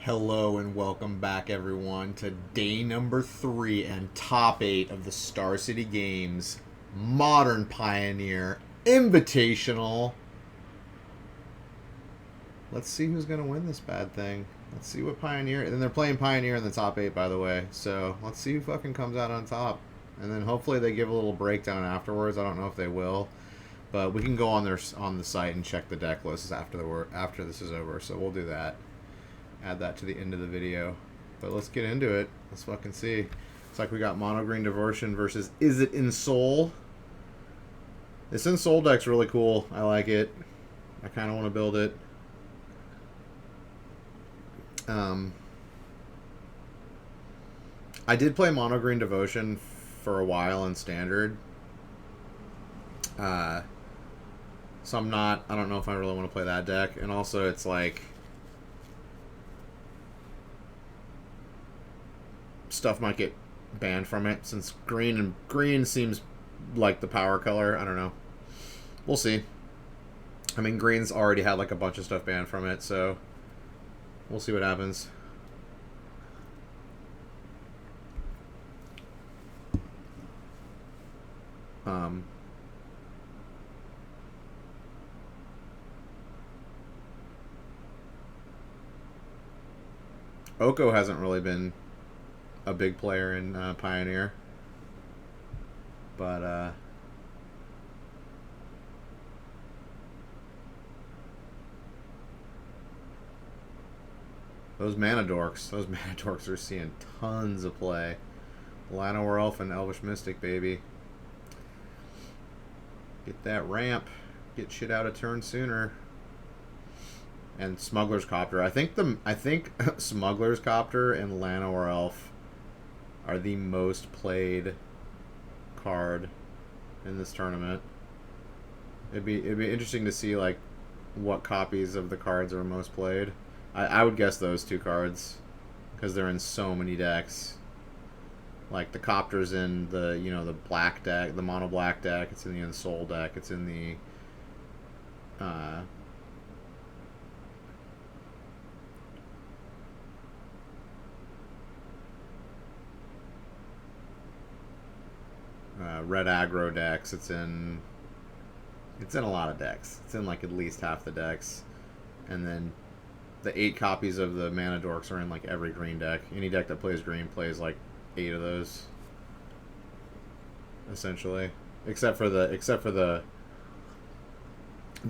Hello and welcome back, everyone, to day number 3 and top 8 of the Star City Games Modern Pioneer Invitational. Let's see who's going to win this bad thing. Let's see what Pioneer... And they're playing Pioneer in the top 8, by the way. So let's see who fucking comes out on top. And then hopefully they give a little breakdown afterwards. I don't know if they will. But we can go on the site and check the deck lists after this is over. So we'll do that. Add that to the end of the video. But let's get into it. Let's fucking see. It's like we got Mono Green Devotion versus Is It in Soul? This in Soul deck's really cool. I like it. I kind of want to build it. I did play Mono Green Devotion for a while in Standard. So I don't know if I really want to play that deck. And also it's like... stuff might get banned from it since green seems like the power color. I don't know. We'll see. I mean, green's already had like a bunch of stuff banned from it, so we'll see what happens. Oko hasn't really been a big player in Pioneer, but those mana dorks are seeing tons of play. Llanowar Elf and Elvish Mystic, baby. Get that ramp. Get shit out of turn sooner. And Smuggler's Copter. I think Smuggler's Copter and Llanowar Elf are the most played card in this tournament. It'd be interesting to see like what copies of the cards are most played. I would guess those two cards because they're in so many decks. Like the Copter's in the the black deck, the mono black deck. It's in the Soul deck. It's in the red aggro decks. It's in a lot of decks. It's in like at least half the decks. And then the 8 copies of the Mana Dorks are in like every green deck. Any deck that plays green plays like 8 of those. Essentially. Except for the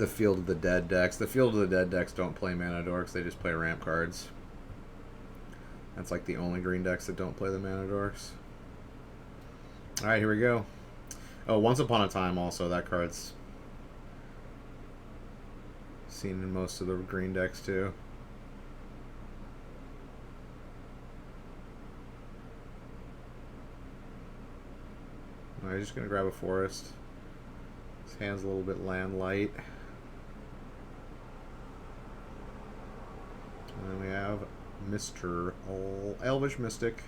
Field of the Dead decks. The Field of the Dead decks don't play Mana Dorks, they just play ramp cards. That's like the only green decks that don't play the Mana Dorks. Alright, here we go. Oh, Once Upon a Time also, that card's seen in most of the green decks too. Alright, just gonna grab a forest. His hand's a little bit land light. And then we have Mr. Elvish Mystic.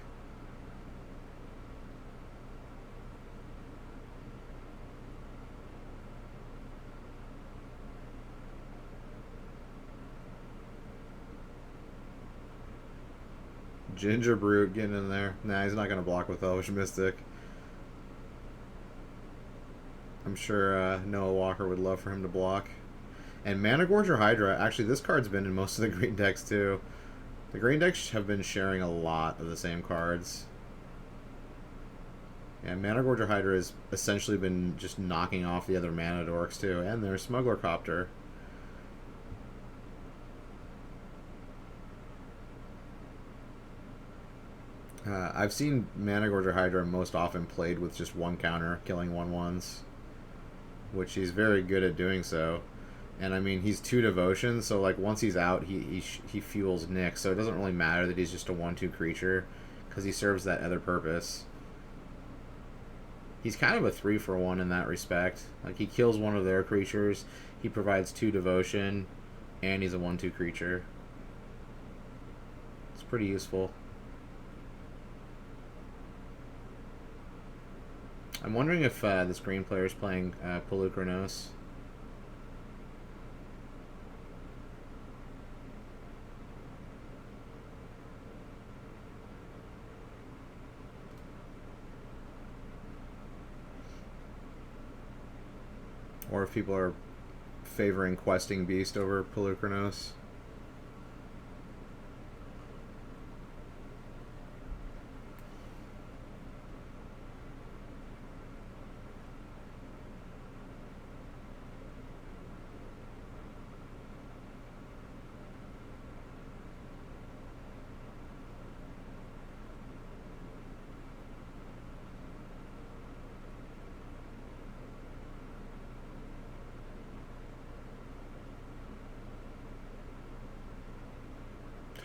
Ginger Brute getting in there. Nah, he's not going to block with Elvish Mystic. I'm sure Noah Walker would love for him to block. And Mana Gorger Hydra, actually this card's been in most of the green decks too. The green decks have been sharing a lot of the same cards. And Mana Gorger Hydra has essentially been just knocking off the other Mana Dorks too. And there's Smuggler Copter. I've seen Mana Gorger Hydra most often played with just one counter, killing 1/1s, which he's very good at doing so. And I mean, he's 2 devotions, so like once he's out, he fuels Nick, so it doesn't really matter that he's just a 1/2 creature, because he serves that other purpose. He's kind of a 3-for-1 in that respect. Like he kills one of their creatures, he provides 2 devotion, and he's a 1/2 creature. It's pretty useful. I'm wondering if this green player is playing Polukranos. Or if people are favoring Questing Beast over Pelucranos.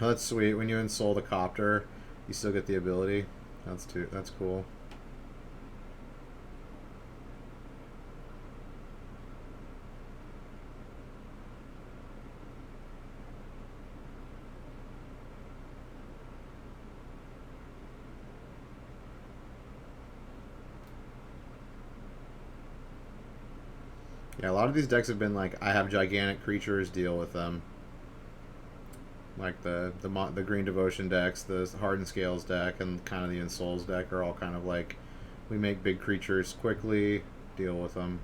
Oh, that's sweet. When you ensoul the copter, you still get the ability. That's cool. Yeah, a lot of these decks have been like, I have gigantic creatures, deal with them. Like the Green Devotion decks, the Hardened Scales deck, and kind of the Ensouls deck are all kind of like, we make big creatures quickly, deal with them.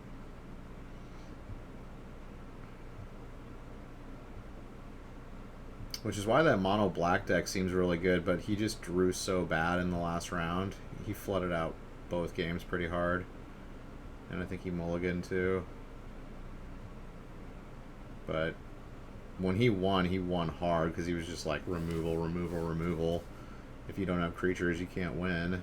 Which is why that mono black deck seems really good, but he just drew so bad in the last round. He flooded out both games pretty hard. And I think he mulliganed too. But when he won hard because he was just like removal, removal, removal. If you don't have creatures, you can't win.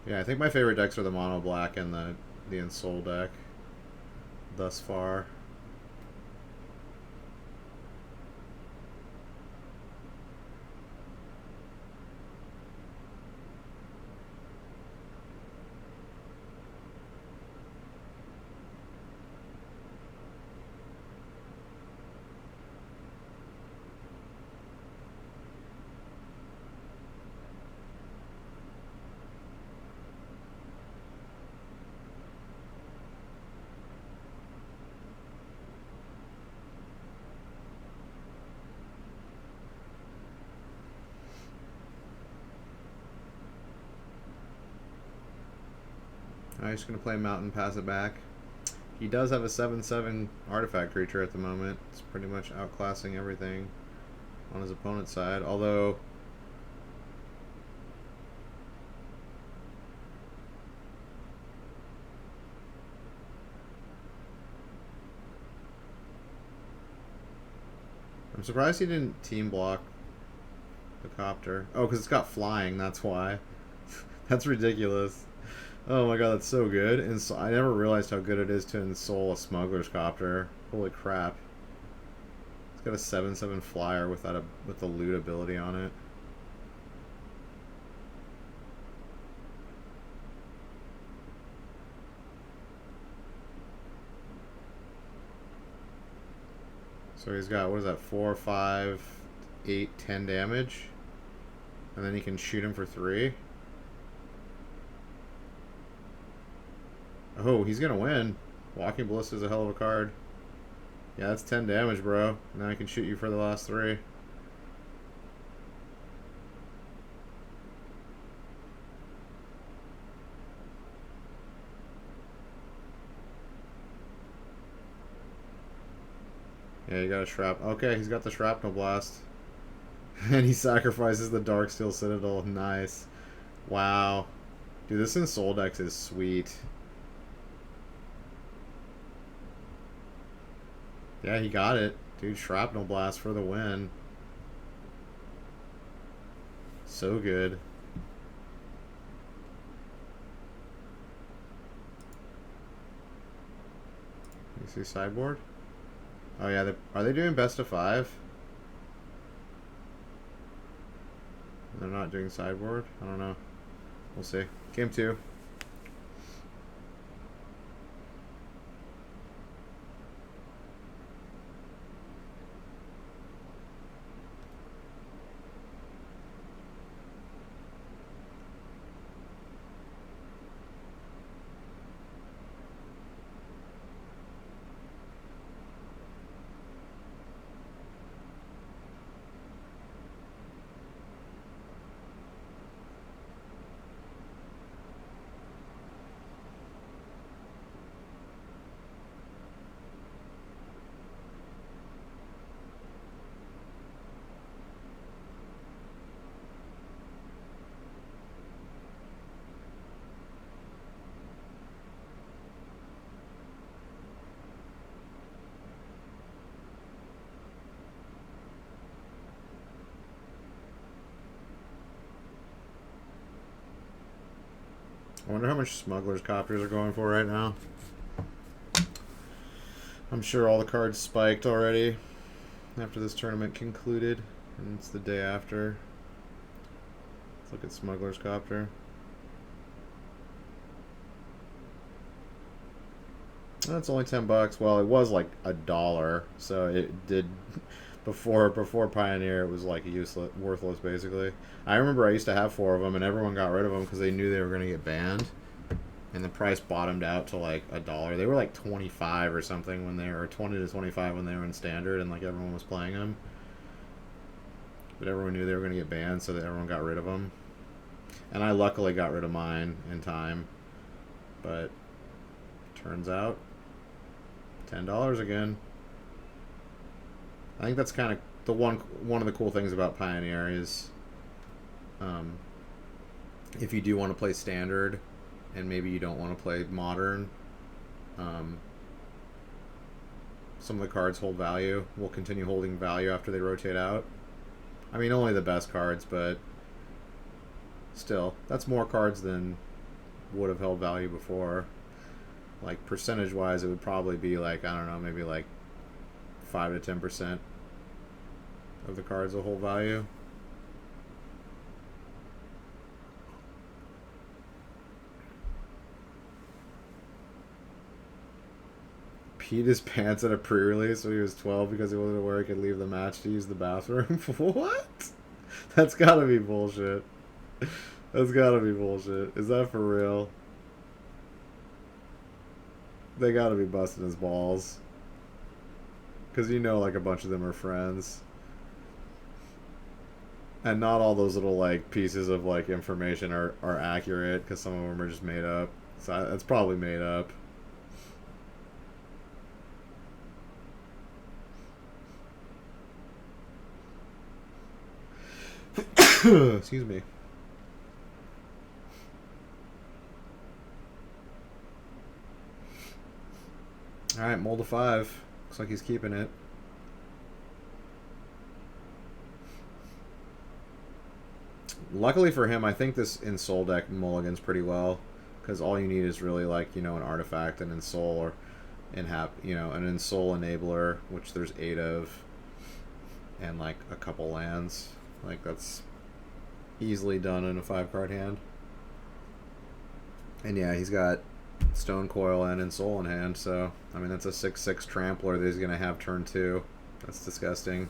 Yeah, I think my favorite decks are the mono black and the Ensoul deck thus far. I'm just going to play Mountain, pass it back. He does have a 7/7 artifact creature at the moment. It's pretty much outclassing everything on his opponent's side. Although, I'm surprised he didn't team block the copter. Oh, because it's got flying, that's why. That's ridiculous. Oh my god, that's so good. And so, I never realized how good it is to ensoul a Smuggler's Copter. Holy crap. It's got a 7/7 flyer with the loot ability on it. So he's got, what is that, 4, 5, 8, 10 damage? And then he can shoot him for 3? Oh, he's gonna win. Walking Ballista is a hell of a card. Yeah, that's 10 damage, bro. Now I can shoot you for the last 3. Yeah, you got a shrapnel. Okay, he's got the shrapnel blast. And he sacrifices the Darksteel Citadel. Nice. Wow. Dude, this Ensoul deck is sweet. Yeah, he got it. Dude, Shrapnel Blast for the win. So good. You see sideboard? Oh yeah, are they doing best of 5? They're not doing sideboard? I don't know. We'll see. Game 2. I wonder how much smugglers copters are going for right now. I'm sure all the cards spiked already after this tournament concluded, and it's the day after. Let's look at smugglers copter. That's only $10. Well, it was like $1, so it did before Pioneer. It was like useless, worthless, basically. I remember I used to have 4 of them, and everyone got rid of them because they knew they were going to get banned, and the price bottomed out to like $1. They were like 25 or something when they were 20 to 25 when they were in standard, and like everyone was playing them. But everyone knew they were going to get banned, so that everyone got rid of them. And I luckily got rid of mine in time, but turns out $10 again. I think that's kind of the one of the cool things about Pioneer is, if you do want to play standard, and maybe you don't want to play modern, some of the cards hold value. Will continue holding value after they rotate out. I mean, only the best cards, but still, that's more cards than would have held value before. Like, percentage-wise, it would probably be like, I don't know, maybe like 5 to 10% of the cards will hold value. Peed his pants at a pre-release when he was 12 because he wasn't aware he could leave the match to use the bathroom. What? That's gotta be bullshit. That's gotta be bullshit. Is that for real? They gotta be busting his balls. Because you know, like, a bunch of them are friends. And not all those little, like, pieces of, like, information are accurate, because some of them are just made up. So that's probably made up. Excuse me. Alright, mold of 5. Looks like he's keeping it. Luckily for him, I think this Ensol deck mulligans pretty well, because all you need is really, like, you know, an artifact, an Ensol, or an Ensol enabler, which there's 8 of, and like a couple lands. Like, that's easily done in a 5-card hand. And yeah, he's got Stone Coil and Ensol in hand, so I mean, that's a 6/6 trampler that he's gonna have turn 2. That's disgusting.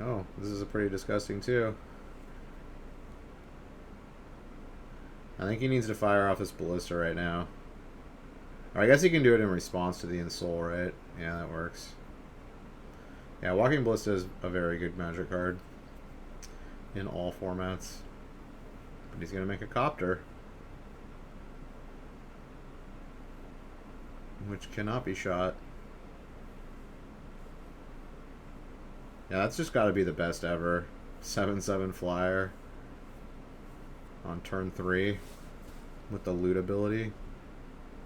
Oh, this is a pretty disgusting too. I think he needs to fire off his Ballista right now. Or I guess he can do it in response to the Ensol, right? Yeah, that works. Yeah, Walking Ballista is a very good Magic card in all formats. But he's going to make a Copter, which cannot be shot. Yeah, that's just got to be the best ever. 7/7 flyer on turn 3 with the loot ability.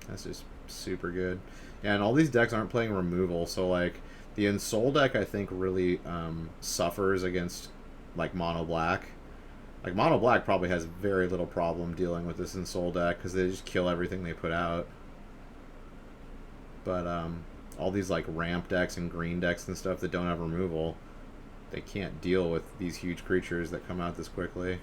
That's just super good. Yeah, and all these decks aren't playing removal, so like the Ensol deck I think really suffers against like mono black. Like mono black probably has very little problem dealing with this Ensol deck because they just kill everything they put out. But all these like ramp decks and green decks and stuff that don't have removal, they can't deal with these huge creatures that come out this quickly.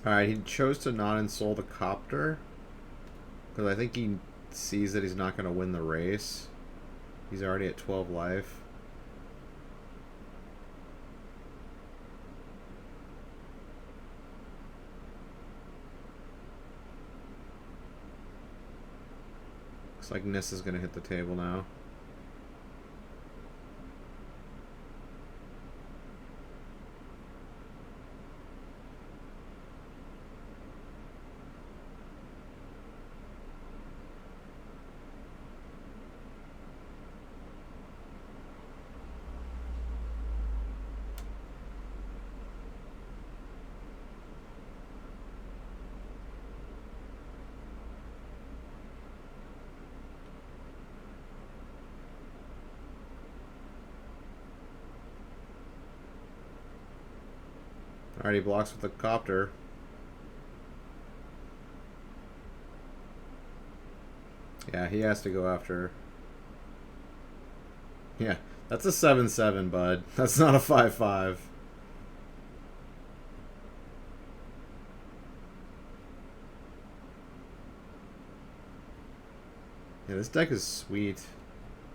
Alright, he chose to not Ensol the Copter because I think he sees that he's not going to win the race. He's already at 12 life. Looks like Nis is going to hit the table now. Alright, he blocks with the copter. Yeah, he has to go after. Yeah, that's a 7-7, bud. That's not a 5-5. Yeah, this deck is sweet.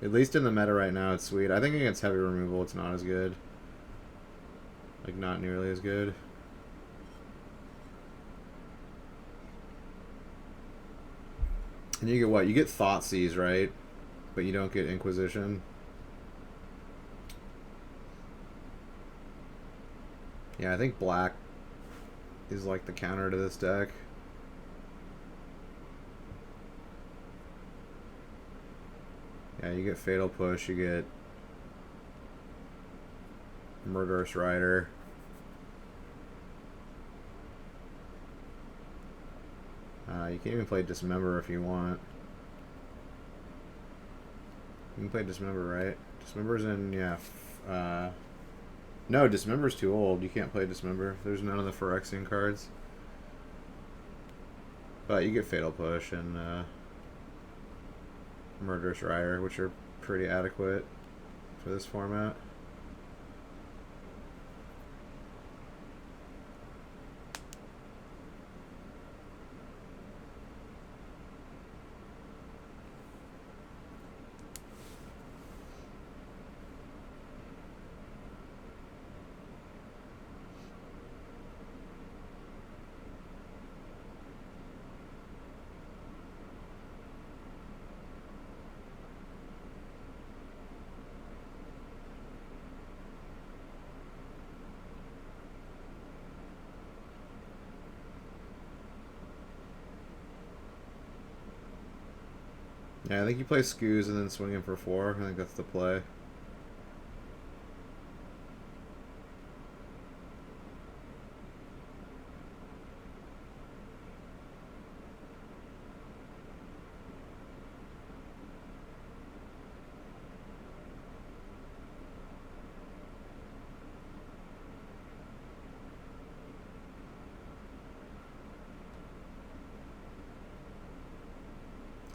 At least in the meta right now, it's sweet. I think against heavy removal, it's not as good. Like, not nearly as good. And you get what? You get Thoughtseize, right? But you don't get Inquisition. Yeah, I think black is like the counter to this deck. Yeah, you get Fatal Push, you get Murderous Rider. You can even play Dismember if you want. You can play Dismember, right? Dismember's in, yeah. No, Dismember's too old. You can't play Dismember. There's none of the Phyrexian cards. But you get Fatal Push and Murderous Rider, which are pretty adequate for this format. Yeah, I think you play Scoos and then swing him for 4. I think that's the play.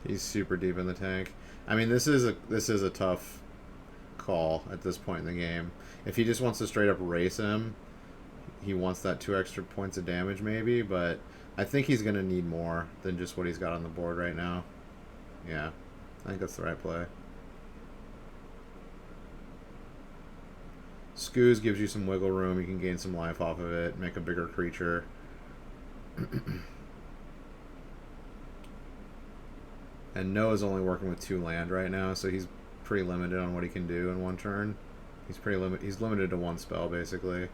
He's super deep in the tank. I mean, this is a tough call at this point in the game. If he just wants to straight up race him, he wants that 2 extra points of damage maybe, but I think he's going to need more than just what he's got on the board right now. Yeah, I think that's the right play. Scoos gives you some wiggle room. You can gain some life off of it, make a bigger creature. And Noah's only working with 2 land right now, so he's pretty limited on what he can do in 1 turn. He's limited to 1 spell basically.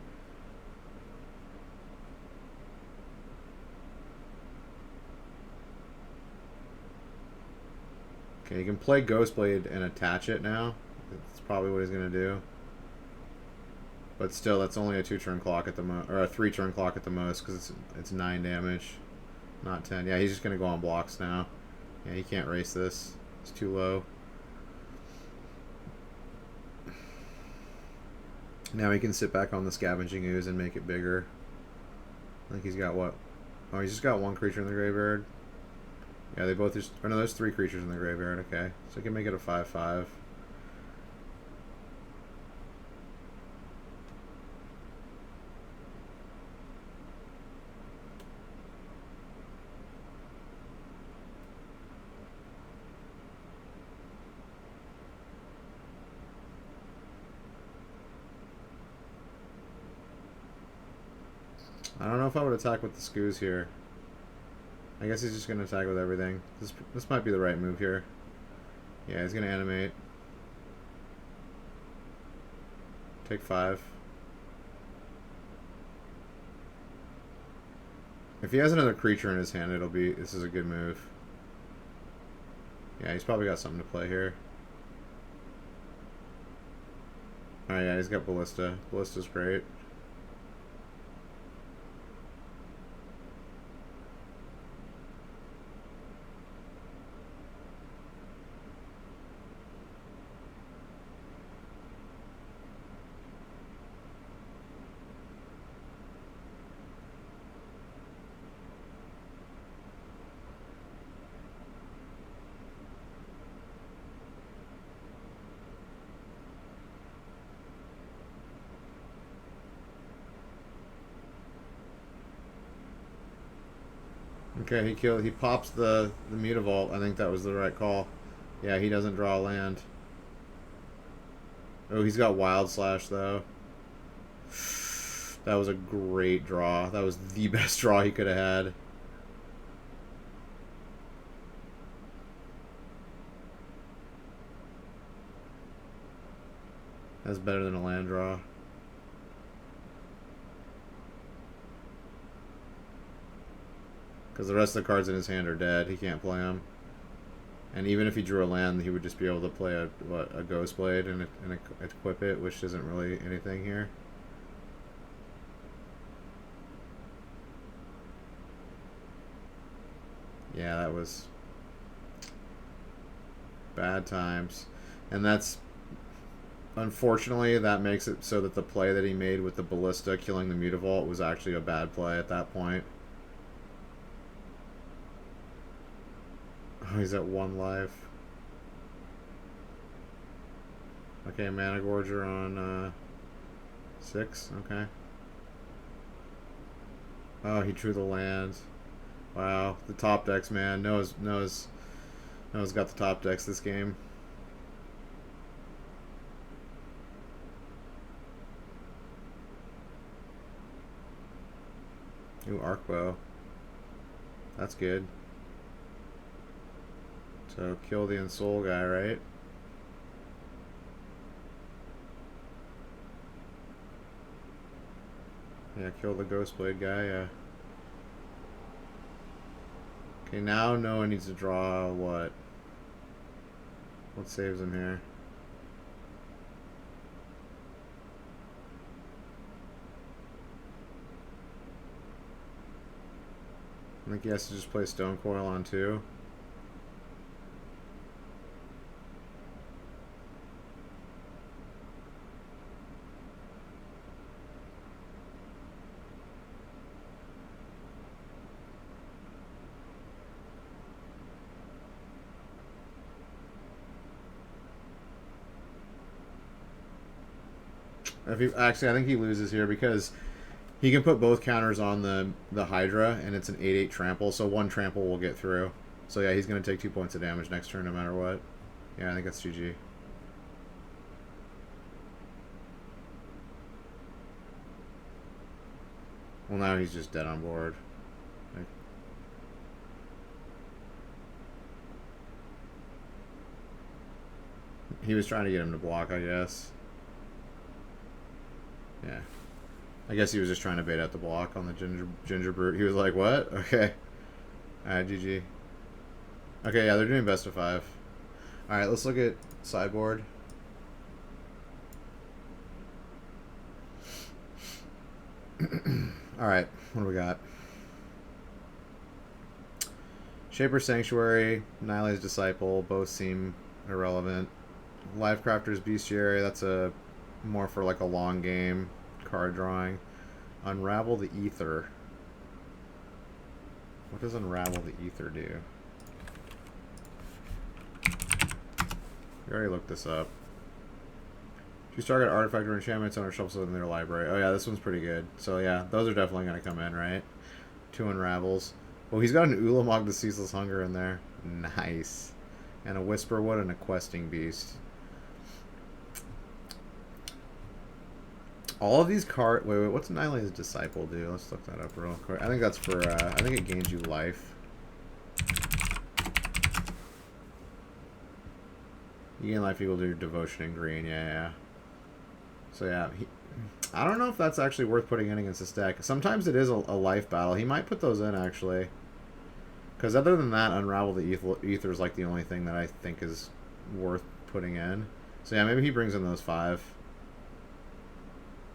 Okay, you can play Ghostblade and attach it now. That's probably what he's gonna do. But still, that's only a 2-turn clock at the or a 3-turn clock at the most, because it's 9 damage, not 10. Yeah, he's just gonna go on blocks now. Yeah, he can't race this. It's too low. Now he can sit back on the Scavenging Ooze and make it bigger. I think he's got what? Oh, he's just got 1 creature in the graveyard. Yeah, they both just... Oh, no, there's 3 creatures in the graveyard. Okay. So he can make it a 5/5. I don't know if I would attack with the Scoos here. I guess he's just going to attack with everything. This might be the right move here. Yeah, he's gonna animate. Take 5. If he has another creature in his hand, it'll be... This is a good move. Yeah, he's probably got something to play here. Oh yeah, he's got Ballista. Ballista's great. Okay, he pops the Mutavault. I think that was the right call. Yeah, he doesn't draw a land. Oh, he's got Wild Slash though. That was a great draw. That was the best draw he could have had. That's better than a land draw. Because the rest of the cards in his hand are dead. He can't play them. And even if he drew a land, he would just be able to play a Ghostblade and equip it, which isn't really anything here. Yeah, that was bad times. And that's... Unfortunately, that makes it so that the play that he made with the Ballista killing the Mutavault was actually a bad play at that point. Oh, he's at 1 life. Okay, Mana Gorger on 6. Okay. Oh, he drew the land. Wow, the top decks, man. Noah's got the top decks this game. Ooh, Arcbow. That's good. So kill the Ensoul guy, right? Yeah, kill the Ghostblade guy, yeah. Okay, now Noah needs to draw what? What saves him here? I think he has to just play Stone Coil on 2. Actually, I think he loses here because he can put both counters on the Hydra, and it's an 8/8 trample, so 1 trample will get through. So yeah, he's going to take 2 points of damage next turn no matter what. Yeah, I think that's GG. Well, now he's just dead on board. Like, he was trying to get him to block, I guess. Yeah. I guess he was just trying to bait out the block on the ginger brute. He was like, what? Okay. Alright, GG. Okay, yeah, they're doing best of 5. Alright, let's look at sideboard. Alright, what do we got? Shaper's Sanctuary, Nile's Disciple, both seem irrelevant. Lifecrafter's Bestiary, that's a more for like a long game card drawing. Unravel the Ether. What does Unravel the Ether do? We already looked this up. Choose target artifact or enchantments on our shelves in their library. Oh yeah, this one's pretty good. So yeah, those are definitely going to come in, right? 2 Unravels. Well, he's got an Ulamog the Ceaseless Hunger in there. Nice. And a Whisperwood and a Questing Beast. All of these cards... Wait, what's Nile's Disciple do? Let's look that up real quick. I think that's for... I think it gains you life. You gain life equal to your devotion in green. Yeah, yeah. So yeah, I don't know if that's actually worth putting in against this deck. Sometimes it is a life battle. He might put those in, actually. Because other than that, Unravel the Ether is like the only thing that I think is worth putting in. So yeah, maybe he brings in those 5.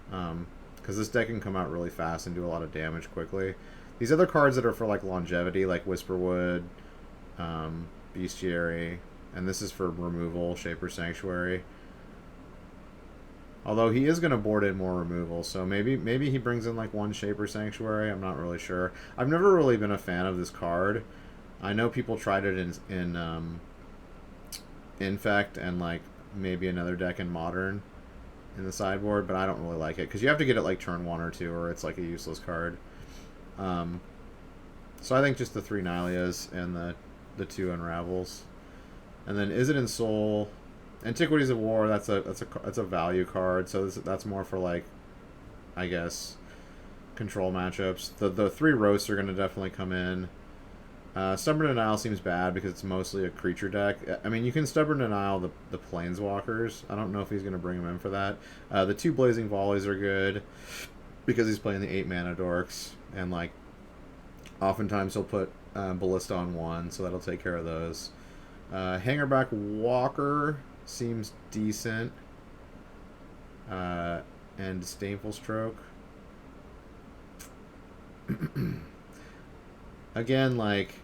Because this deck can come out really fast and do a lot of damage quickly. These other cards that are for like longevity, like Whisperwood, Bestiary, and this is for removal, Shaper Sanctuary. Although he is going to board in more removal, so maybe he brings in like 1 Shaper Sanctuary. I'm not really sure. I've never really been a fan of this card. I know people tried it in Infect and like maybe another deck in Modern in the sideboard, but I don't really like it because you have to get it like turn 1 or 2, or it's like a useless card. So I think just the 3 Nylias and the 2 Unravels, and then Is It in Soul? Antiquities of War, that's a value card, so that's more for like, I guess, control matchups. The 3 roasts are going to definitely come in. Stubborn Denial seems bad because it's mostly a creature deck. I mean, you can Stubborn Denial the Planeswalkers. I don't know if he's going to bring them in for that. The 2 Blazing Volleys are good because he's playing the 8 mana dorks, and like oftentimes he'll put Ballista on 1, so that'll take care of those. Hangerback Walker seems decent. And Disdainful Stroke. Again, like,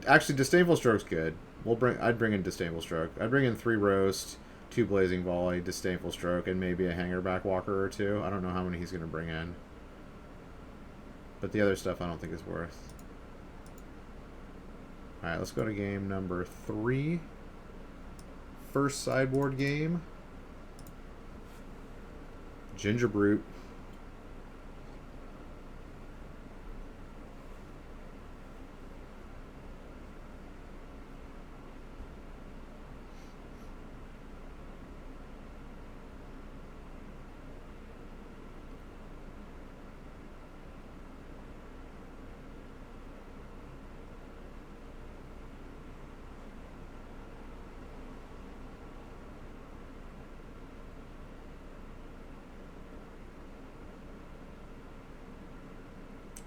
actually, Disdainful Stroke's good. I'd bring in Disdainful Stroke. I'd bring in 3 Roast, 2 Blazing Volley, Disdainful Stroke, and maybe a Hangerback Walker or 2. I don't know how many he's going to bring in. But the other stuff I don't think is worth. Alright, let's go to game number 3. First sideboard game. Ginger Brute.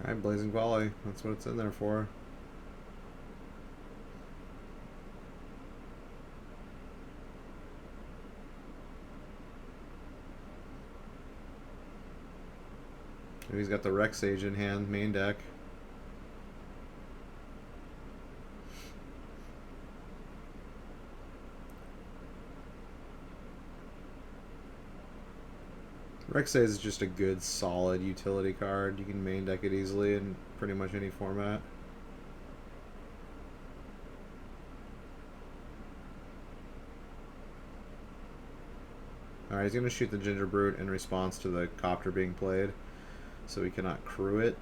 Alright, Blazing Volley. That's what it's in there for. And he's got the Rex Sage in hand, main deck. Rek'Sai is just a good, solid utility card. You can main deck it easily in pretty much any format. Alright, he's going to shoot the Ginger Brute in response to the Copter being played, so he cannot crew it.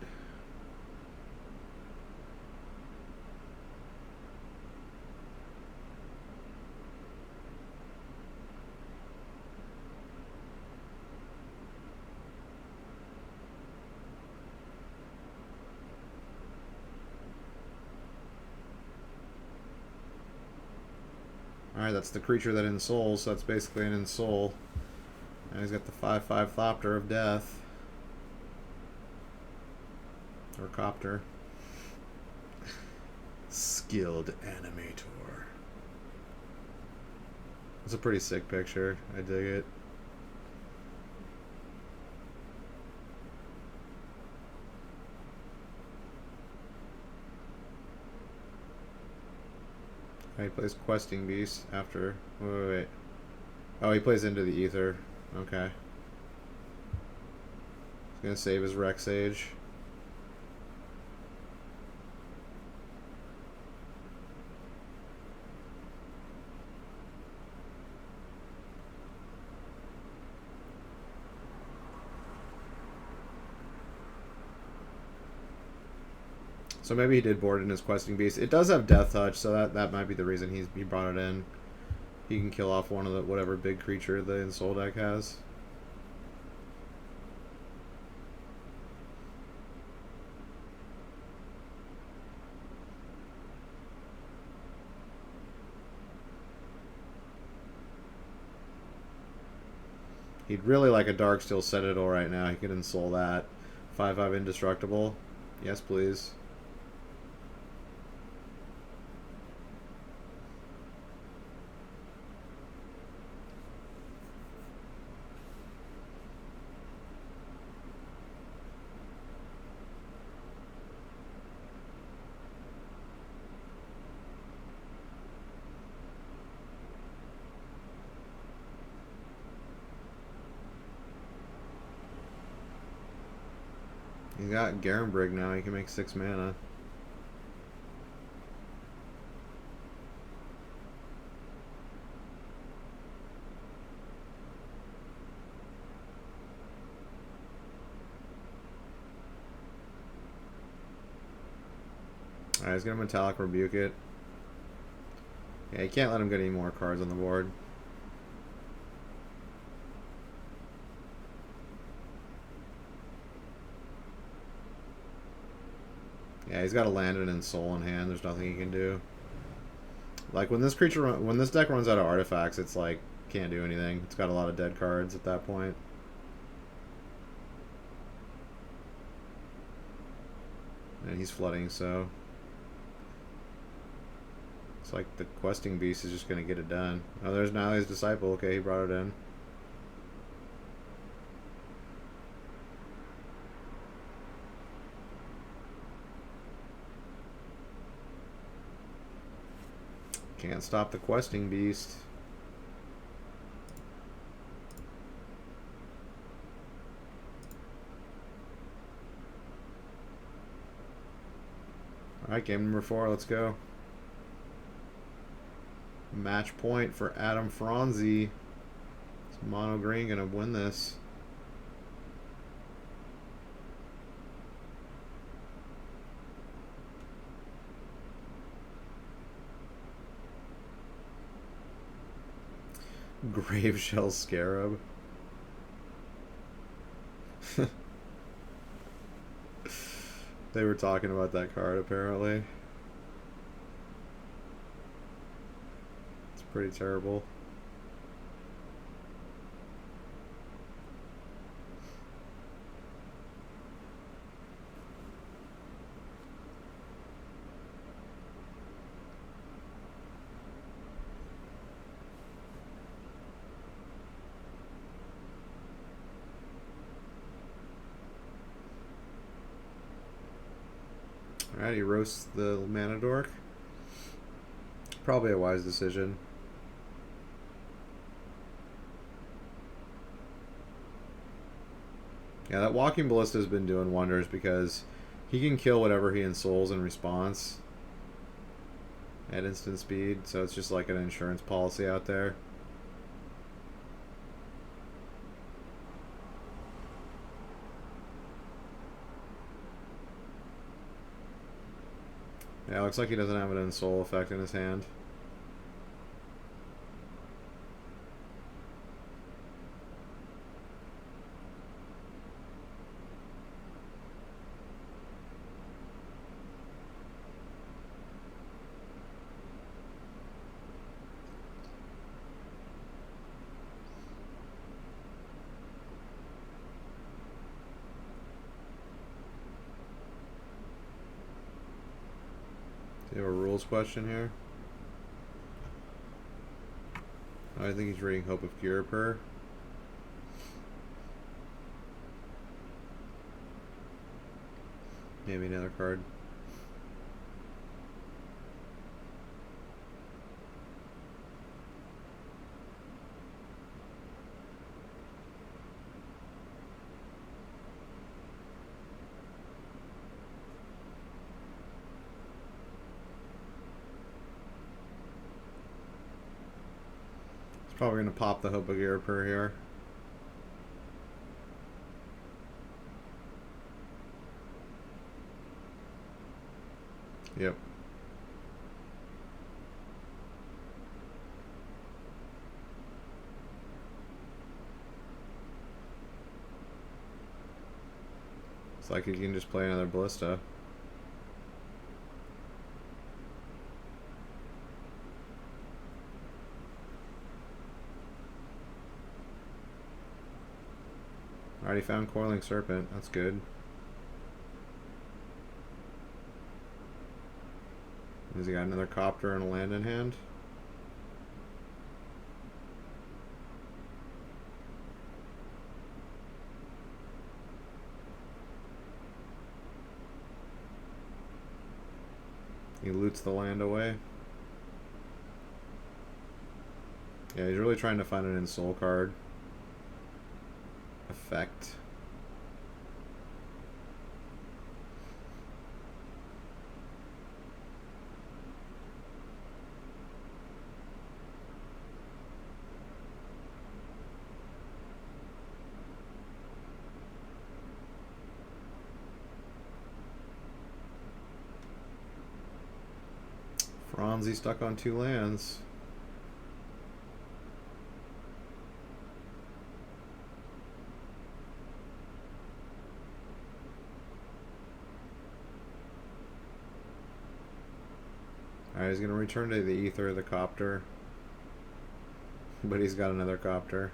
Alright, that's the creature that ensouls, so that's basically an ensoul. And he's got the 5/5 Thopter of Death. Or Copter. Skilled Animator. It's a pretty sick picture. I dig it. He plays Questing Beast after... Wait. Oh, he plays into the Ether. Okay. He's gonna save his Rex Sage. So maybe he did board in his Questing Beast. It does have Death Touch, so that might be the reason he brought it in. He can kill off one of the whatever big creature the Ensoul deck has. He'd really like a Darksteel Citadel right now. He could Ensoul that. 5/5 indestructible. Yes, please. He's got Garenbrig now. He can make 6 mana. Alright, he's gonna Metallic Rebuke it. Yeah, you can't let him get any more cards on the board. Yeah, he's got a land and Ensoul in hand. There's nothing he can do. Like when this when this deck runs out of artifacts, it's like can't do anything. It's got a lot of dead cards at that point. And he's flooding, so it's like the Questing Beast is just gonna get it done. Oh, there's Nali's Disciple. Okay, he brought it in. Can't stop the Questing Beast. Alright, game number 4, let's go. Match point for Adam Franzi. Is Mono Green gonna win this? Graveshell Scarab. They were talking about that card apparently. It's pretty terrible. Alright, he roasts the Mana Dork. Probably a wise decision. Yeah, that Walking Ballista has been doing wonders because he can kill whatever he ensouls in response at instant speed, so it's just like an insurance policy out there. Yeah, looks like he doesn't have an Ensoul effect in his hand. Do you have a rules question here? I think he's reading Hope of Kiriper. Maybe another card. Probably going to pop the Hope of Kiriper here. Yep. It's like you can just play another Ballista. Already found Coiling Serpent. That's good. Has he got another copter and a land in hand? He loots the land away. Yeah, he's really trying to find an Ensoul card. Effect. Franzi stuck on 2 lands. Alright, he's going to return to the ether, the copter. But he's got another copter.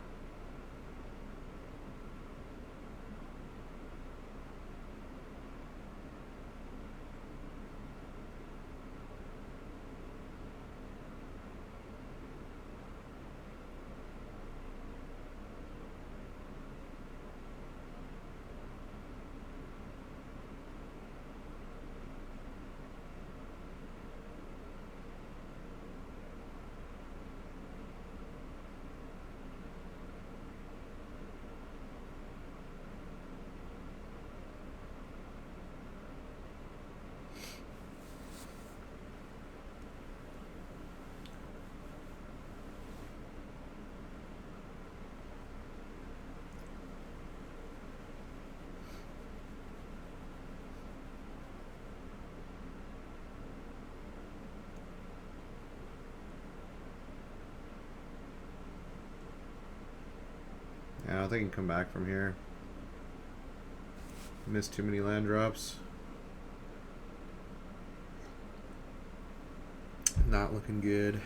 Yeah, I don't think he can come back from here. Missed too many land drops. Not looking good.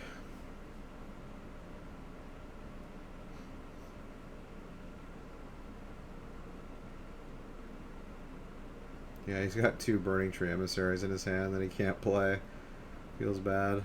Yeah, he's got 2 Burning Tree Emissaries in his hand that he can't play. Feels bad.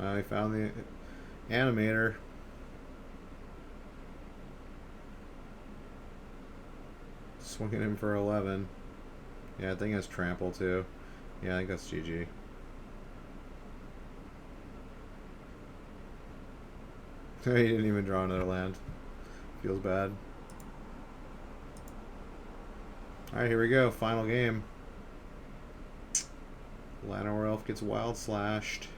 I found the animator. Swinging him for 11. Yeah, I think it's trample too. Yeah, I think that's GG. He didn't even draw another land. Feels bad. Alright, here we go. Final game. Llanowar Elf gets wild slashed.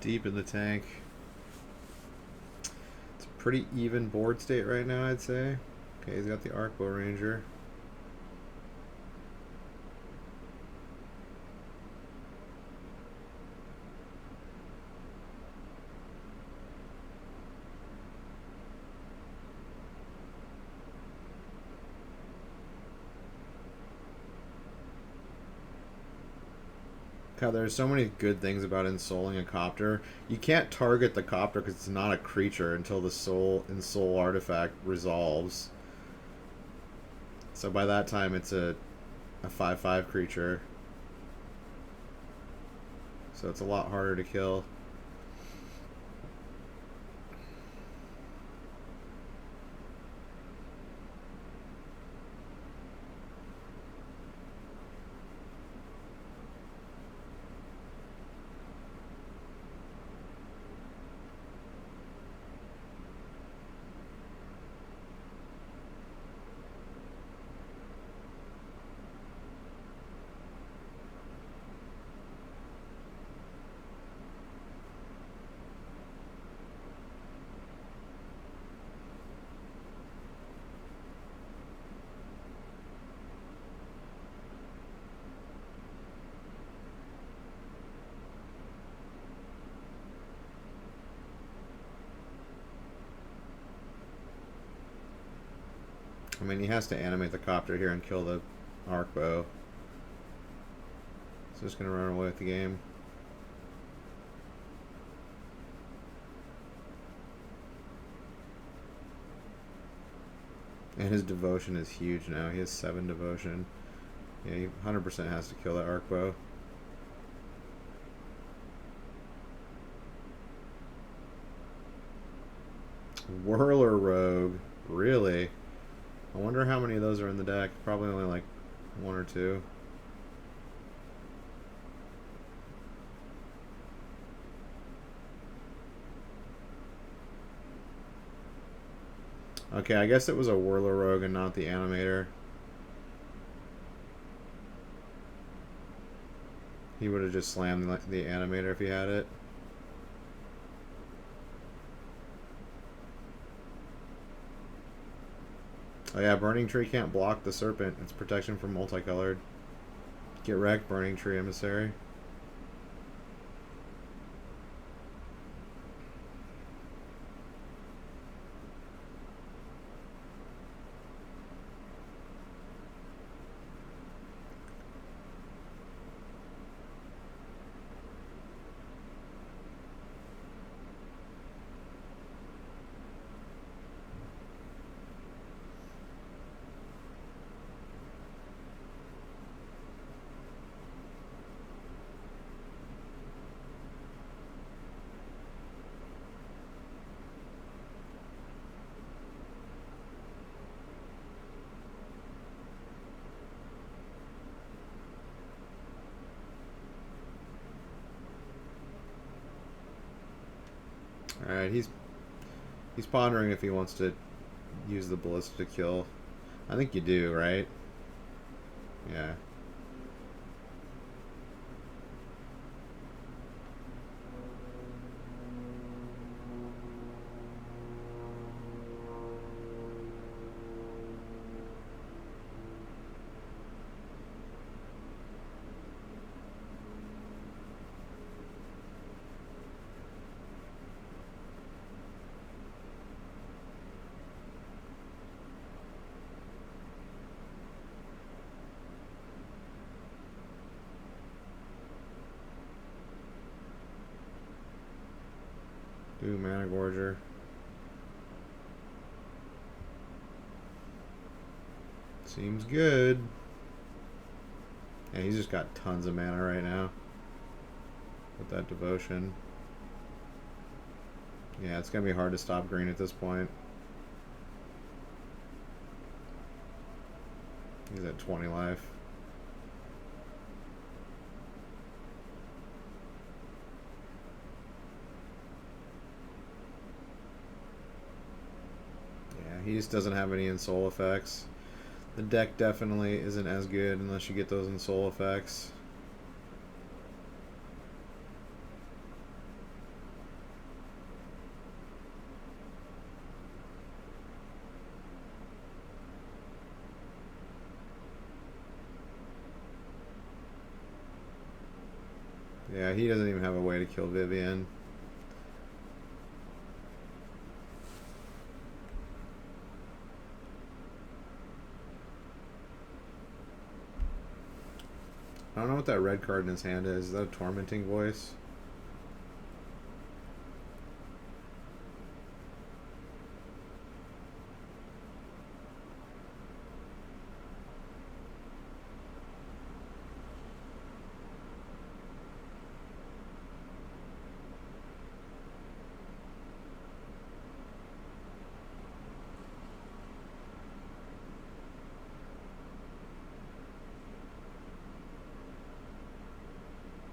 deep in the tank. It's a pretty even board state right now, I'd say. Okay, he's got the Arcbow Ranger. God, there's so many good things about ensouling a copter. You can't target the copter because it's not a creature until the soul artifact resolves. So by that time, it's a 5/5 creature. So it's a lot harder to kill. I mean, he has to animate the copter here and kill the Arcbow. So just going to run away with the game. And his devotion is huge now. He has 7 devotion. Yeah, he 100% has to kill that Arcbow. Whirler Rogue. Really? I wonder how many of those are in the deck. Probably only like 1 or 2. Okay, I guess it was a Whirler Rogue and not the Animator. He would have just slammed the Animator if he had it. Oh yeah, Burning Tree can't block the Serpent. It's protection from multicolored. Get wrecked, Burning Tree Emissary. Alright, he's pondering if he wants to use the ballista to kill. I think you do, right? Yeah. Ooh, Mana Gorger. Seems good. Yeah, he's just got tons of mana right now. With that devotion. Yeah, it's going to be hard to stop green at this point. He's at 20 life. He just doesn't have any Ensoul effects. The deck definitely isn't as good unless you get those Ensoul effects. Yeah, he doesn't even have a way to kill Vivian. I don't know what that red card in his hand is. Is that a tormenting voice?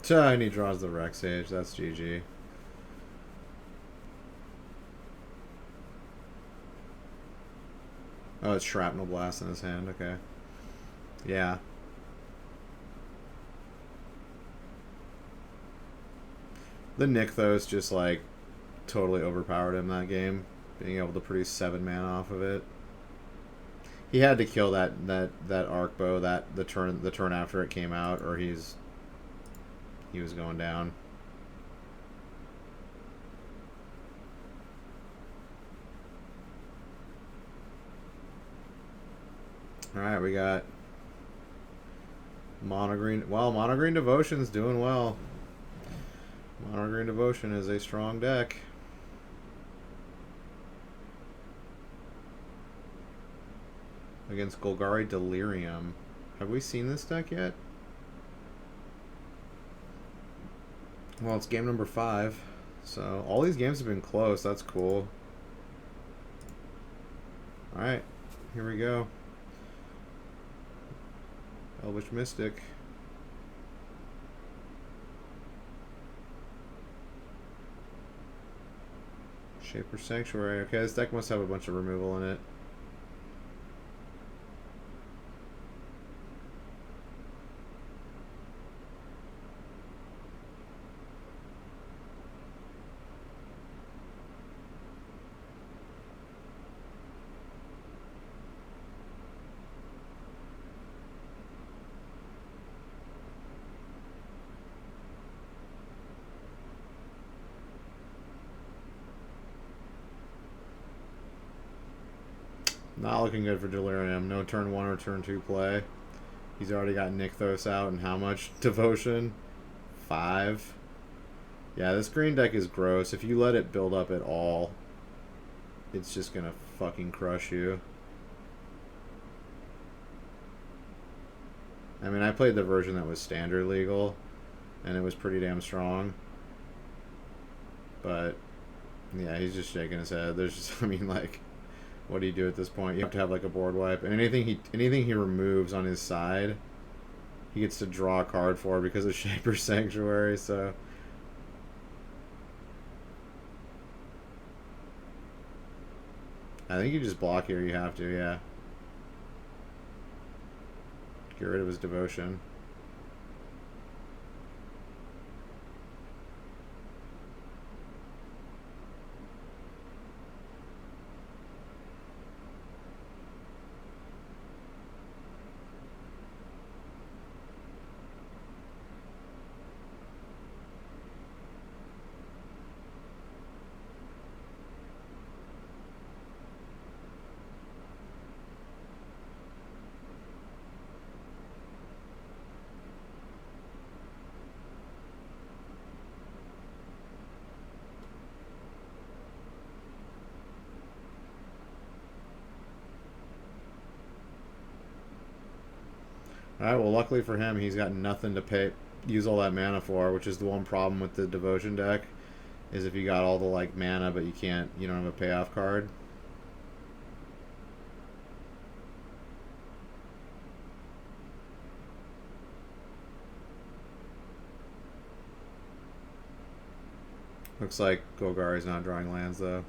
And he draws the Rex Sage. That's GG. Oh, it's Shrapnel Blast in his hand. Okay. Yeah. The Nykthos just, like, totally overpowered him that game. Being able to produce 7 mana off of it. He had to kill that arc bow the turn after it came out, or he was going down. Alright, we got Mono Green. Well, Mono Green Devotion's doing well. Mono Green Devotion is a strong deck. Against Golgari Delirium. Have we seen this deck yet? Well, it's game number 5. So, all these games have been close. That's cool. Alright, here we go. Elvish Mystic. Shaper Sanctuary. Okay, this deck must have a bunch of removal in it. Not looking good for Delirium. No turn 1 or turn 2 play. He's already got Nykthos out, and how much Devotion? 5. Yeah, this green deck is gross. If you let it build up at all, it's just gonna fucking crush you. I mean, I played the version that was standard legal, and it was pretty damn strong. But, yeah, he's just shaking his head. There's just, I mean, like, what do you do at this point? You have to have, like, a board wipe. And anything he removes on his side, he gets to draw a card for because of Shaper Sanctuary, so... I think you just block here, you have to, yeah. Get rid of his Devotion. Alright, well, luckily for him, he's got nothing to use all that mana for, which is the one problem with the Devotion deck, is if you got all the, like, mana, but you don't have a payoff card. Looks like Golgari's not drawing lands, though.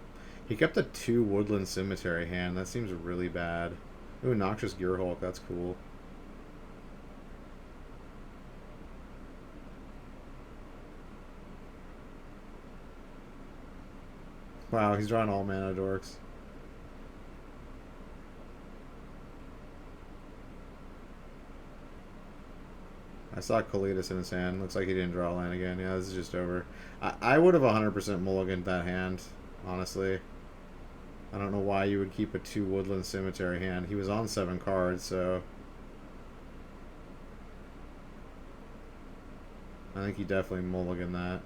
He kept a 2 Woodland Cemetery hand. That seems really bad. Ooh, Noxious Gearhulk. That's cool. Wow, he's drawing all mana dorks. I saw Kalidas in his hand. Looks like he didn't draw a land again. Yeah, this is just over. I would have 100% mulliganed that hand, honestly. I don't know why you would keep a 2 Woodland Cemetery hand. He was on 7 cards, so... I think he definitely mulliganed that.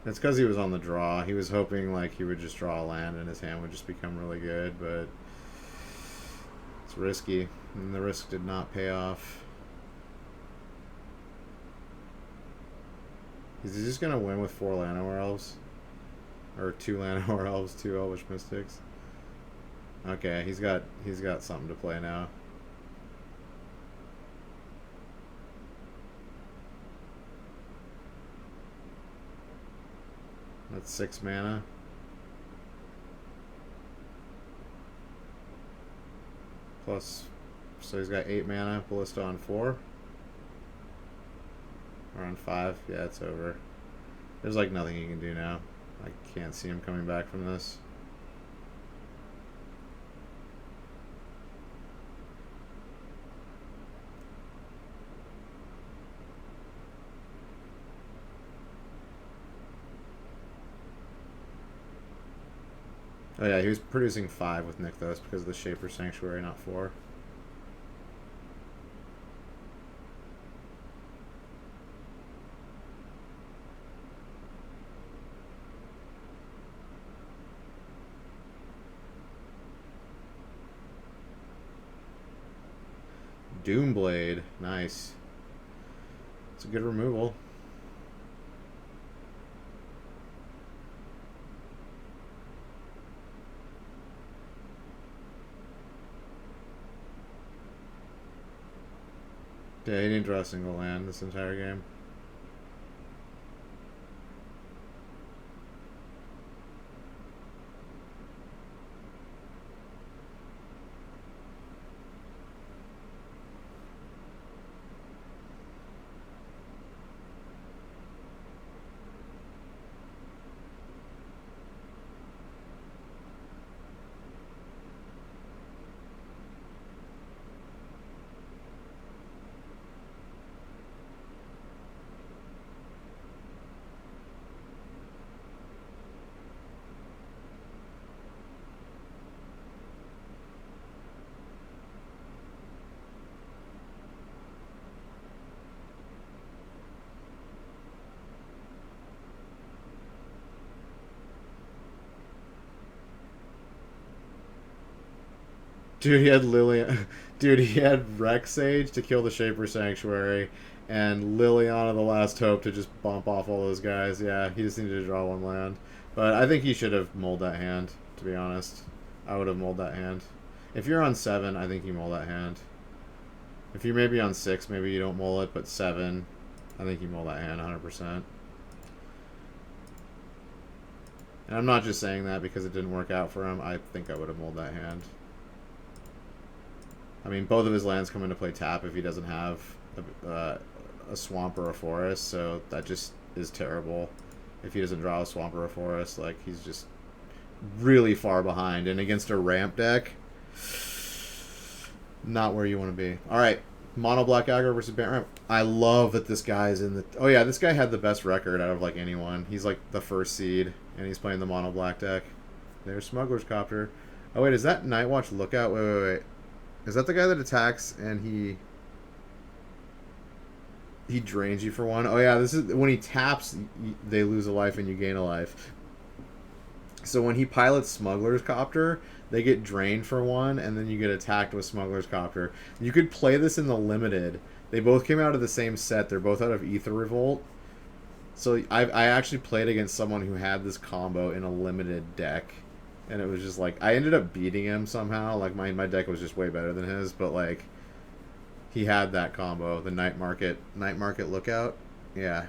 It's because he was on the draw. He was hoping like he would just draw a land and his hand would just become really good, but it's risky, and the risk did not pay off. Is he just gonna win with 4 Llanowar Elves? Or 2 Llanowar Elves, 2 Elvish Mystics? Okay, he's got something to play now. That's 6 mana. Plus, so he's got 8 mana. Ballista on 4. Or on 5. Yeah, it's over. There's like nothing he can do now. I can't see him coming back from this. Oh yeah, he was producing 5 with Nykthos because of the Shaper Sanctuary, not 4. Doomblade, nice. It's a good removal. Yeah, he didn't draw a single land this entire game. Dude, he had Liliana. Dude, he had Rex Sage to kill the Shaper Sanctuary, and Liliana the Last Hope to just bump off all those guys. Yeah, he just needed to draw 1 land. But I think he should have mulled that hand, to be honest. I would have mulled that hand. If you're on 7, I think you mull that hand. If you're maybe on 6, maybe you don't mull it, but 7, I think you mull that hand 100%. And I'm not just saying that because it didn't work out for him. I think I would have mulled that hand. I mean, both of his lands come into play tap if he doesn't have a swamp or a forest, so that just is terrible. If he doesn't draw a swamp or a forest, like, he's just really far behind. And against a ramp deck, not where you want to be. Alright, Mono Black Aggro versus Bant Ramp. I love that this guy's in the... Oh yeah, this guy had the best record out of, like, anyone. He's, like, the first seed, and he's playing the Mono Black deck. There's Smuggler's Copter. Oh wait, is that Nightwatch Lookout? Wait. Is that the guy that attacks and he drains you for 1? Oh yeah, this is when he taps, they lose a life and you gain a life. So when he pilots Smuggler's Copter, they get drained for 1, and then you get attacked with Smuggler's Copter. You could play this in the limited. They both came out of the same set. They're both out of Aether Revolt. So I actually played against someone who had this combo in a limited deck. And it was just like, I ended up beating him somehow. Like, my deck was just way better than his, but like, he had that combo, the Night Market Lookout. Yeah.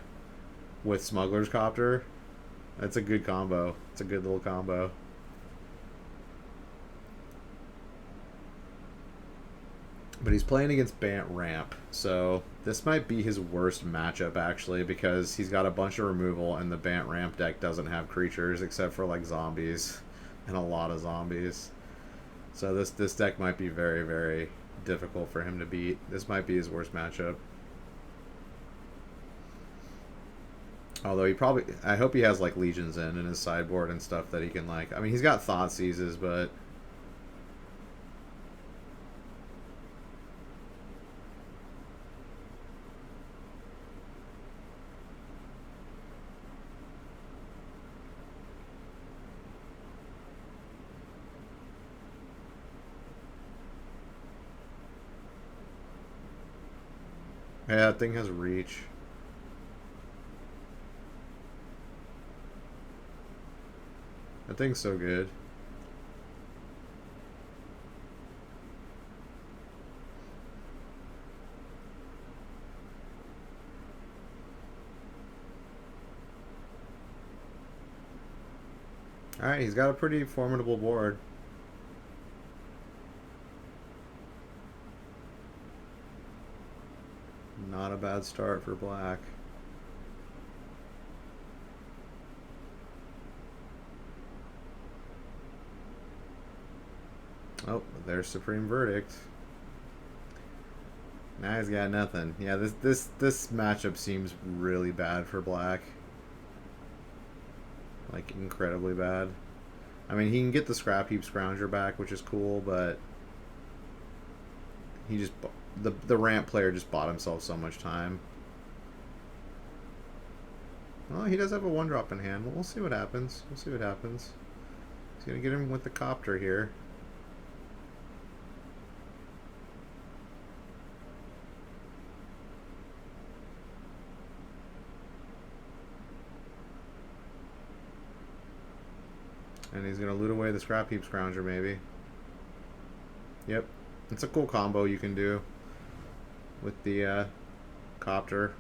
With Smuggler's Copter. That's a good combo. It's a good little combo. But he's playing against Bant Ramp, so this might be his worst matchup, actually, because he's got a bunch of removal, and the Bant Ramp deck doesn't have creatures except for, like, zombies. And a lot of zombies. So this deck might be very, very difficult for him to beat. This might be his worst matchup. Although he probably, I hope he has like Legions in his sideboard and stuff that he can like. I mean, he's got Thought Seizes, but yeah, that thing has reach. That thing's so good. Alright, he's got a pretty formidable board. Not a bad start for black. Oh, there's Supreme Verdict. Now he's got nothing. Yeah, this matchup seems really bad for black. Like, incredibly bad. I mean, he can get the Scrap Heap Scrounger back, which is cool, but he just... The ramp player just bought himself so much time. Well, he does have a 1-drop in hand. Well, we'll see what happens. We'll see what happens. He's going to get him with the Copter here. And he's going to loot away the Scrap Heap Scrounger, maybe. Yep. It's a cool combo you can do with the Copter.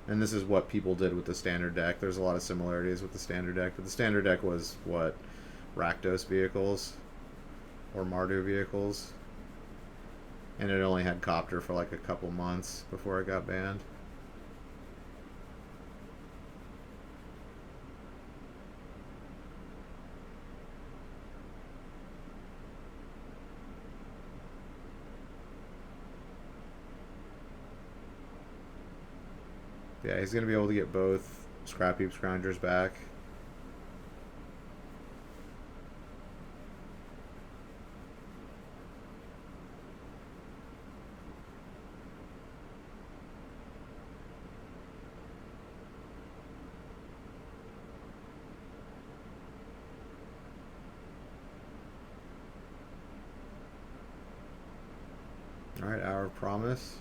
And this is what people did with the standard deck. There's a lot of similarities with the standard deck. But the standard deck was, what, Rakdos vehicles? Or Mardu vehicles? And it only had Copter for like a couple months before it got banned. Yeah, he's going to be able to get both Scrap Heap Scroungers back. Alright, Hour of Promise.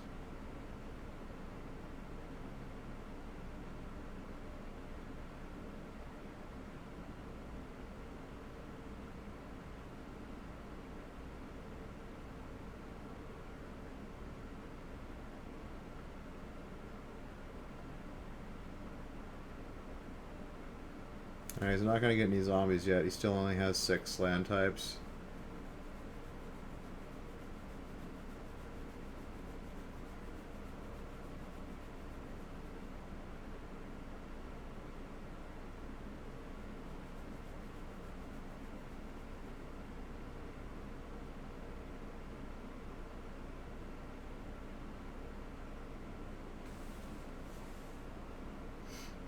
Alright, he's not going to get any zombies yet. He still only has 6 land types.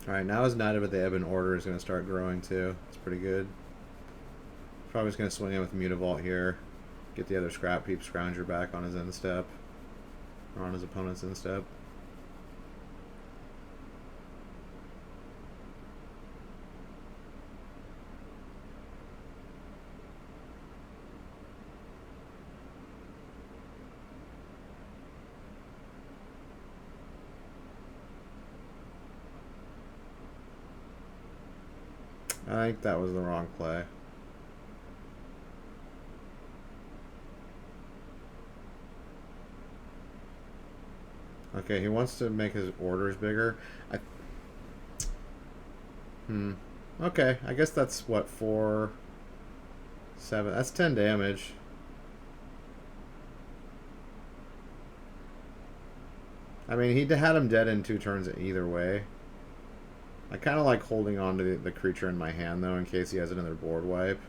Alright, now his Knight of the Ebon Order is going to start growing too. It's pretty good. Probably just going to swing in with Mutavault here. Get the other Scrap Heap Scrounger back on his end step. Or on his opponent's end step. I think that was the wrong play. Okay, he wants to make his orders bigger. Okay, I guess that's what, 4, 7. That's 10 damage. I mean, he had him dead in 2 turns either way. I kind of like holding on to the creature in my hand, though, in case he has another board wipe.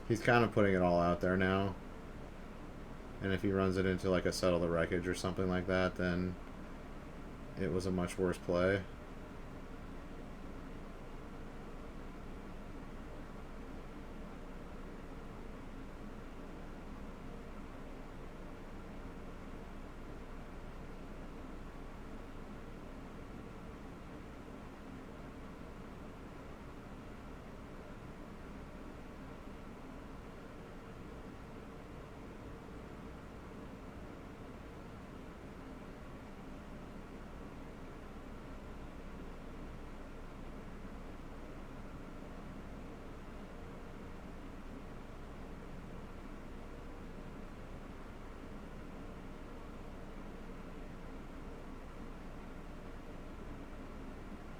He's kind of putting it all out there now. And if he runs it into like a Settle the Wreckage or something like that, then it was a much worse play.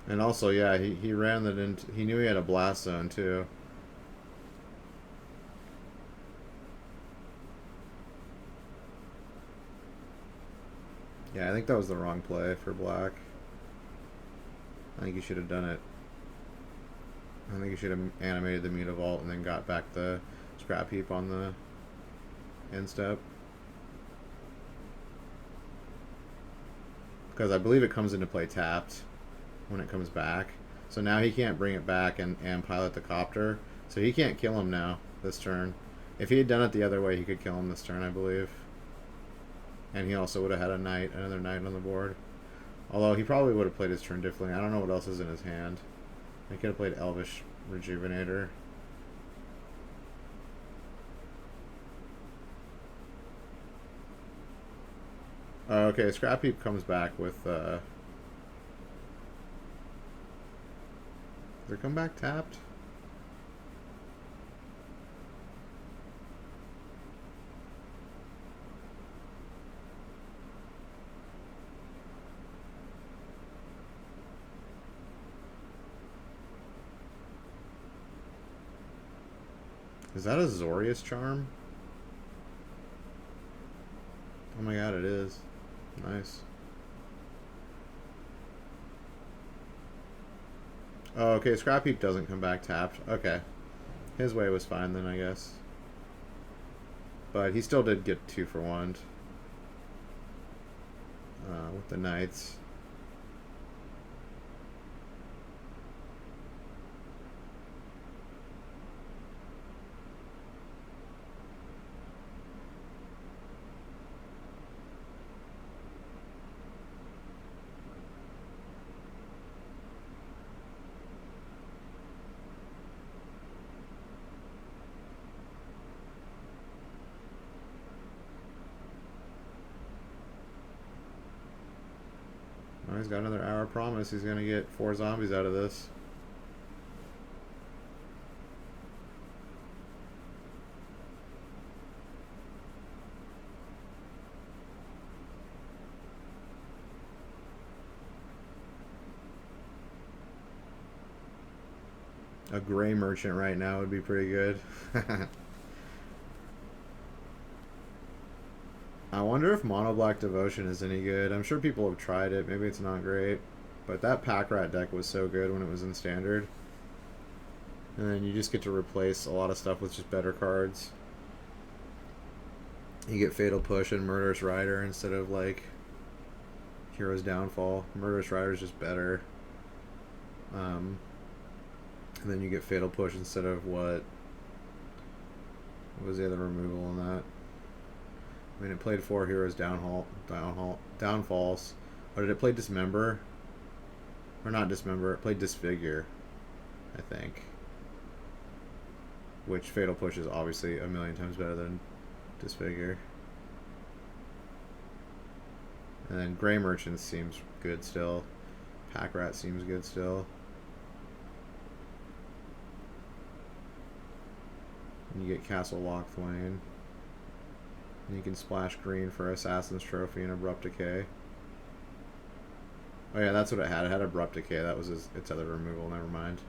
And also, yeah, he ran that into. He knew he had a blast zone too. Yeah, I think that was the wrong play for black. I think he should have done it. I think he should have animated the Mutavault and then got back the scrap heap on the end step. Because I believe it comes into play tapped when it comes back. So now he can't bring it back and pilot the copter. So he can't kill him now this turn. If he had done it the other way, he could kill him this turn, I believe. And he also would have had a knight, another knight on the board. Although he probably would have played his turn differently. I don't know what else is in his hand. He could have played Elvish Rejuvenator. Okay, Scrap Heap comes back with... Does it come back tapped? Is that a Zorius charm? Oh my god, it is. Nice. Oh, okay, Scrap Heap doesn't come back tapped. Okay. His way was fine then, I guess. But he still did get 2 for 1. With the Knights. Oh, he's got another hour promise. He's going to get 4 zombies out of this. A gray merchant right now would be pretty good. I wonder if Mono Black Devotion is any good. I'm sure people have tried it. Maybe it's not great. But that Pack Rat deck was so good when it was in Standard. And then you just get to replace a lot of stuff with just better cards. You get Fatal Push and Murderous Rider instead of like Hero's Downfall. Murderous Rider is just better. And then you get Fatal Push instead of what was the other removal on that? I mean, it played 4 Heroes Downfalls. Or did it play Dismember? Or not Dismember, it played Disfigure, I think. Which Fatal Push is obviously a million times better than Disfigure. And then Gray Merchant seems good still. Pack Rat seems good still. And you get Castle Lochthwain. And you can splash green for Assassin's Trophy and Abrupt Decay. Oh yeah, that's what it had. It had Abrupt Decay. That was its other removal. Never mind.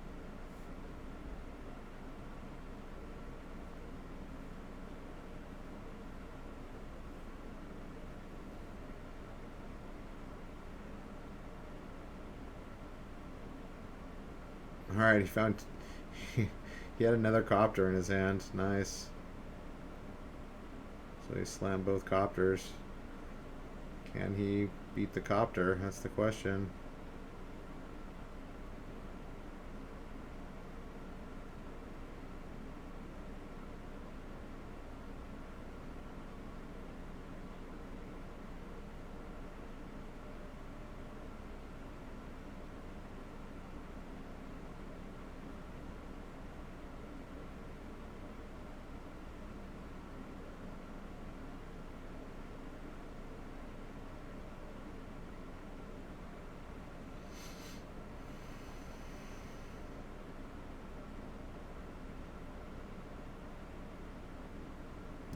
Alright, he He had another copter in his hand. Nice. So he slammed both copters. Can he beat the copter? That's the question.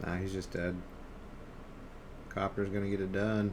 Nah, he's just dead. Copter's gonna get it done.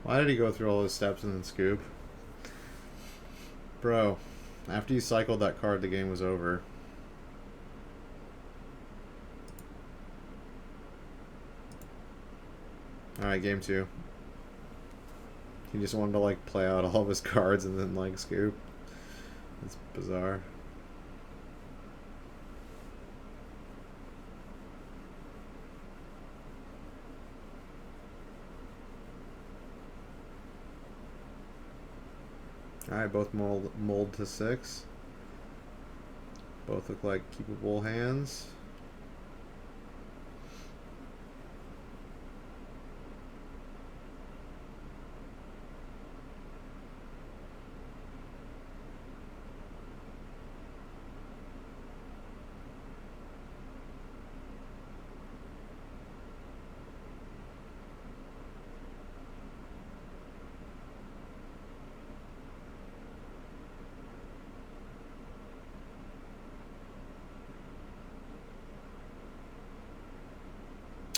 Why did he go through all those steps and then scoop? Bro, after you cycled that card, the game was over. Alright, game 2. He just wanted to, like, play out all of his cards and then, like, scoop. It's bizarre. Alright, both mold to 6. Both look like keepable hands.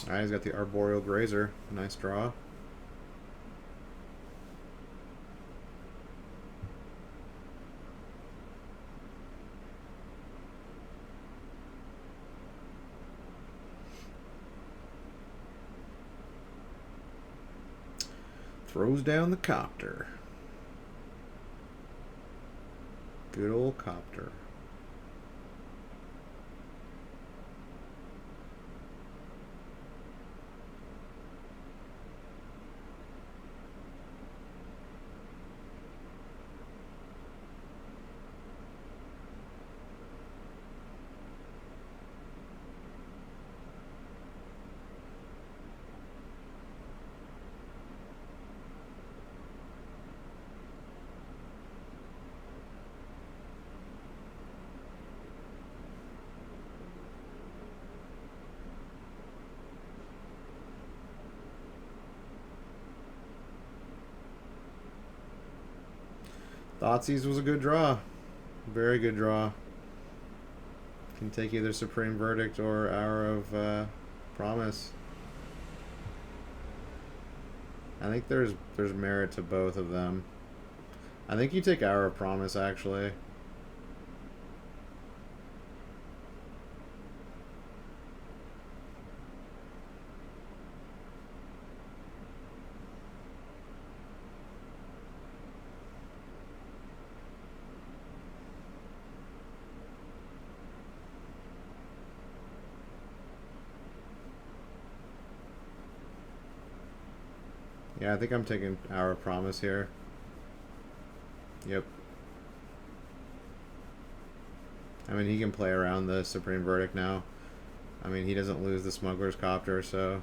Alright, he's got the Arboreal Grazer. Nice draw. Throws down the copter. Good old copter. Thoughtseize was a good draw. Very good draw. Can take either Supreme Verdict or Hour of Promise. I think there's merit to both of them. I think you take Hour of Promise, actually. Yeah, I think I'm taking Hour of Promise here. Yep. I mean, he can play around the Supreme Verdict now. I mean, he doesn't lose the Smuggler's Copter, so...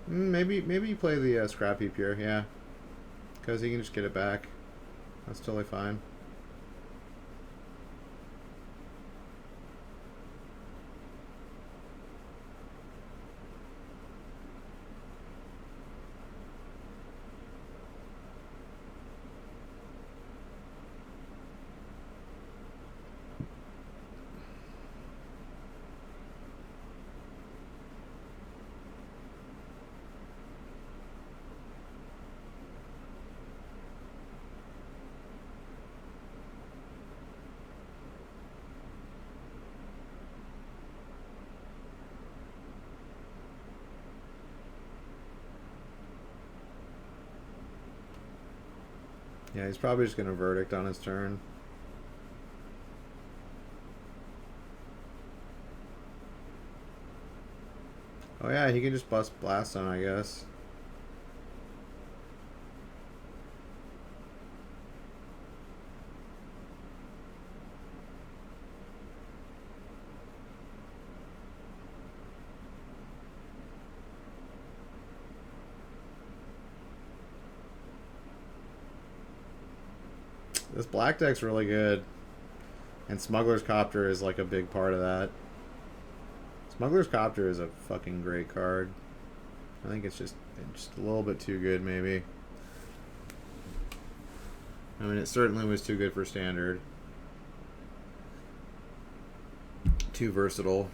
Maybe you play the Scrap Heap here, yeah. Because he can just get it back. That's totally fine. Yeah, he's probably just going to Verdict on his turn. Oh yeah, he can just bust Blast on, I guess. This black deck's really good. And Smuggler's Copter is like a big part of that. Smuggler's Copter is a fucking great card. I think it's just a little bit too good, maybe. I mean, it certainly was too good for Standard. Too versatile.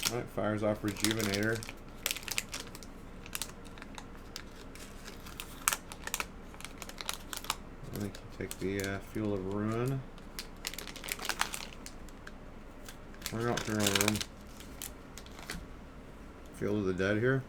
Alright, fires off Rejuvenator. I think you take the Fuel of Ruin. We're not Fuel of Ruin. Field of the Dead here.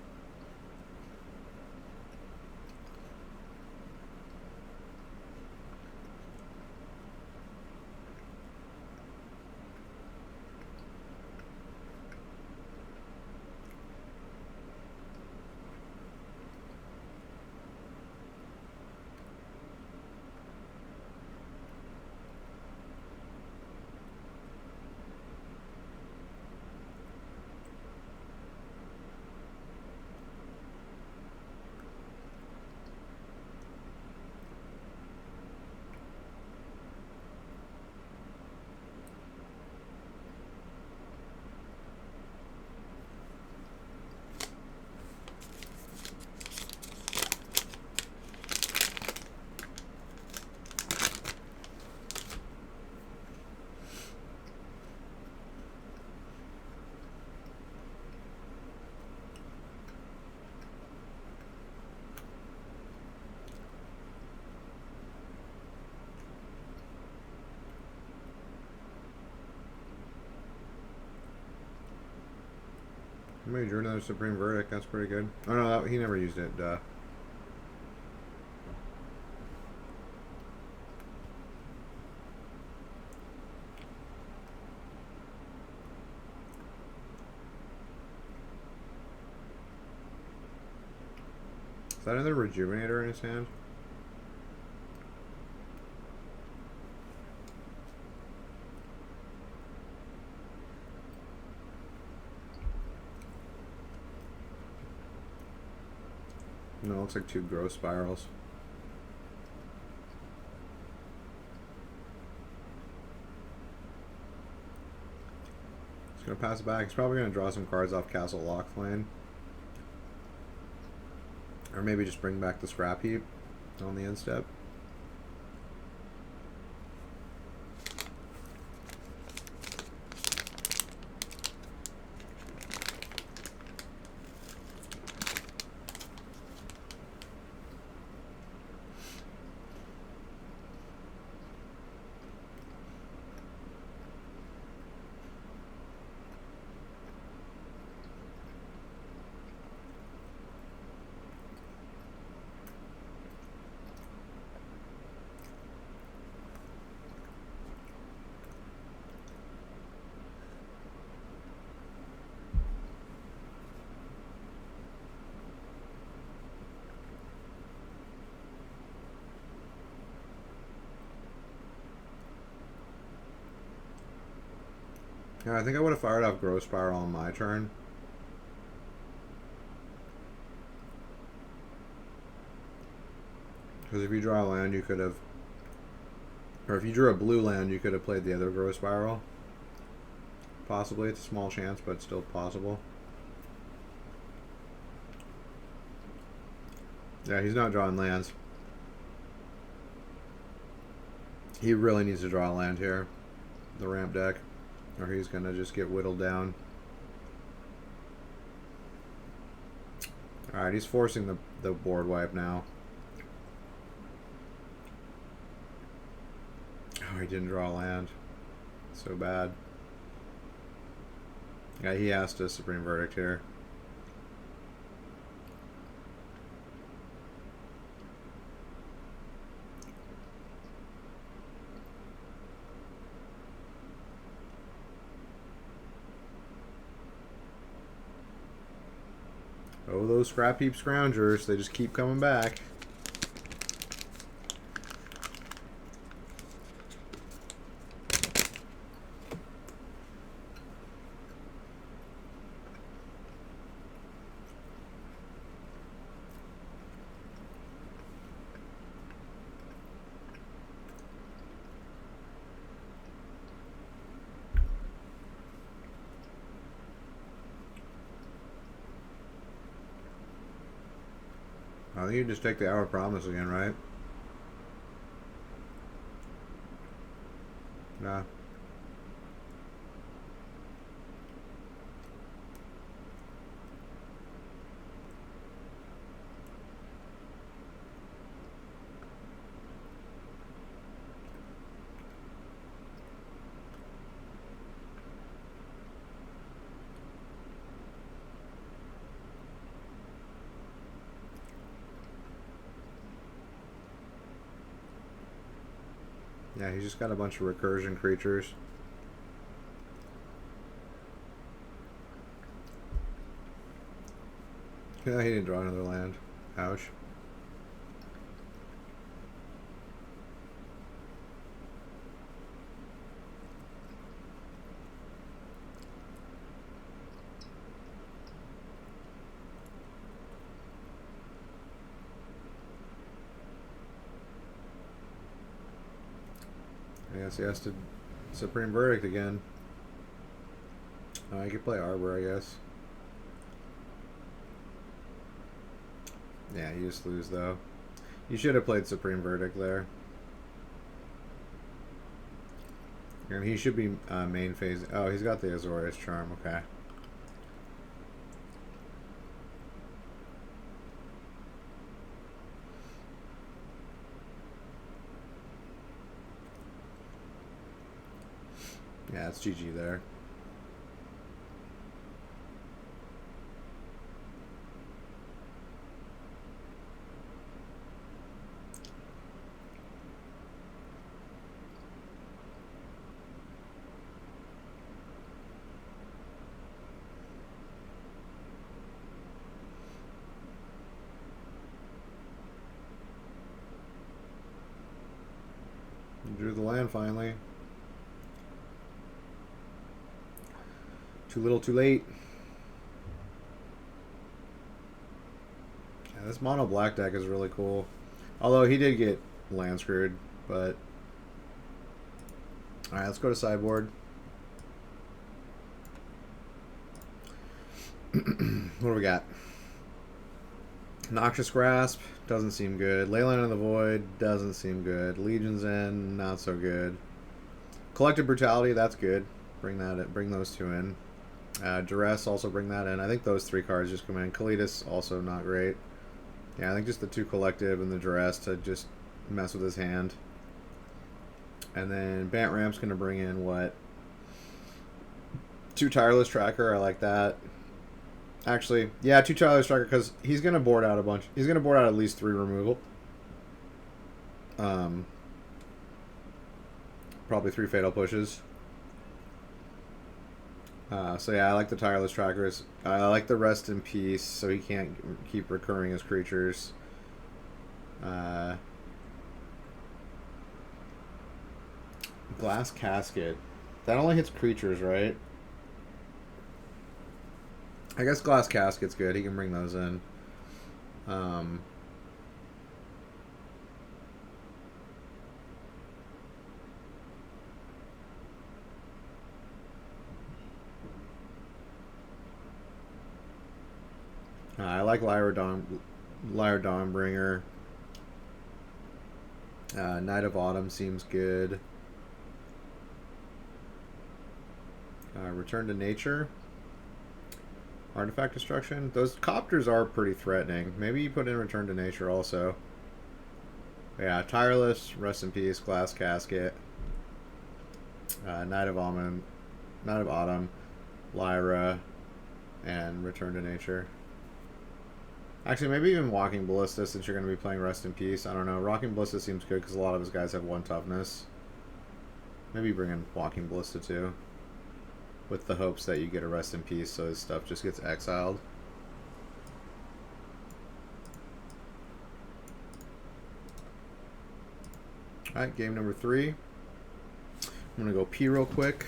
Maybe drew another Supreme Verdict. That's pretty good. Oh no, he never used it. Duh. Is that another Rejuvenator in his hand? No, it looks like two Growth Spirals. He's going to pass it back. He's probably going to draw some cards off Castle Lochflane. Or maybe just bring back the Scrap Heap on the end step. Yeah, I think I would have fired off Growth Spiral on my turn. Because if you draw a land, you could have... Or if you drew a blue land, you could have played the other Growth Spiral. Possibly. It's a small chance, but still possible. Yeah, he's not drawing lands. He really needs to draw a land here. The ramp deck. Or he's going to just get whittled down. Alright, he's forcing the board wipe now. Oh, he didn't draw land. So bad. Yeah, he has to Supreme Verdict here. Oh, those Scrap Heap Scroungers, they just keep coming back. I think you just take the Hour of Promise again, right? Nah. Yeah, he's just got a bunch of recursion creatures. Yeah, he didn't draw another land. Ouch. I guess he has to Supreme Verdict again. I could play Arbor, I guess. Yeah, you just lose, though. You should have played Supreme Verdict there. And he should be main phase. Oh, he's got the Azorius Charm. Okay. Yeah, it's GG there. You drew the land finally. Too little, too late. Yeah, this mono black deck is really cool. Although he did get land screwed, but... Alright, let's go to sideboard. What do we got? Noxious Grasp doesn't seem good. Leyline of the Void doesn't seem good. Legion's End, not so good. Collective Brutality, that's good. Bring that in, bring those two in. Duress, also bring that in. I think those three cards just come in. Kalitas, also not great. Yeah, I think just the two Collective and the Duress to just mess with his hand. And then Bant Ramp's going to bring in what? 2 Tireless Tracker, I like that. Actually, yeah, 2 Tireless Tracker because he's going to board out a bunch. He's going to board out at least 3 removal. Probably 3 Fatal Pushes. So yeah, I like the Tireless Trackers. I like the Rest in Peace, so he can't keep recurring his creatures. Glass Casket. That only hits creatures, right? I guess glass casket's good. He can bring those in. Um, I like Lyra Dawnbringer. Night of Autumn seems good. Return to Nature. Artifact Destruction. Those copters are pretty threatening. Maybe you put in Return to Nature also. Yeah, Tireless, Rest in Peace, Glass Casket, Night of Autumn, Lyra, and Return to Nature. Actually, maybe even Walking Ballista, since you're going to be playing Rest in Peace. I don't know. Rocking Ballista seems good because a lot of his guys have 1 toughness. Maybe bring in Walking Ballista too, with the hopes that you get a Rest in Peace so his stuff just gets exiled. Alright, game number 3. I'm going to go pee real quick.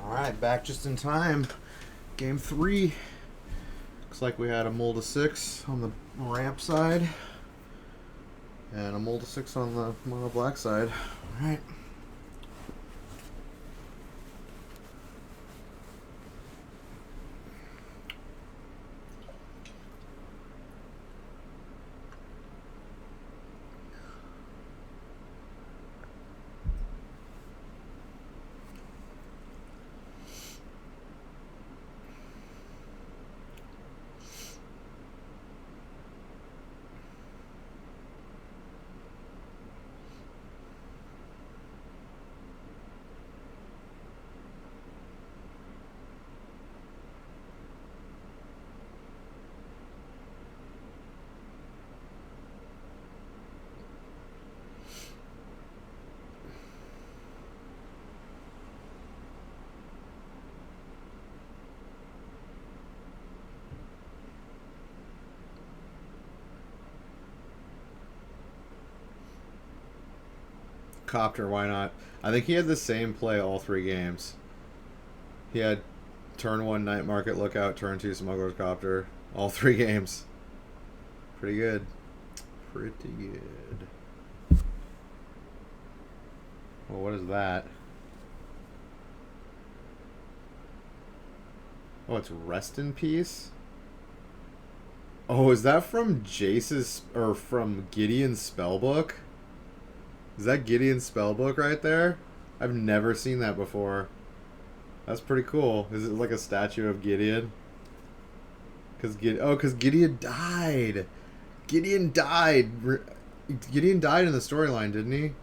Alright, back just in time. Game 3. Looks like we had a mold of 6 on the ramp side. And a mold of 6 on the mono black side. Alright. Copter, why not? I think he had the same play all 3 games. He had turn 1 Night Market Lookout, turn 2 Smuggler's Copter, all 3 games. Pretty good. Pretty good. Well, what is that? Oh, it's Rest in Peace? Oh, is that from Jace's, or from Gideon's spellbook? Is that Gideon's spellbook right there? I've never seen that before. That's pretty cool. Is it like a statue of Gideon? Because Gideon died. Gideon died. Gideon died in the storyline, didn't he?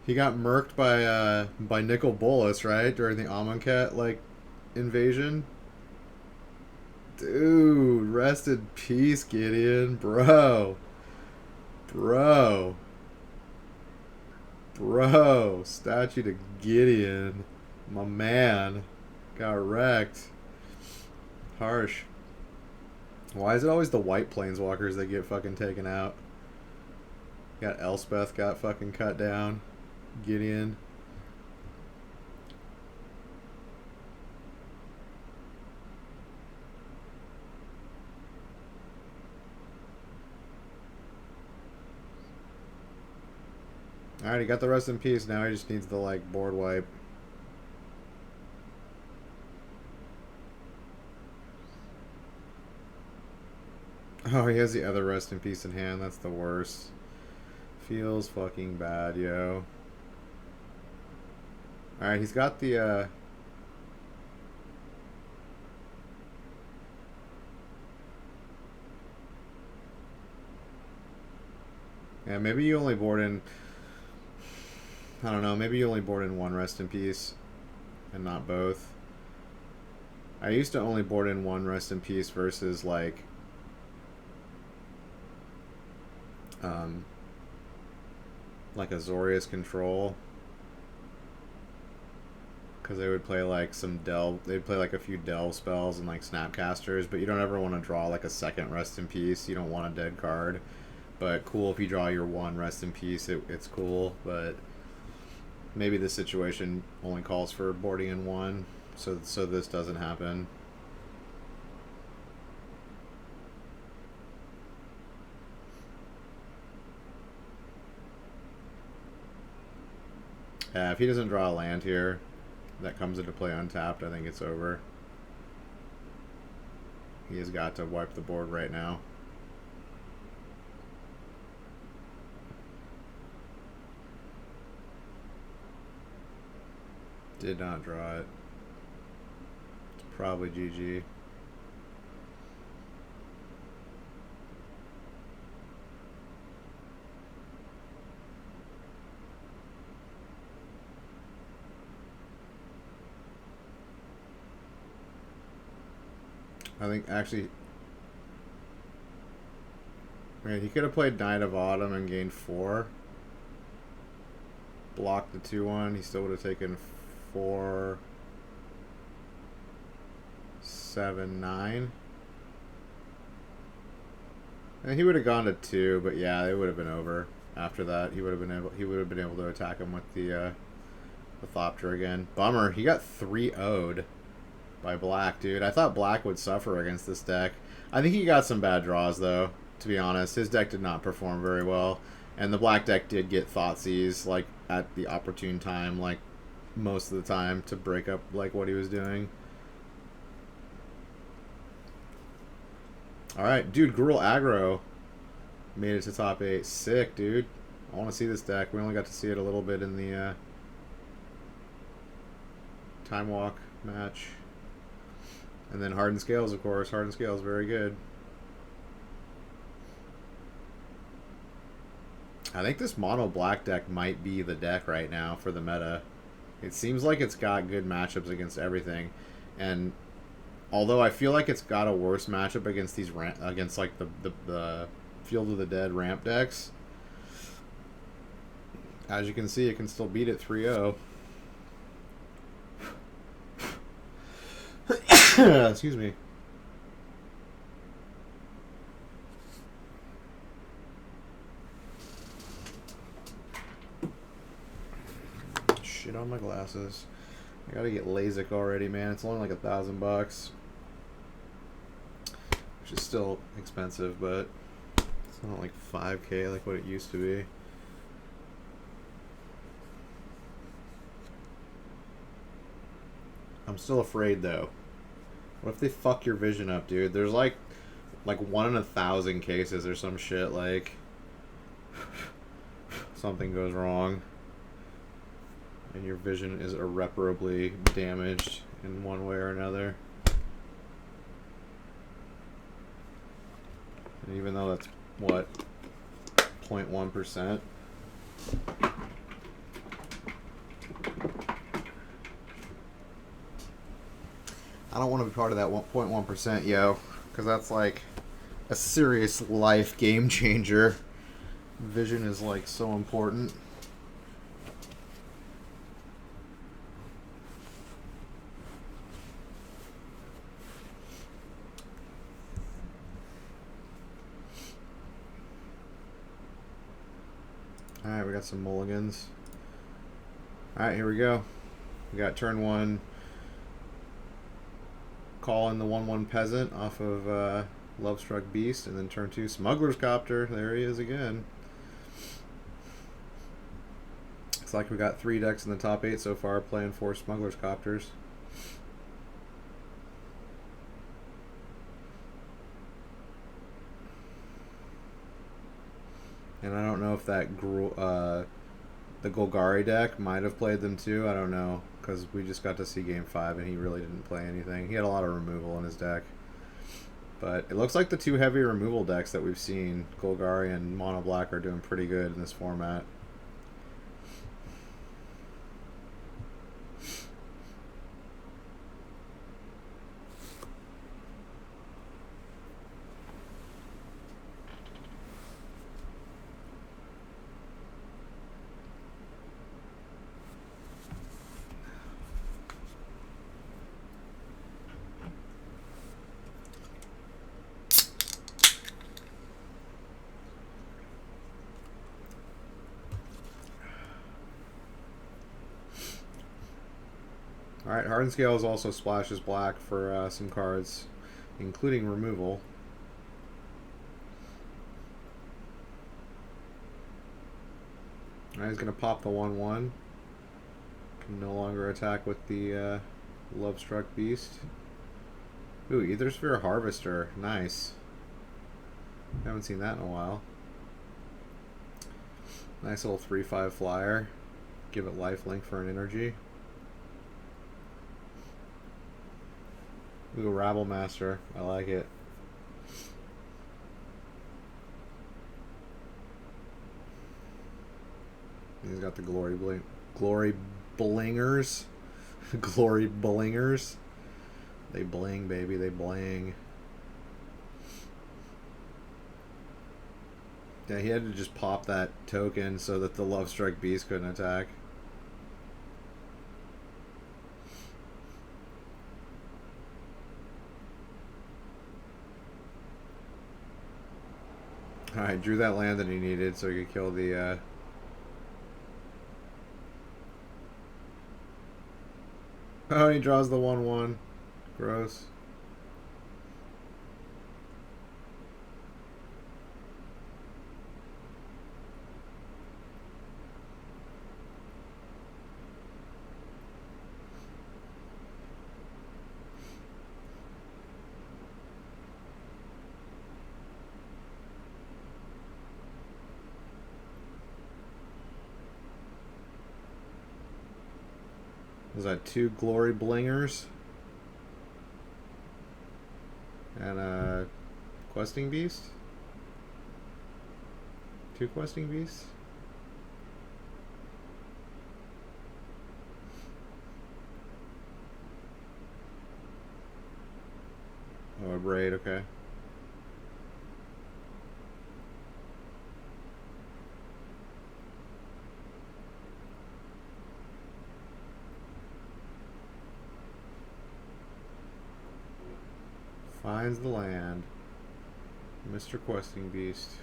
He got murked by Nicol Bolas, right? During the Amonkhet, like, invasion. Dude, rest in peace, Gideon. Bro. Bro. Bro. Statue to Gideon. My man. Got wrecked. Harsh. Why is it always the white planeswalkers that get fucking taken out? Got Elspeth got fucking cut down. Gideon. Alright, he got the rest in peace. Now he just needs the, like, board wipe. Oh, he has the other rest in peace in hand. That's the worst. Feels fucking bad, yo. Alright, he's got the, yeah, maybe you only board in... I don't know, maybe you only board in one rest in peace and not both. I used to only board in one rest in peace versus, like, Azorius Control, because they would play like some delve, they'd play like a few delve spells and like snapcasters, but you don't ever want to draw like a second rest in peace. You don't want a dead card, but cool if you draw your one rest in peace, it's cool. But maybe this situation only calls for boarding in one, so this doesn't happen. Yeah, if he doesn't draw a land here that comes into play untapped, I think it's over. He has got to wipe the board right now. Did not draw it. It's probably GG. I think actually, man, he could have played Knight of Autumn and gained 4. Blocked the 2-1. He still would have taken 4, 7, 9. And he would have gone to 2, but yeah, it would have been over after that. He would have been able to attack him with the Thopter again. Bummer. He got 3-0'd. By Black, dude. I thought Black would suffer against this deck. I think he got some bad draws, though, to be honest. His deck did not perform very well. And the Black deck did get Thoughtseize, like, at the opportune time, like, most of the time, to break up, like, what he was doing. Alright, dude, Gruul Aggro made it to top 8. Sick, dude. I want to see this deck. We only got to see it a little bit in the Time Walk match. And then Hardened Scales, of course. Hardened Scales, very good. I think this mono black deck might be the deck right now for the meta. It seems like it's got good matchups against everything. And although I feel like it's got a worse matchup against these against like the Field of the Dead ramp decks, as you can see, it can still beat it 3-0. Excuse me. Shit on my glasses. I gotta get LASIK already, man. It's only like $1,000, which is still expensive, but it's not like 5K like what it used to be. I'm still afraid though. What if they fuck your vision up, dude? There's like 1 in 1,000 cases or some shit, like something goes wrong and your vision is irreparably damaged in one way or another. And even though that's what, 0.1%. I don't want to be part of that 1.1%, yo, because that's like a serious life game changer. Vision is like so important. Alright, we got some mulligans. Alright, here we go. We got turn 1. Call in the 1/1 peasant off of Lovestruck Beast, and then turn 2 Smuggler's Copter. There he is again. Looks like we got 3 decks in the top 8 so far playing 4 Smuggler's Copters. And I don't know if that the Golgari deck might have played them too. I don't know, because we just got to see Game 5 and he really didn't play anything. He had a lot of removal in his deck. But it looks like the 2 heavy removal decks that we've seen, Golgari and Mono Black, are doing pretty good in this format. Alright, Hardened Scales also splashes black for some cards, including removal. Alright, he's going to pop the 1/1. Can no longer attack with the Lovestruck Beast. Ooh, Ether Sphere Harvester. Nice. Haven't seen that in a while. Nice little 3/5 flyer. Give it lifelink for an energy. Ooh, Rabble Master. I like it. He's got the Glory Blingers. Glory Blingers. They bling, baby. They bling. Yeah, he had to just pop that token so that the Lovestruck Beast couldn't attack. Alright, drew that land that he needed so he could kill the Oh, he draws the 1/1. Gross. Was that 2 Glory Blingers? And a Questing Beast? 2 Questing Beasts? Oh, a Braid, okay. Finds the land. Mr. Questing Beast.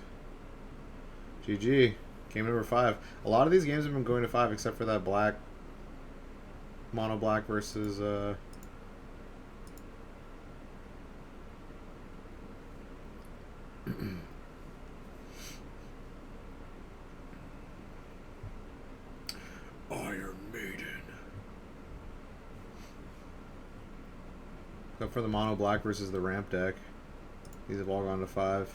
GG. Game number 5. A lot of these games have been going to 5 except for that black. Mono Black versus Iron Maiden. Except for the Mono Black versus the Ramp deck. These have all gone to 5.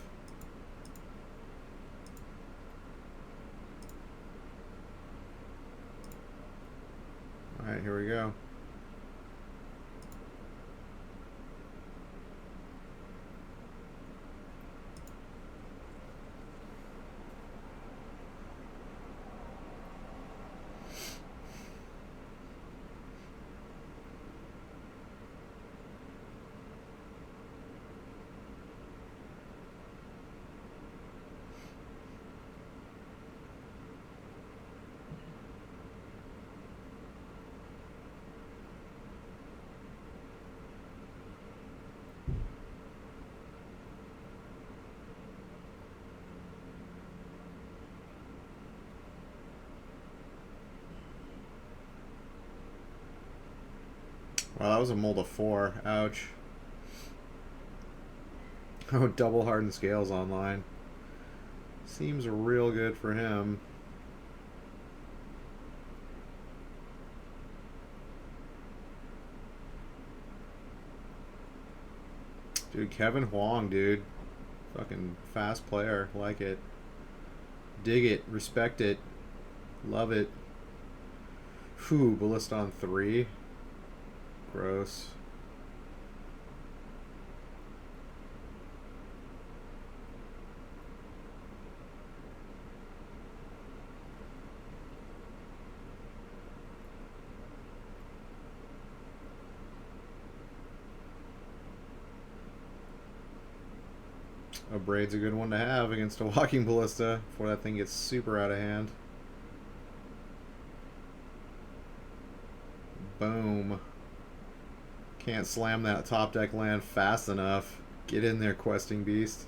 Alright, here we go. Wow, that was a mold of 4. Ouch. Oh, double hardened scales online. Seems real good for him. Dude, Kevin Huang, dude. Fucking fast player. Like it. Dig it. Respect it. Love it. Whew, Ballista on 3. Gross. A braid's a good one to have against a walking ballista before that thing gets super out of hand. Boom. Can't slam that top deck land fast enough. Get in there, questing beast.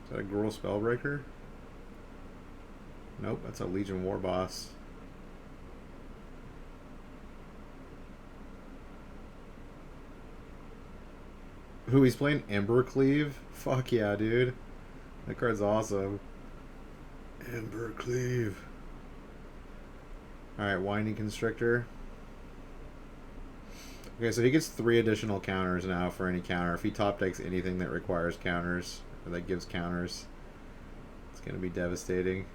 Is that a Gruul Spellbreaker? Nope, that's a Legion War Boss. Ooh, he's playing Embercleave? Fuck yeah, dude. That card's awesome. Embercleave. Alright, Winding Constrictor. Okay, so he gets 3 additional counters now for any counter. If he top decks anything that requires counters, or that gives counters, it's going to be devastating.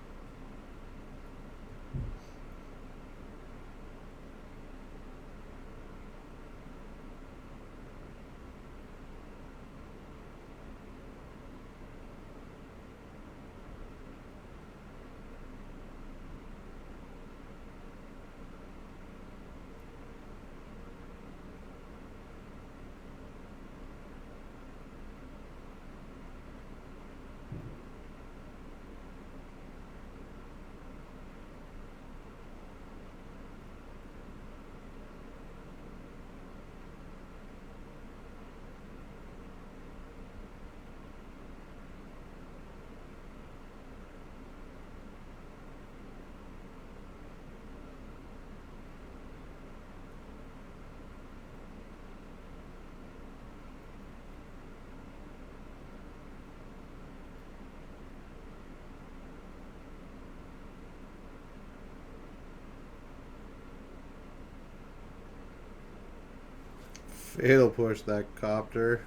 Fatal push that copter.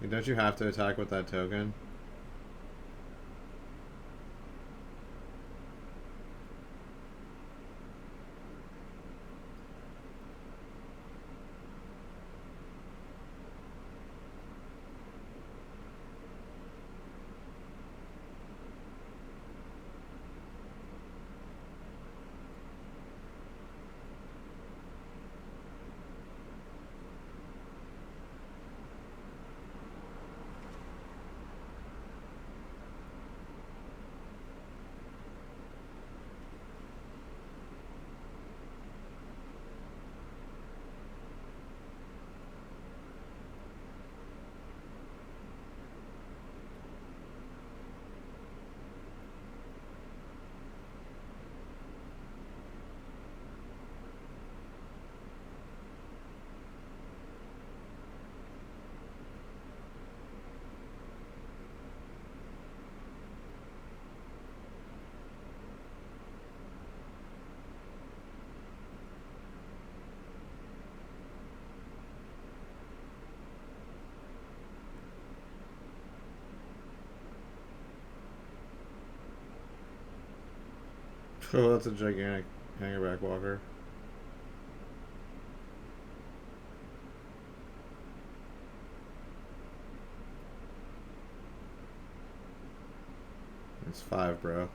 Don't you have to attack with that token? Oh, that's a gigantic hangerback walker. It's 5, bro.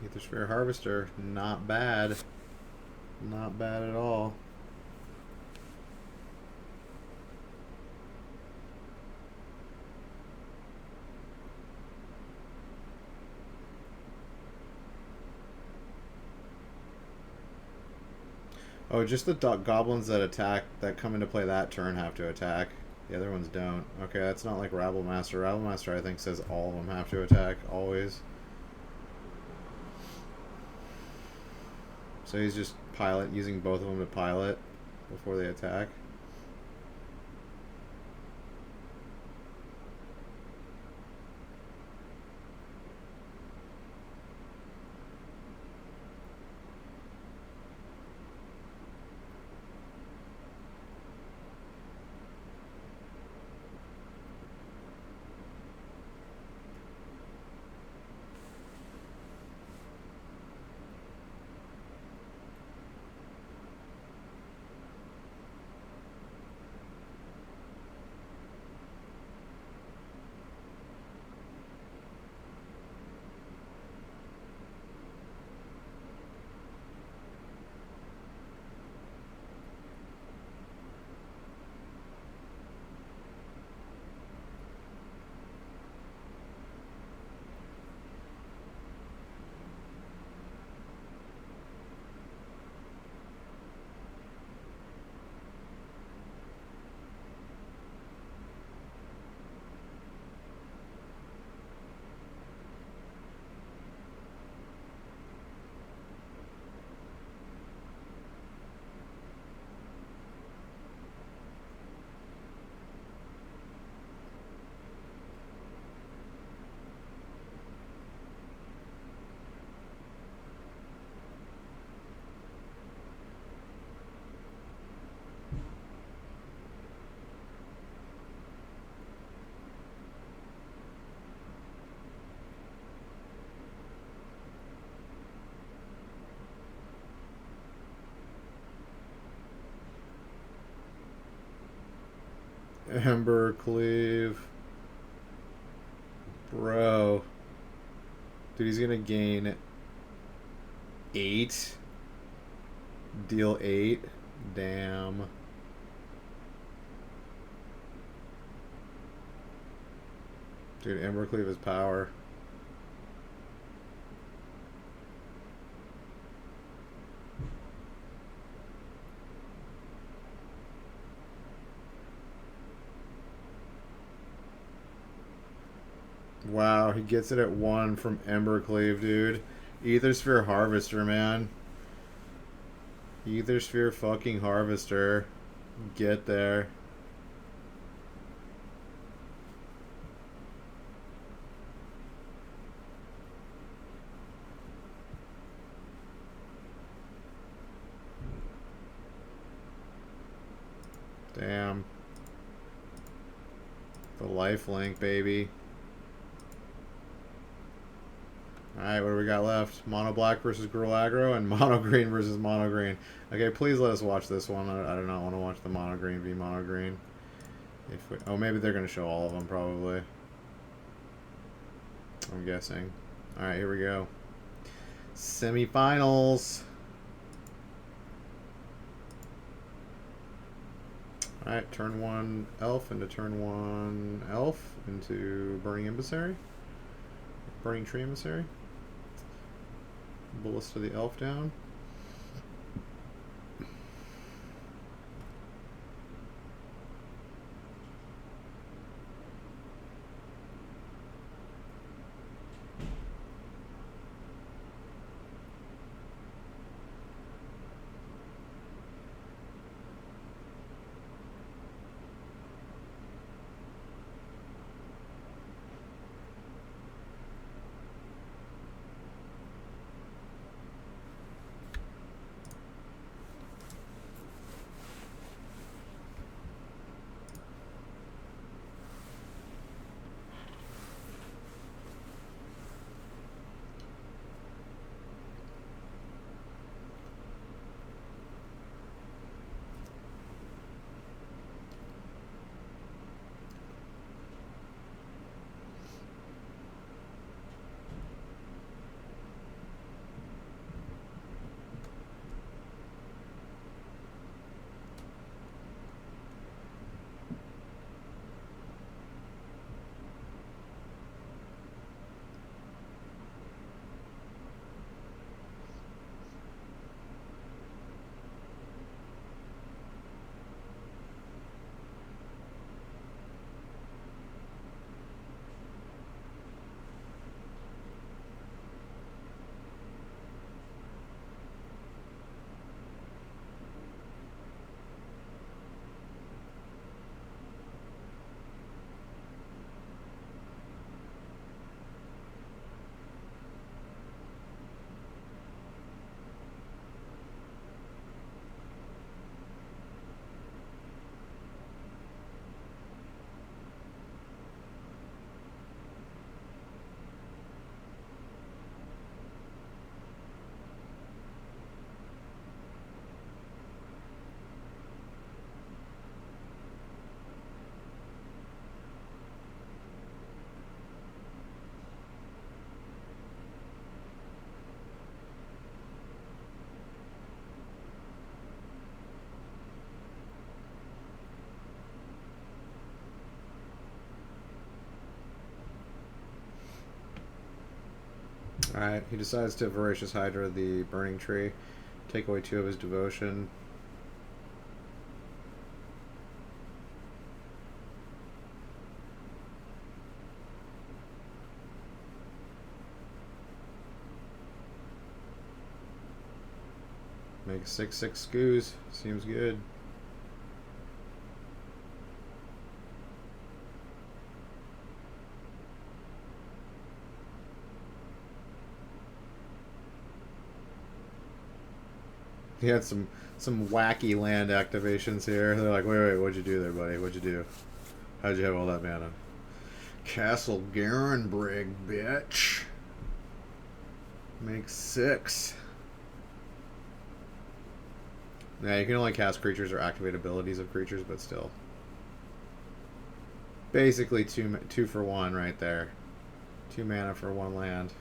Ethersphere Harvester, not bad. Not bad at all. Oh, just the goblins that attack, that come into play that turn have to attack. The other ones don't. Okay, that's not like Rabble Master. Rabble Master, I think, says all of them have to attack, always. So he's just using both of them to pilot before they attack. Ember Cleave. Bro. Dude, he's gonna gain 8. Deal 8. Damn. Dude, Ember Cleave is power. Wow, he gets it at 1 from Ember Cleave, dude. Ethersphere Harvester, man. Ethersphere fucking Harvester. Get there. Damn. The lifelink, baby. Alright, what do we got left? Mono black versus Girl Aggro and mono green versus mono green. Okay, please let us watch this one. I do not want to watch the mono green v mono green. If we, oh, maybe they're going to show all of them, probably. I'm guessing. Alright, here we go. Semifinals. Alright, turn 1 elf into turn 1 elf into Burning Emissary. Burning Tree Emissary. Ballista the elf down. Alright, he decides to Voracious Hydra the Burning Tree, take away 2 of his devotion. Make 6/6 scoos. Seems good. He had some wacky land activations here. They're like, wait, what'd you do there, buddy? What'd you do? How'd you have all that mana? Castle Garenbrig, bitch. Makes 6. Yeah, you can only cast creatures or activate abilities of creatures, but still. Basically 2 for 1 right there. 2 mana for 1 land.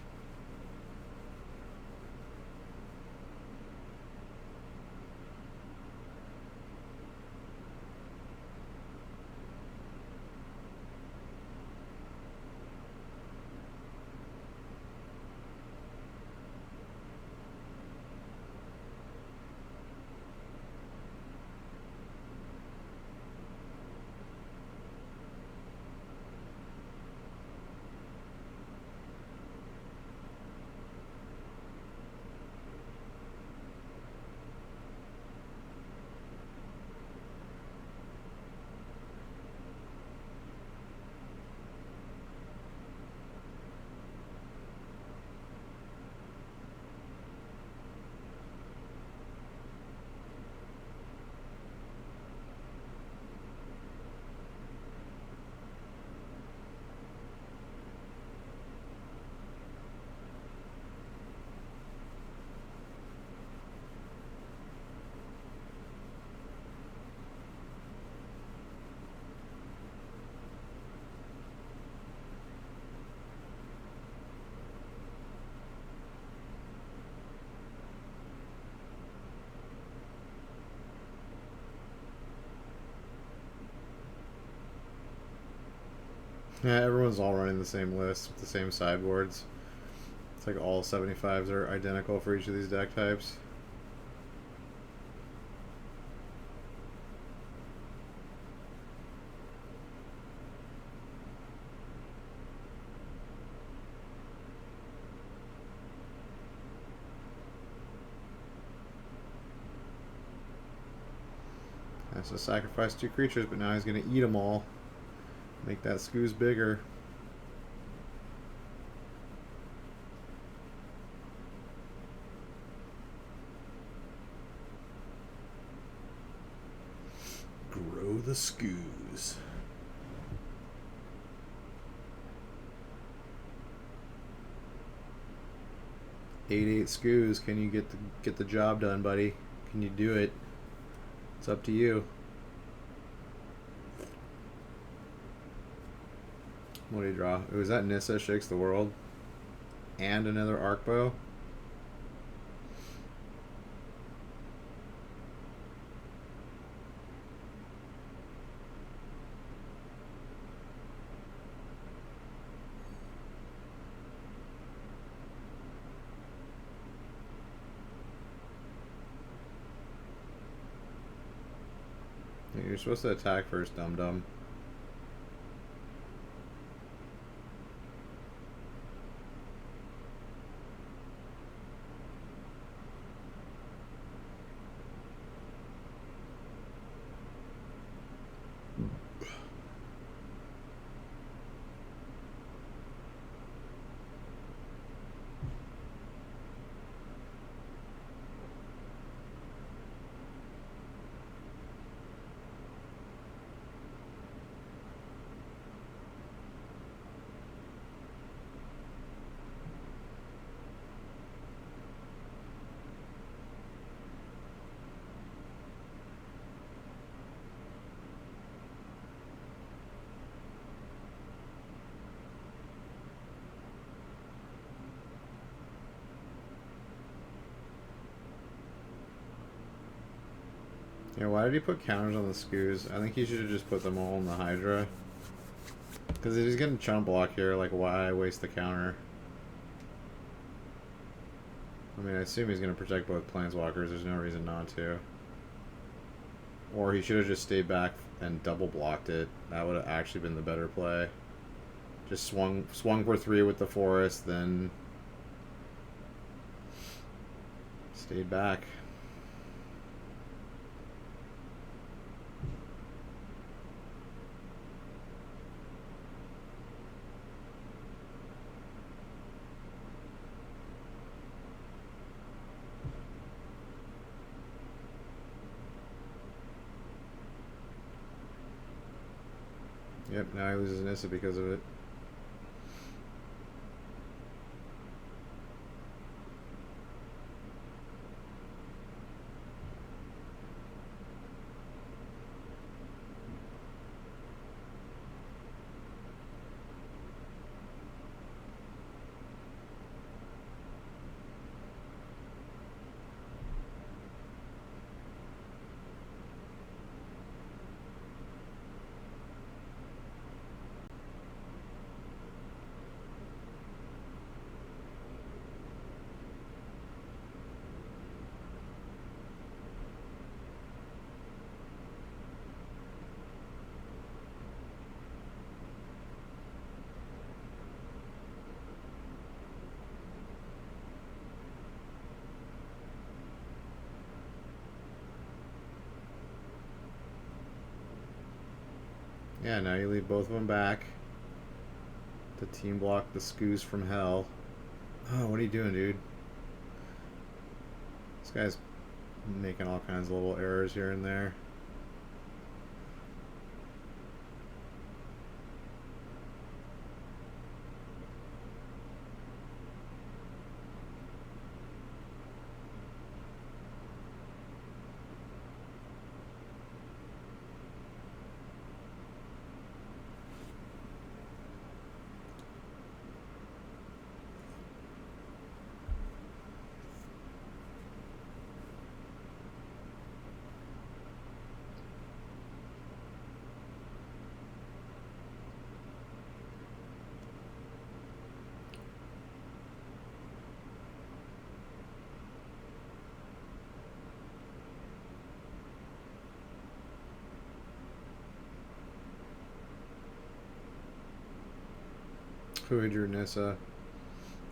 Yeah, everyone's all running the same list with the same sideboards. It's like all 75s are identical for each of these deck types. Has to sacrifice 2 creatures, but now he's going to eat them all. Make that scoos bigger. Grow the scoos. 8/8 scoos. Can you get the job done, buddy? Can you do it? It's up to you. What do you draw? Was that Nissa Shakes the World? And another Arc Bow? You're supposed to attack first, dum-dum. Yeah, why did he put counters on the scoos? I think he should have just put them all on the Hydra. Because if he's getting chump block here, like, why waste the counter? I mean, I assume he's going to protect both planeswalkers. There's no reason not to. Or he should have just stayed back and double blocked it. That would have actually been the better play. Just swung for 3 with the forest, then stayed back. Yep, now he loses Nissa because of it. Yeah, now you leave both of them back to team block the Scoos from hell. Oh, what are you doing, dude? This guy's making all kinds of little errors here and there. Who drew Nissa?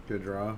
Good draw.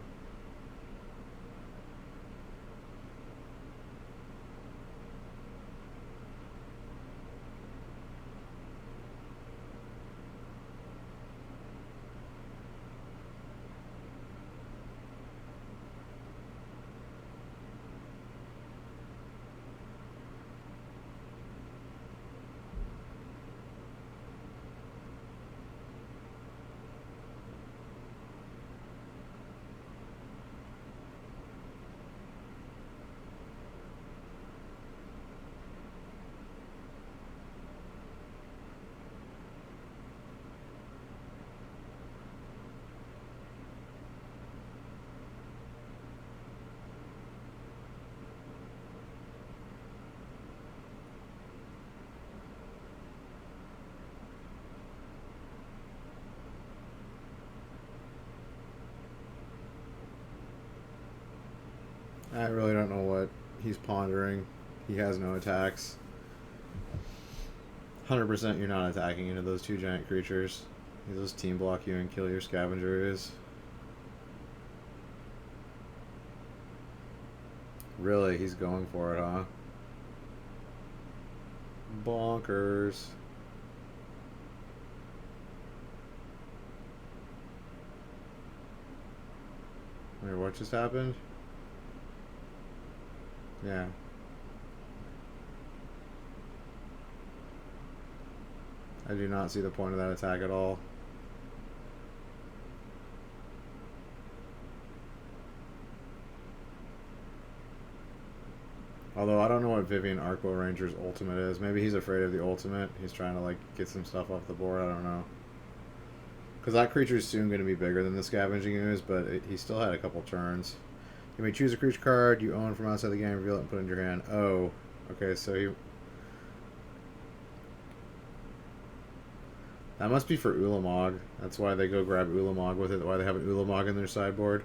I really don't know what he's pondering. He has no attacks. 100% you're not attacking into those two giant creatures. He'll just team block you and kill your scavengers. Really, he's going for it, huh? Bonkers. Wait, what just happened? Yeah. I do not see the point of that attack at all. Although I don't know what Vivian Arco Ranger's ultimate is. Maybe he's afraid of the ultimate. He's trying to like get some stuff off the board. I don't know. Because that creature is soon going to be bigger than the Scavenging Ooze, but he still had a couple turns. You may choose a creature card you own from outside the game, reveal it, and put it in your hand. Oh, okay, so he... That must be for Ulamog. That's why they go grab Ulamog with it, why they have an Ulamog in their sideboard.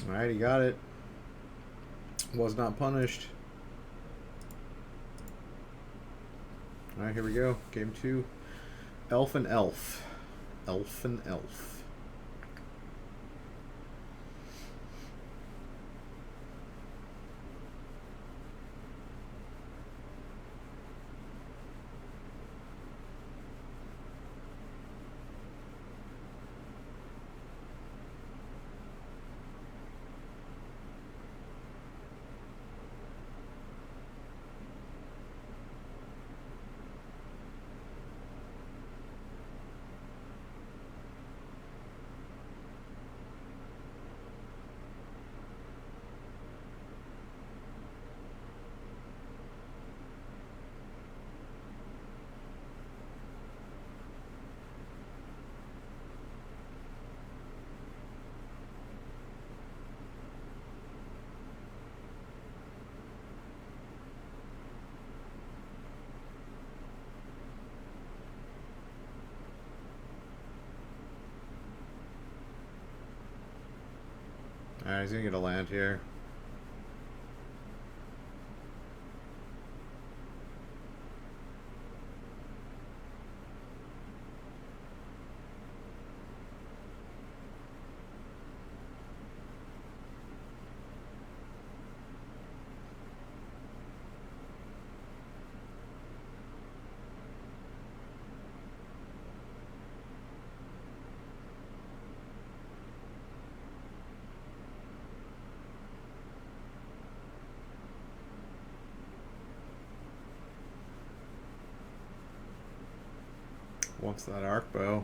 Alright, he got it. Was not punished. Alright, here we go. Game 2. Elf and Elf. Elf and Elf. Alright, he's gonna get a land here. What's that arc bow?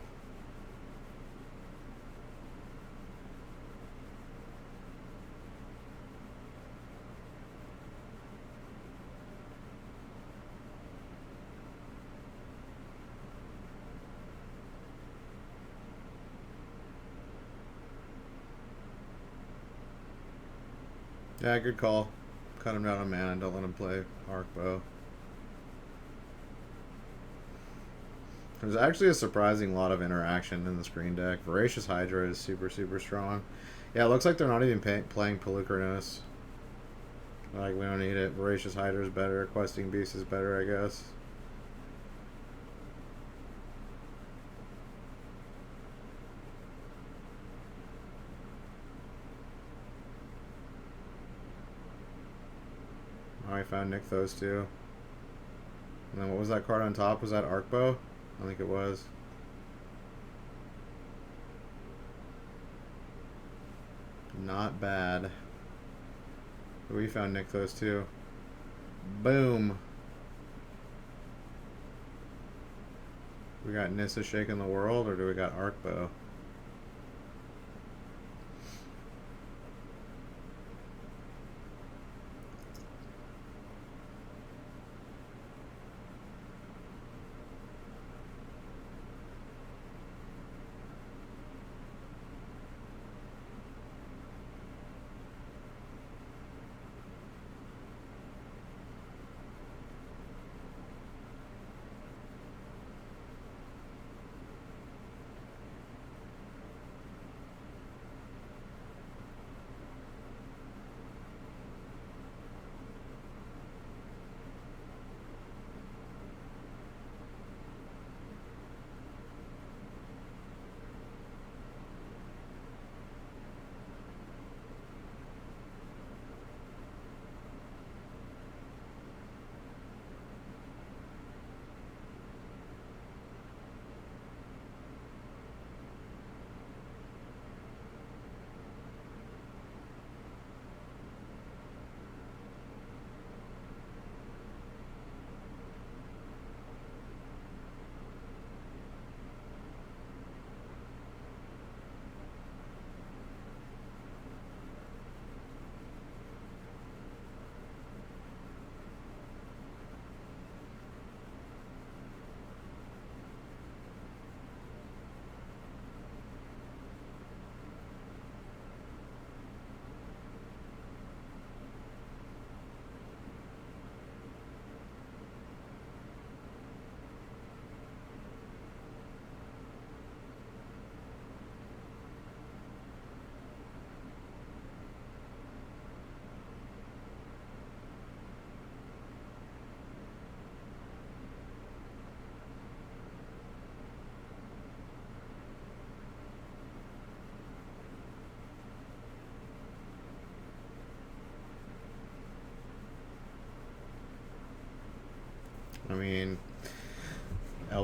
Yeah, good call. Cut him down on mana and don't let him play arc bow. There's actually a surprising lot of interaction in this green deck. Voracious Hydra is super, super strong. Yeah, it looks like they're not even playing Pelucranos. Like, we don't need it. Voracious Hydra is better. Questing Beast is better, I guess. Oh, I found Nykthos too. And then what was that card on top? Was that Arc Bow? I think it was. Not bad. We found Nykthos too. Boom. We got Nissa shaking the world, or do we got Arc Bow?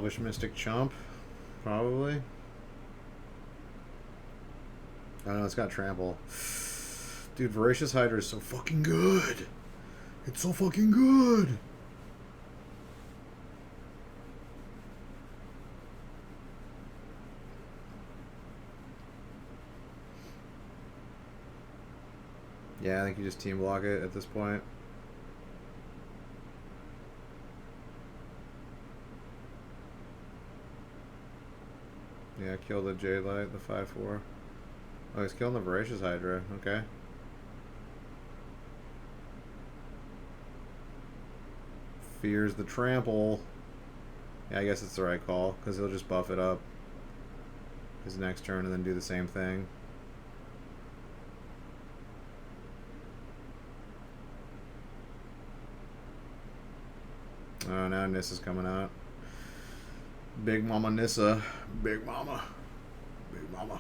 Elvish Mystic Chump, probably. Oh no, it's got Trample. Dude, Voracious Hydra is so fucking good. It's so fucking good. Yeah, I think you just team block it at this point. Yeah, kill the Jade Light, the 5/4. Oh, he's killing the Voracious Hydra. Okay. Fears the Trample. Yeah, I guess it's the right call, because he'll just buff it up his next turn and then do the same thing. Oh, now Nissa's coming out. Big Mama Nissa. Big Mama. Big Mama.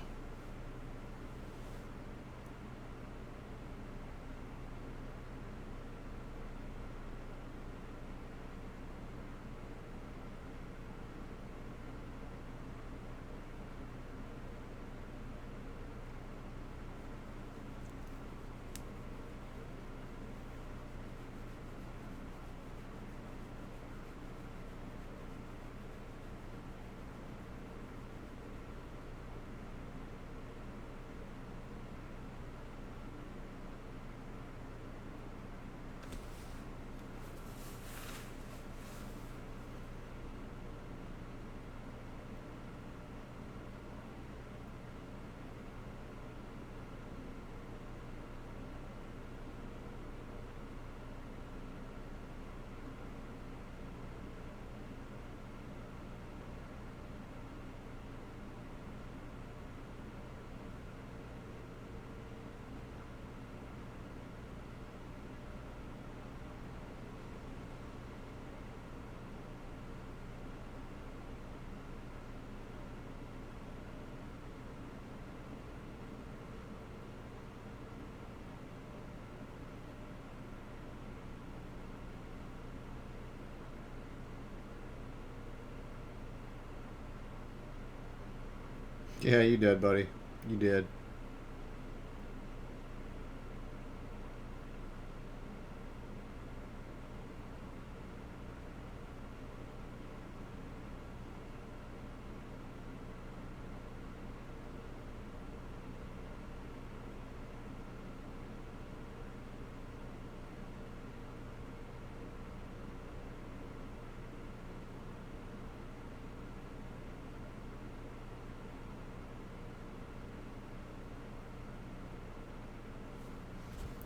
Yeah, you did, buddy. You did.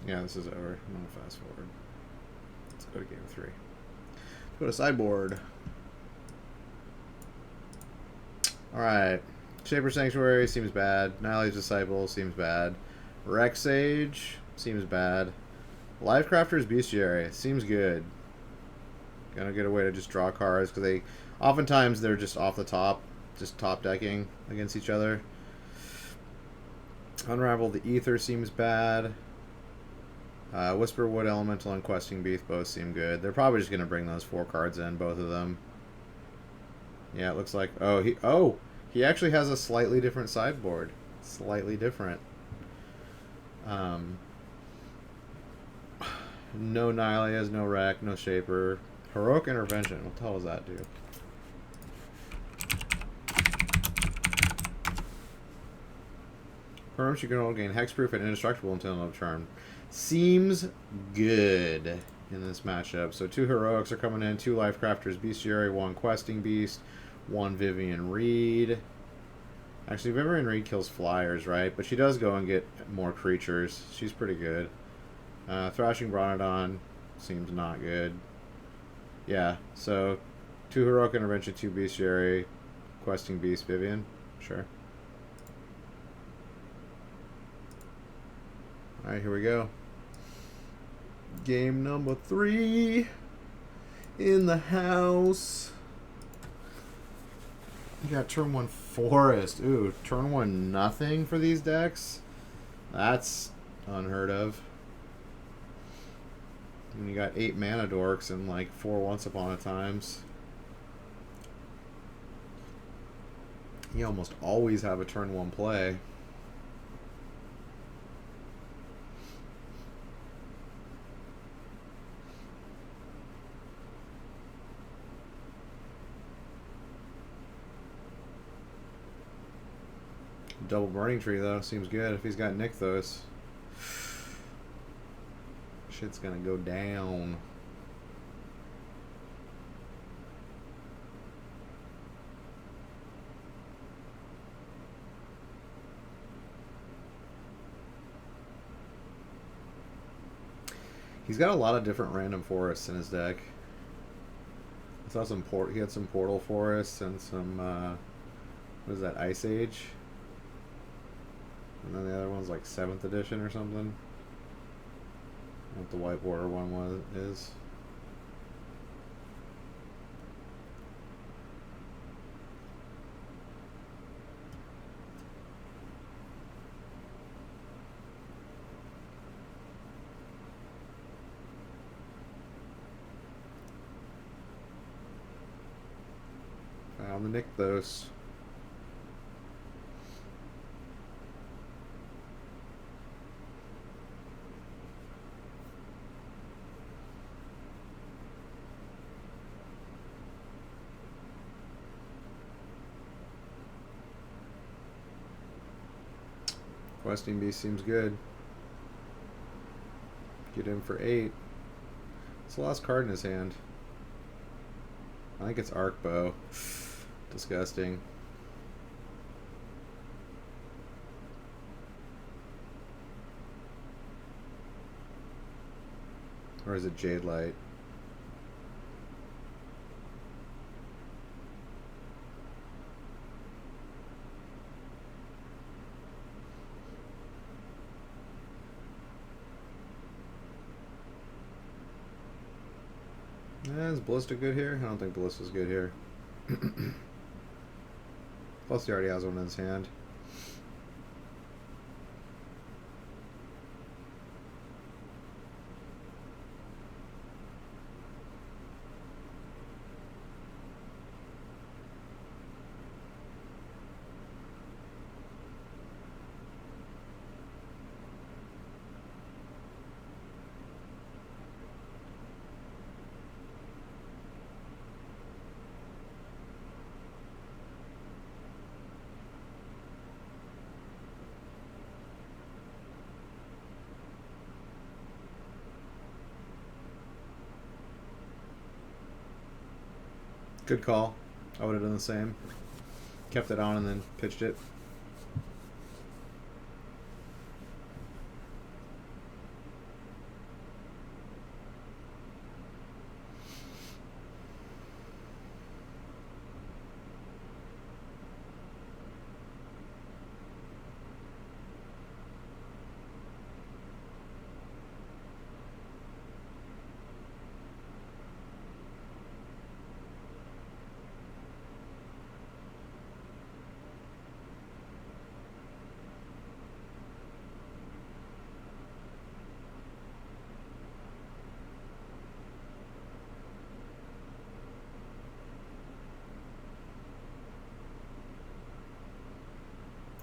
Yeah, this is over. I'm gonna fast forward. Let's go to game 3. Let's go to sideboard. Alright. Shaper Sanctuary seems bad. Nihile's Disciple seems bad. Rex Sage seems bad. Lifecrafter's Bestiary seems good. Gonna get a way to just draw cards, because they oftentimes they're just off the top, just top decking against each other. Unravel the Ether seems bad. Whisperwood Elemental and Questing Beast both seem good. They're probably just gonna bring those 4 cards in, both of them. Yeah, it looks like he actually has a slightly different sideboard. Slightly different. No Nihilias, no Wreck, no Shaper. Heroic Intervention. What the hell does that do? Permanents you control gain hexproof and indestructible until end of turn. Seems good in this matchup. So 2 Heroics are coming in, 2 Lifecrafters Bestiary, 1 Questing Beast, 1 Vivian Reed. Actually, Vivian Reed kills flyers, right? But she does go and get more creatures. She's pretty good. Thrashing Bronodon seems not good. Yeah, so 2 Heroic Intervention, 2 Bestiary, Questing Beast, Vivian. Sure. Alright, here we go. Game number 3 in the house. You got turn 1 Forest. Ooh, turn 1 nothing for these decks? That's unheard of. When you got 8 mana dorks and like 4 Once Upon a Times. You almost always have a turn 1 play. Double burning tree though seems good if he's got Nykthos. Shit's gonna go down. He's got a lot of different random forests in his deck. I saw some he had some portal forests and some what is that, Ice Age? And then the other one's like 7th edition or something. I don't know what the white border one is. Found the Nykthos. Questing Beast seems good. Get in for 8. It's the last card in his hand. I think it's Arc Bow. Disgusting. Or is it Jade Light? Is Ballista good here? I don't think Ballista's good here. Plus he already has one in his hand. Good call. I would have done the same. Kept it on and then pitched it.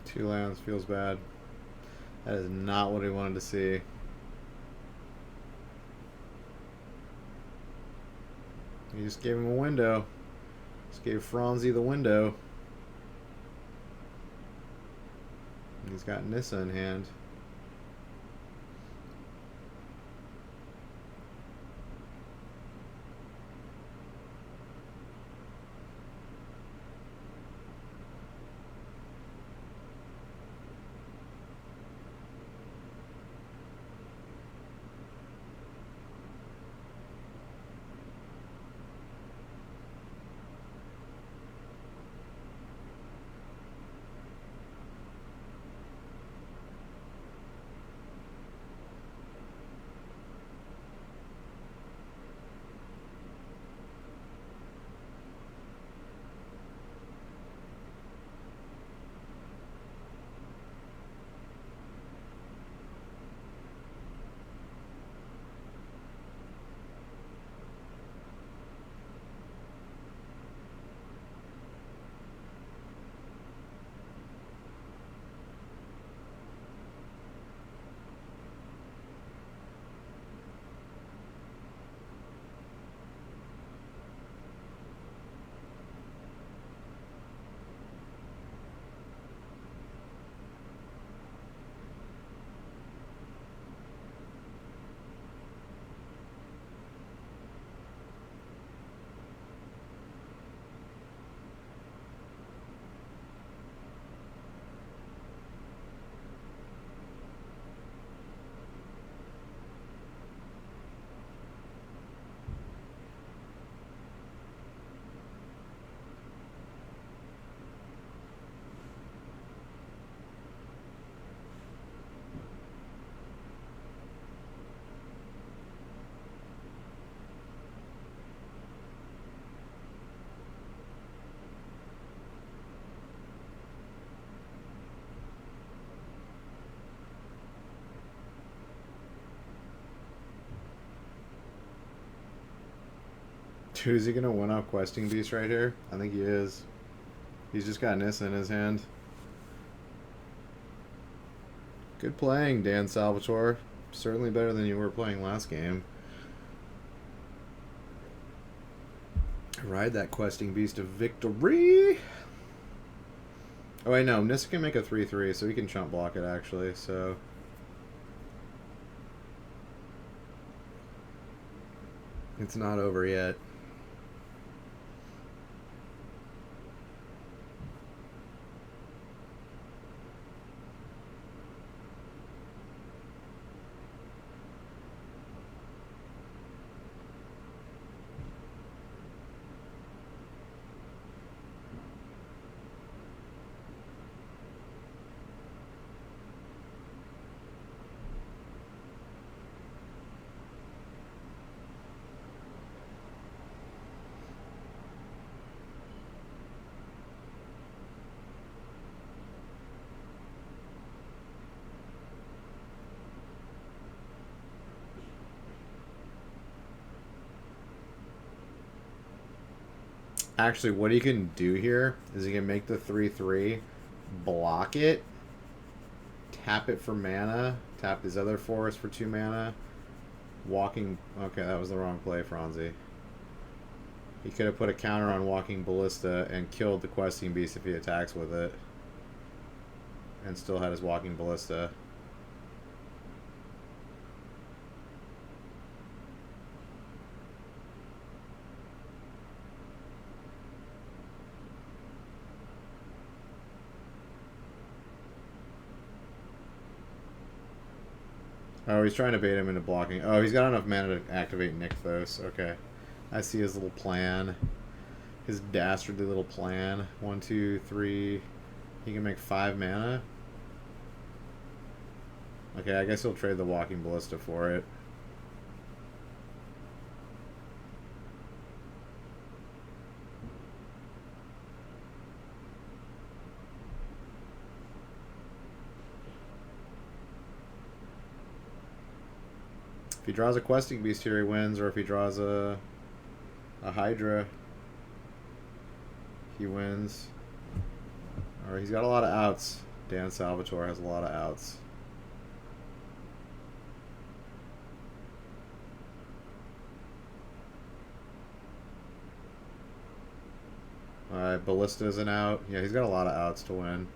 Two lands feels bad. That is not what he wanted to see. He just gave him a window. Just gave Franzi the window. And he's got Nissa in hand. Dude, is he gonna win off Questing Beast right here? I think he is. He's just got Nissa in his hand. Good playing, Dan Salvatore. Certainly better than you were playing last game. Ride that Questing Beast to victory. Oh, wait, no. Nissa can make a 3-3, so he can chump block it, actually, so... It's not over yet. Actually, what he can do here is he can make the 3-3, block it, tap it for mana, tap his other forest for 2 mana, walking... Okay, that was the wrong play, Franzi. He could have put a counter on Walking Ballista and killed the Questing Beast if he attacks with it. And still had his Walking Ballista. Oh, he's trying to bait him into blocking. Oh, he's got enough mana to activate Nykthos. Okay. I see his little plan. His dastardly little plan. 1, 2, 3. He can make 5 mana. Okay, I guess he'll trade the Walking Ballista for it. If he draws a Questing Beast here, he wins, or if he draws a Hydra, he wins. Or he's got a lot of outs. Dan Salvatore has a lot of outs. Ballista isn't out. Yeah, he's got a lot of outs to win.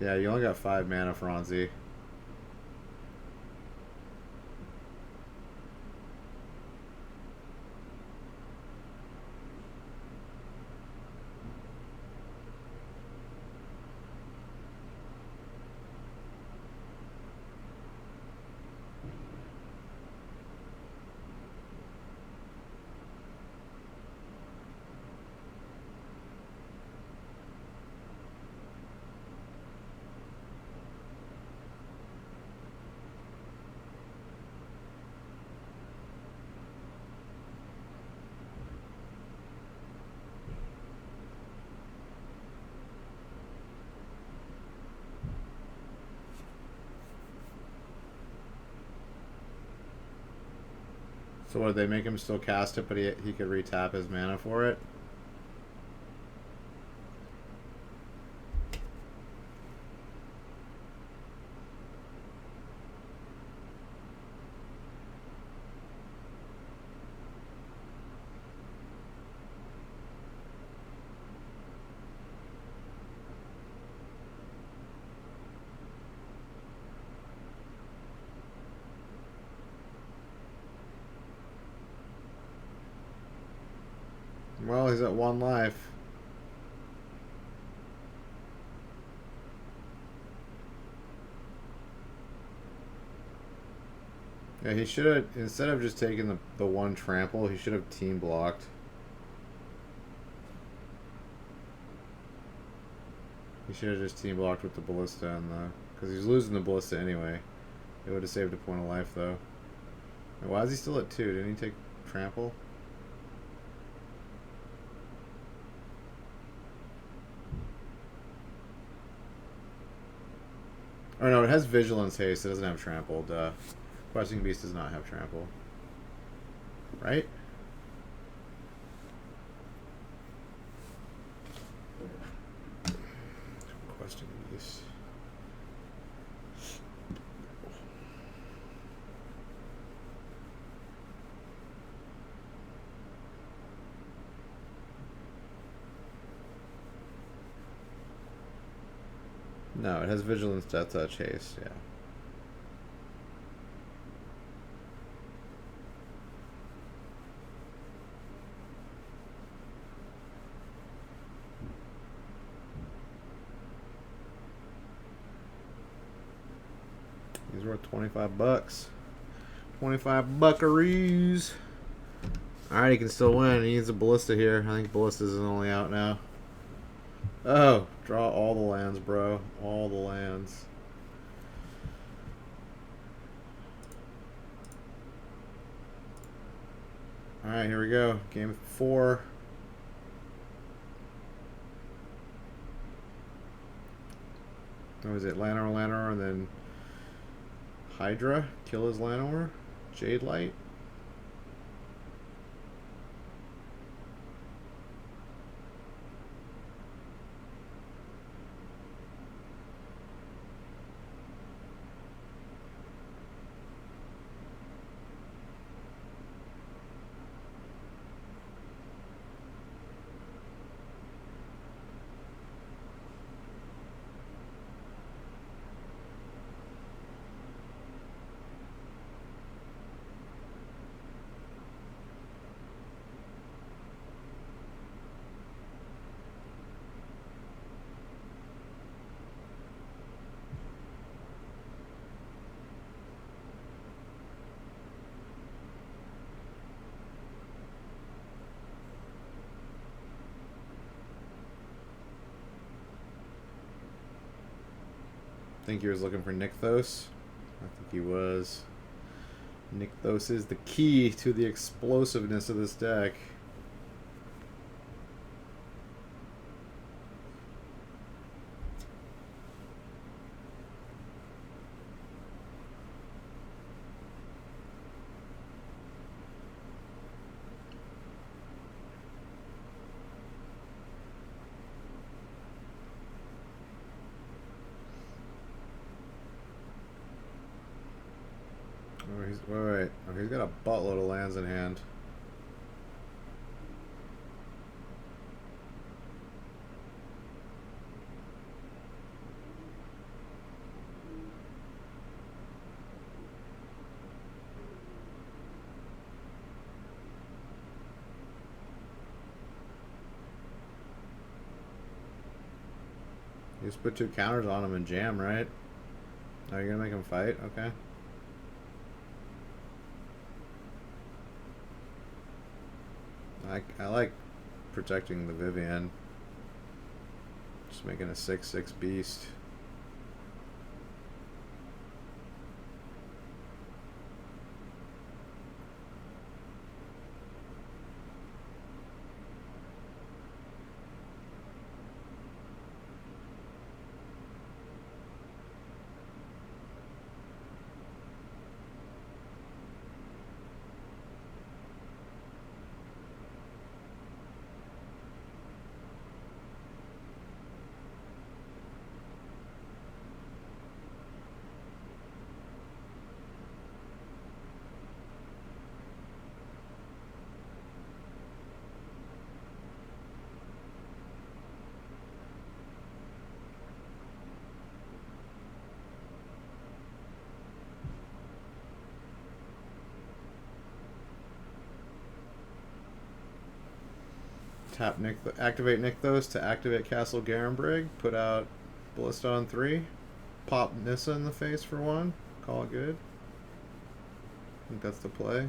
Yeah, you only got 5 mana, Franzi. So what, they make him still cast it, but he could retap his mana for it? Well, he's at 1 life. Yeah, he should have, instead of just taking the 1 trample, he should have team blocked. He should have just team blocked with the Ballista and the... Because he's losing the Ballista anyway. It would have saved a point of life, though. And why is he still at 2? Didn't he take trample? Or no, it has Vigilance Haste. It doesn't have Trample. Duh. Questing Beast does not have Trample. Right? Questing Beast. No, it has Vigilance, Death Touch, Haste, yeah. He's worth 25 bucks. 25 buckaroos. Alright, he can still win. He needs a Ballista here. I think Ballista's is only out now. Oh, draw all the lands, bro. All the lands. Alright, here we go. Game 4. What was it? Llanowar, and then Hydra. Kill his Llanowar. Jade Light. I think he was looking for Nykthos. I think he was. Nykthos is the key to the explosiveness of this deck. Wait. Oh, he's got a buttload of lands in hand. You just put 2 counters on him and jam, right? Oh, you're gonna make him fight? Okay. I like protecting the Vivian. Just making a 6/6 beast. Tap activate Nykthos to activate Castle Garenbrig. Put out Ballista on 3. Pop Nissa in the face for 1. Call it good. I think that's the play.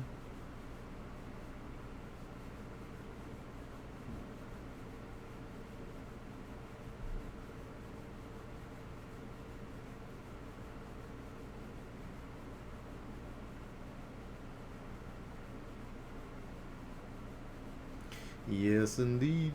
Yes, indeed.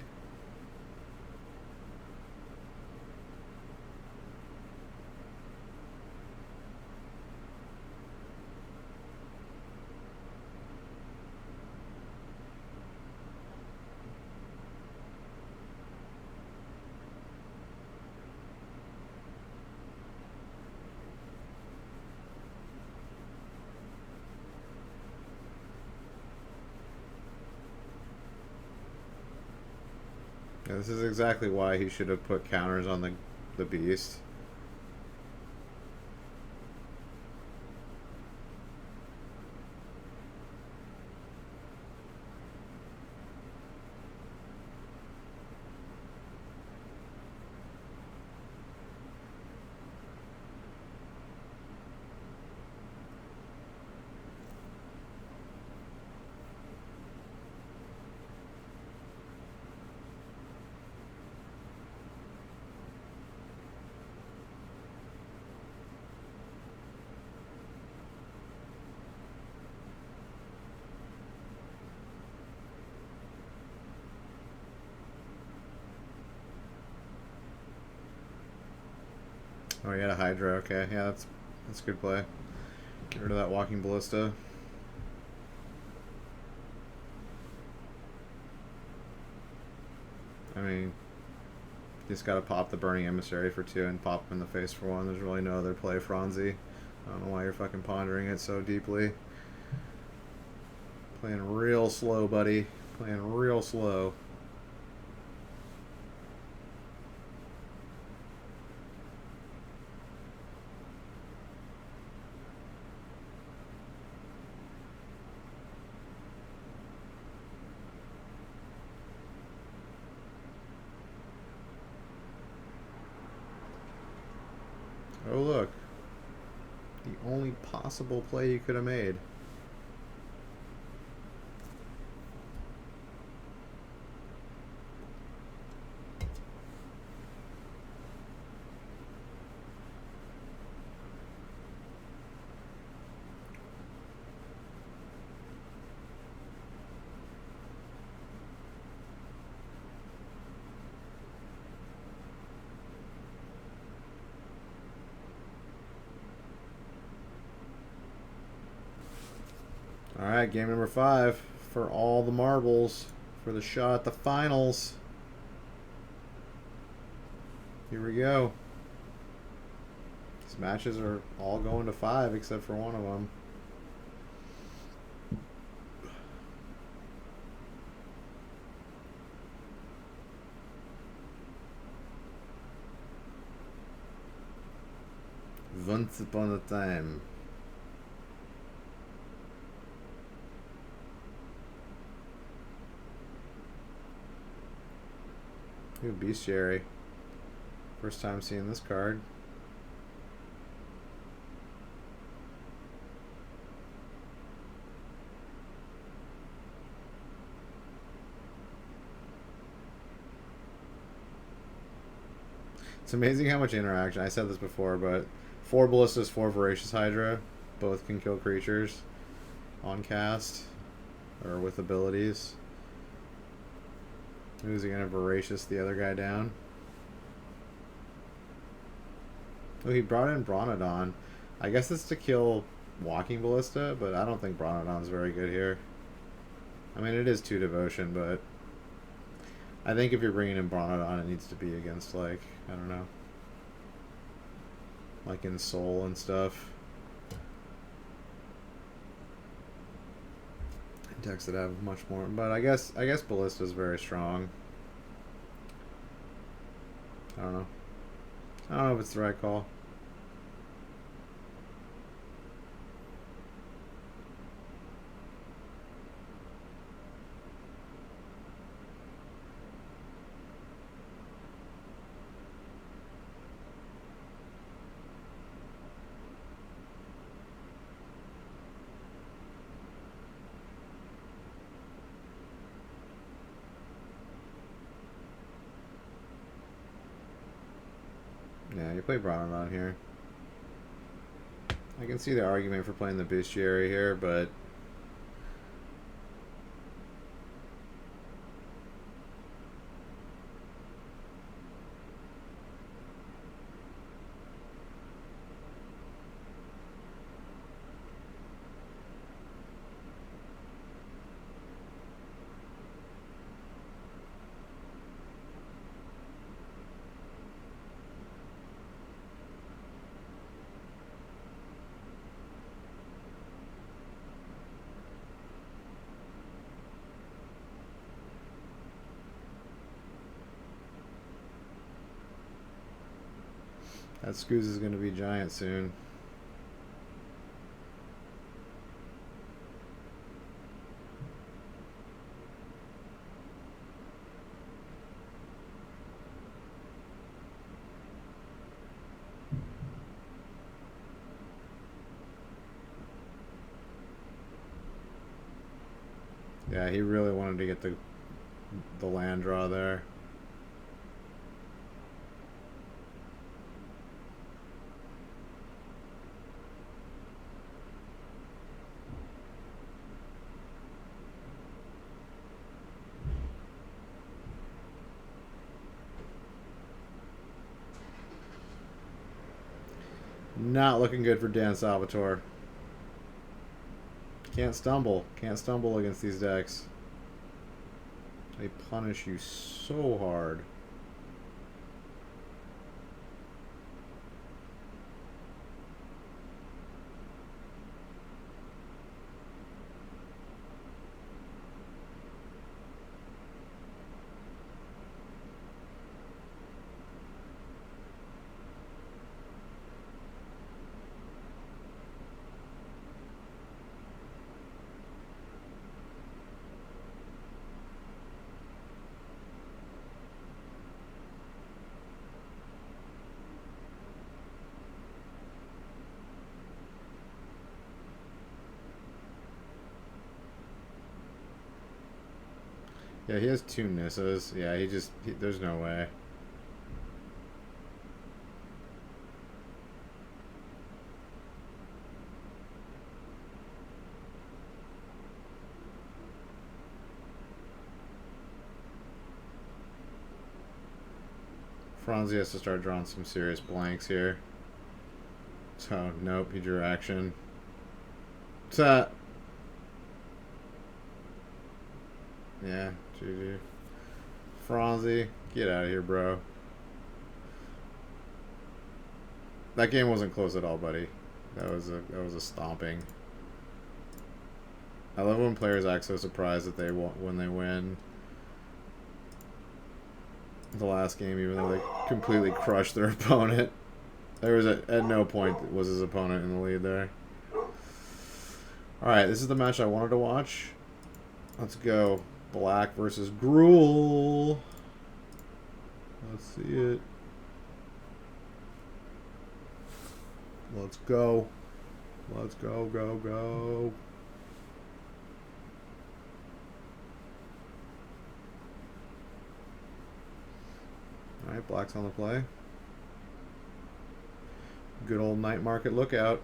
Yeah, this is exactly why he should have put counters on the beast. Oh, he had a Hydra. Okay, yeah, that's a good play. Get rid of that Walking Ballista. I mean, you just gotta pop the Burning Emissary for 2 and pop him in the face for 1. There's really no other play, Franzi. I don't know why you're fucking pondering it so deeply. Playing real slow, buddy. Playing real slow. Oh, look. The only possible play you could have made. Alright, game number 5 for all the marbles for the shot at the finals. Here we go. These matches are all going to 5 except for one of them. Once upon a time. Ooh, Bestiary. First time seeing this card. It's amazing how much interaction. I said this before, but 4 Ballistas, 4 Voracious Hydra. Both can kill creatures on cast or with abilities. Who's he gonna Voracious the other guy down? Oh, he brought in Bronodon. I guess it's to kill Walking Ballista, but I don't think Bronodon's very good here. I mean, it is 2 Devotion, but I think if you're bringing in Bronodon, it needs to be against, like, I don't know, like in Soul and stuff. Decks that have much more, but I guess Ballista's very strong. I don't know if it's the right call. Yeah, you play Bronodon here. I can see the argument for playing the Bestiary here, but That Scooz is going to be giant soon. Yeah, he really wanted to get the land draw there. Not looking good for Dan Salvatore. Can't stumble. Can't stumble against these decks. They punish you so hard. Yeah, he has 2 Nissas. Yeah, there's no way. Franzi has to start drawing some serious blanks here. So, nope, he drew action. Yeah, GG. Franzi, get out of here, bro. That game wasn't close at all, buddy. That was a stomping. I love when players act so surprised that when they win the last game, even though they completely crushed their opponent. There was at no point was his opponent in the lead there. All right, this is the match I wanted to watch. Let's go. Black versus Gruel. Let's see it. Let's go. Let's go, go, go. All right, Black's on the play. Good old night market lookout.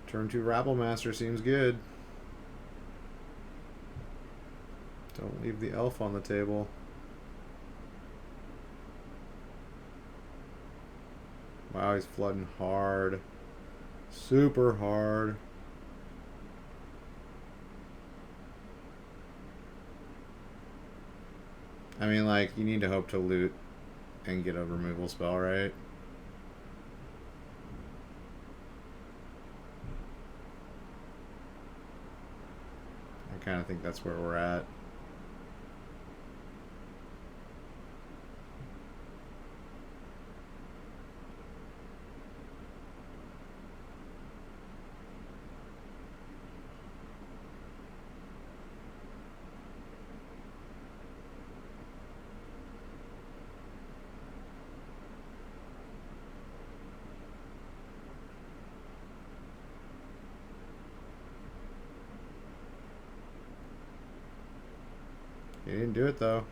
Turn 2 Rabble Master seems good. Don't leave the elf on the table. Wow, he's flooding hard. Super hard. I mean, like, you need to hope to loot and get a removal spell, right? I kind of think that's where we're at. He didn't do it, though.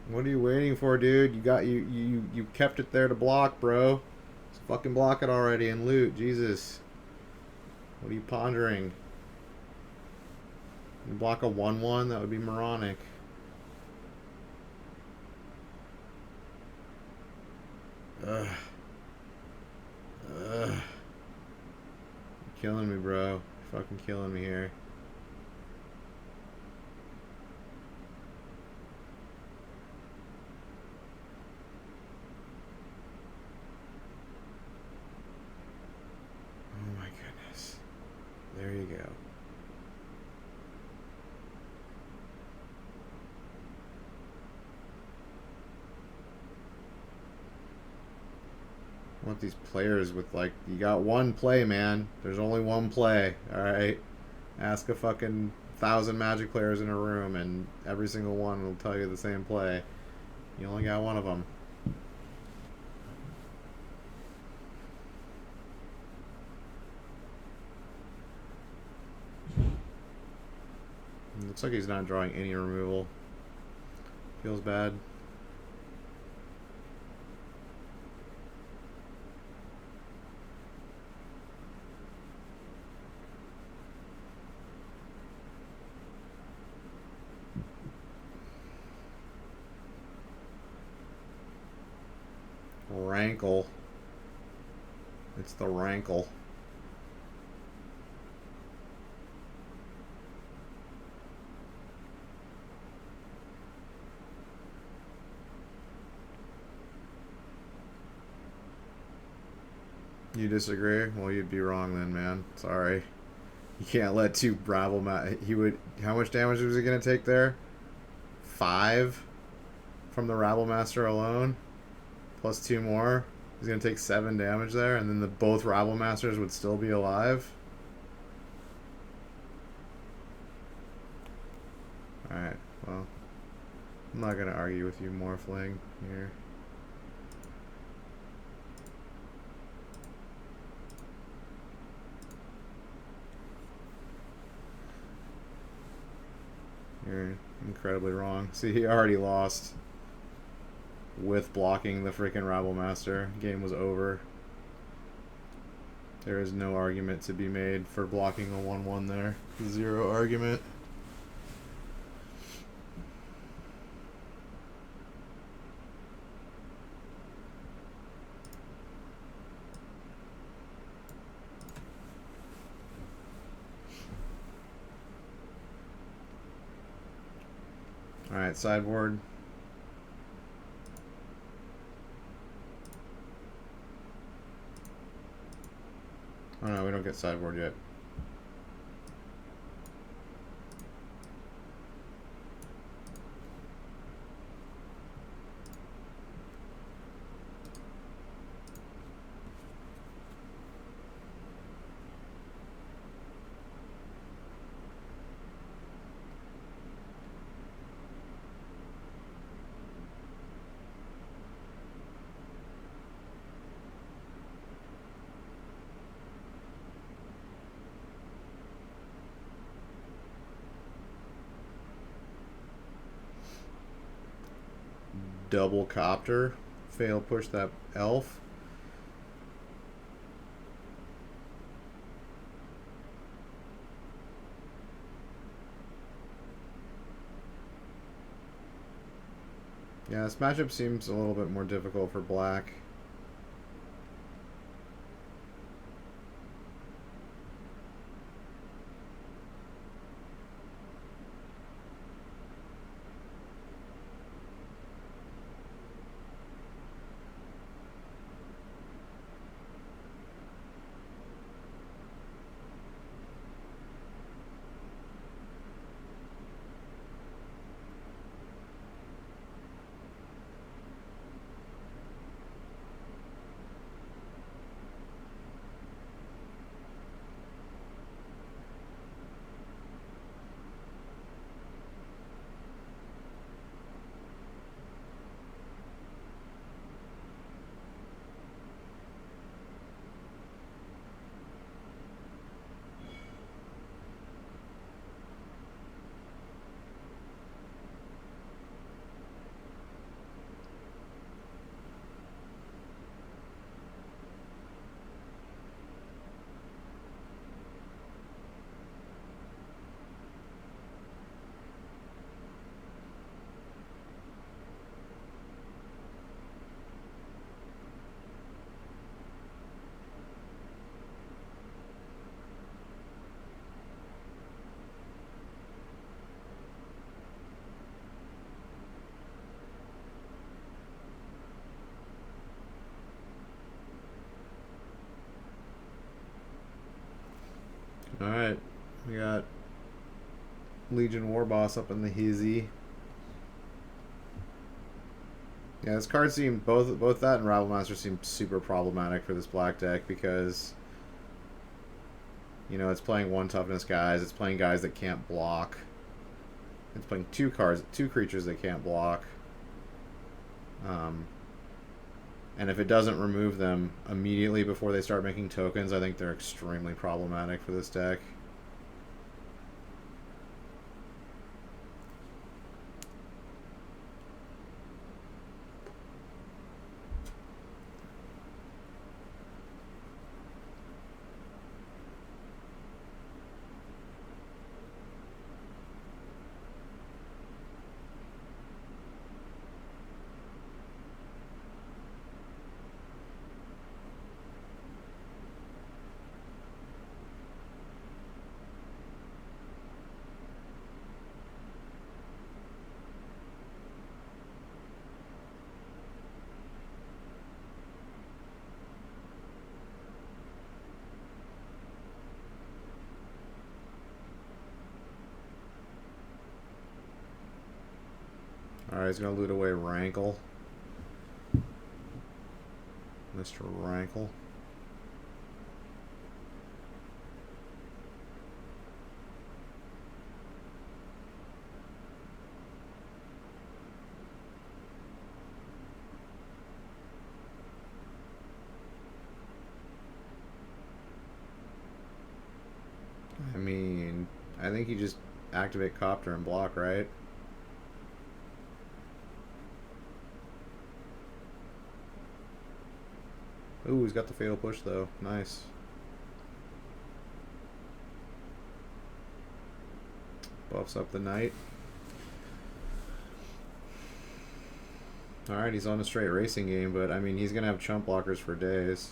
What are you waiting for, dude? You kept it there to block, bro. Just fucking block it already and loot. Jesus. What are you pondering? You block a 1/1? That would be moronic. Ugh. Ugh. You're killing me, bro. You're fucking killing me here. Oh my goodness. There you go. I want these players with, like, you got one play, man. There's only one play, alright? Ask a fucking 1,000 Magic players in a room, and every single one will tell you the same play. You only got one of them. It looks like he's not drawing any removal. Feels bad. Rankle. It's the rankle. You disagree? Well, you'd be wrong then, man. Sorry. You can't let two Rabble he would. How much damage was he gonna take there? 5 from the Rabble Master alone, plus 2 more. He's gonna take 7 damage there, and then both Rabble Masters would still be alive. All right. Well, I'm not gonna argue with you, Morphling here. You're incredibly wrong. See, he already lost with blocking the freaking Rabble Master. Game was over. There is no argument to be made for blocking a 1/1 there. Zero argument. Alright, sideboard. Oh no, we don't get sideboard yet. Double copter. Fail push that elf. Yeah, this matchup seems a little bit more difficult for black. Alright. We got Legion Warboss up in the hizzy. Yeah, this card seemed both that and Rabble Master seem super problematic for this black deck because you know it's playing one toughness guys, it's playing guys that can't block. It's playing two creatures that can't block. And if it doesn't remove them immediately before they start making tokens, I think they're extremely problematic for this deck. Alright, he's going to loot away Rankle. Mr. Rankle. I mean, I think you just activate Copter and block, right? Ooh, he's got the Fatal Push, though. Nice. Buffs up the Knight. Alright, he's on a straight racing game, but, I mean, he's going to have chump blockers for days.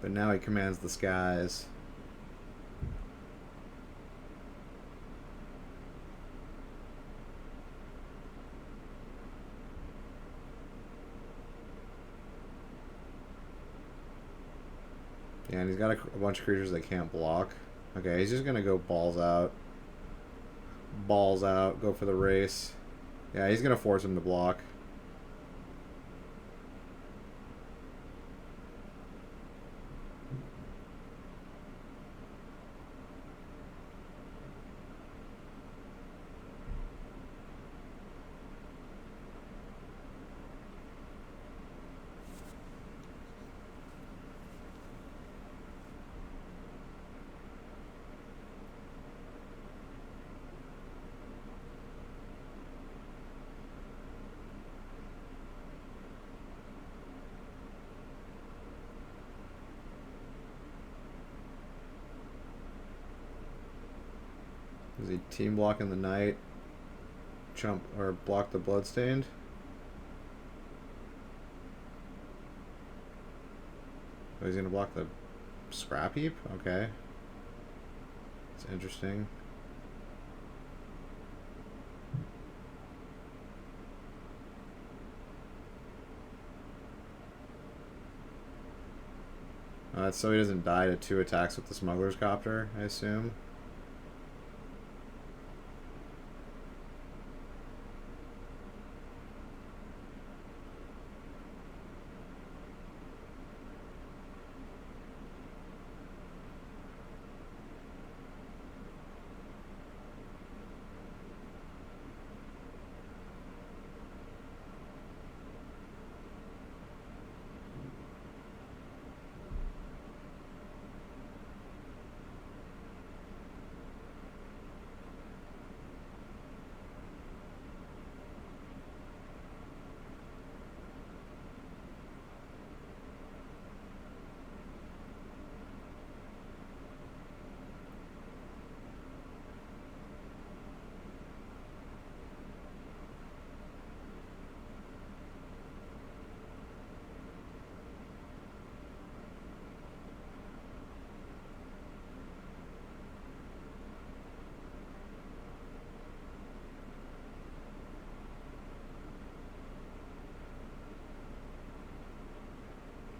But now he commands the skies. Yeah, and he's got a bunch of creatures that can't block. Okay, he's just gonna go balls out. Balls out, go for the race. Yeah, he's gonna force him to block. Is he team blocking the Knight? Chump or block the Bloodstained? Oh, he's gonna block the Scrap Heap? Okay. It's interesting. That's so he doesn't die to 2 attacks with the Smuggler's Copter, I assume.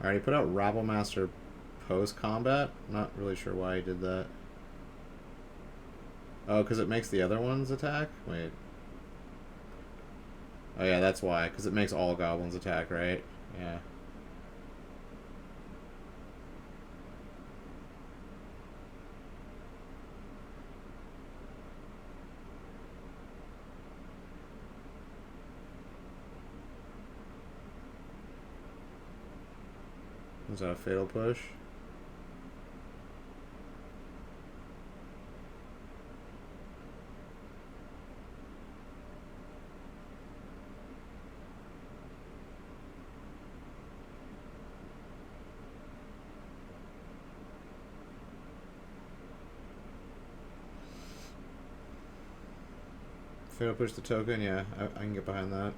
Alright, he put out Rabble Master post-combat. Not really sure why he did that. Oh, because it makes the other ones attack? Wait. Oh yeah, that's why. Because it makes all goblins attack, right? Yeah. Was that a fatal push? Fatal push the token? Yeah, I can get behind that.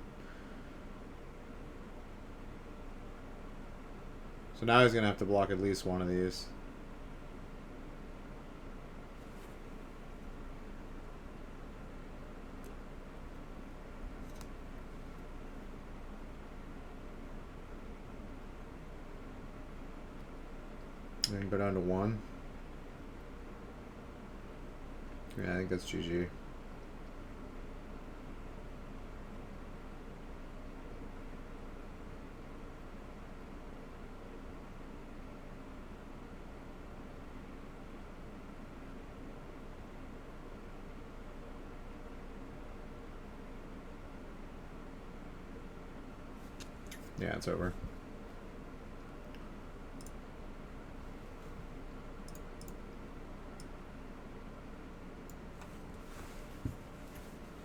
So now he's going to have to block at least one of these. And go down to one. Yeah, I think that's GG. Yeah, it's over.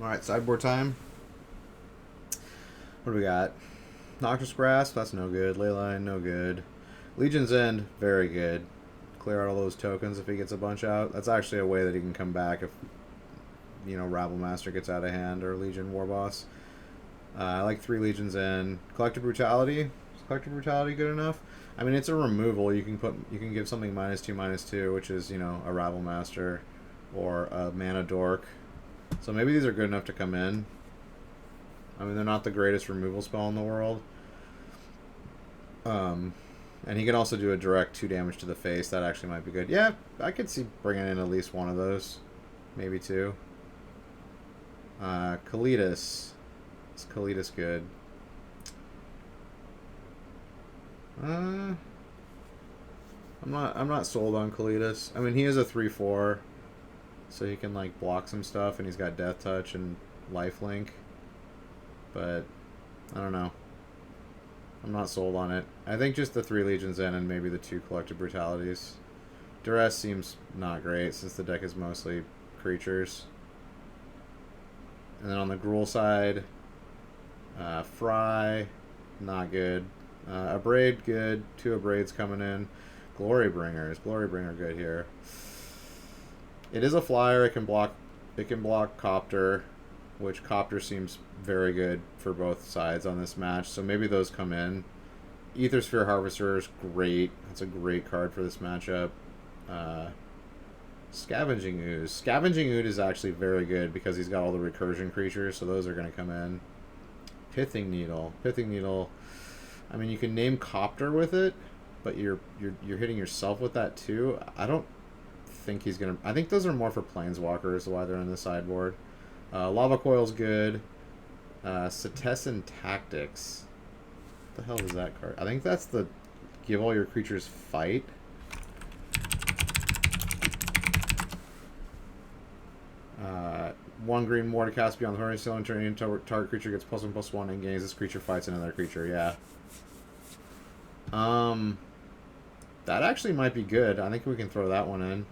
Alright, sideboard time. What do we got? Noxious Grasp, that's no good. Leyline, no good. Legion's End, very good. Clear out all those tokens if he gets a bunch out. That's actually a way that he can come back if, you know, Rabble Master gets out of hand or Legion Warboss. I like 3 Legions in. Collective Brutality. Is Collective Brutality good enough? I mean, it's a removal. You can give something -2/-2, which is, you know, a Rabble Master or a Mana Dork. So maybe these are good enough to come in. I mean, they're not the greatest removal spell in the world. And he can also do a direct 2 damage to the face. That actually might be good. Yeah, I could see bringing in at least one of those. Maybe 2. Kalitas. Is Kalitas good? I'm not sold on Kalitas. I mean, he is a 3/4, so he can like block some stuff, and he's got Death Touch and Lifelink. But I don't know. I'm not sold on it. I think just the 3 Legions in and maybe the 2 Collective Brutalities. Duress seems not great since the deck is mostly creatures. And then on the Gruul side, Fry, not good. Abrade, good. 2 Abrades coming in. Glorybringers. Glorybringer good here. It is a flyer. It can block Copter, which Copter seems very good for both sides on this match. So maybe those come in. Aethersphere Harvester is great. That's a great card for this matchup. Scavenging Ooze. Scavenging Ooze is actually very good because he's got all the recursion creatures, so those are going to come in. Pithing Needle. Pithing Needle. I mean, you can name Copter with it, but you're hitting yourself with that too. I don't think he's gonna. I think those are more for Planeswalkers, why they're in the sideboard. Lava Coil's good. Cetessan Tactics. What the hell is that card? I think that's the give all your creatures fight. One green more to cast beyond the horny ceiling, turning into target creature gets +1/+1 and gains. This creature fights another creature. Yeah. That actually might be good. I think we can throw that one in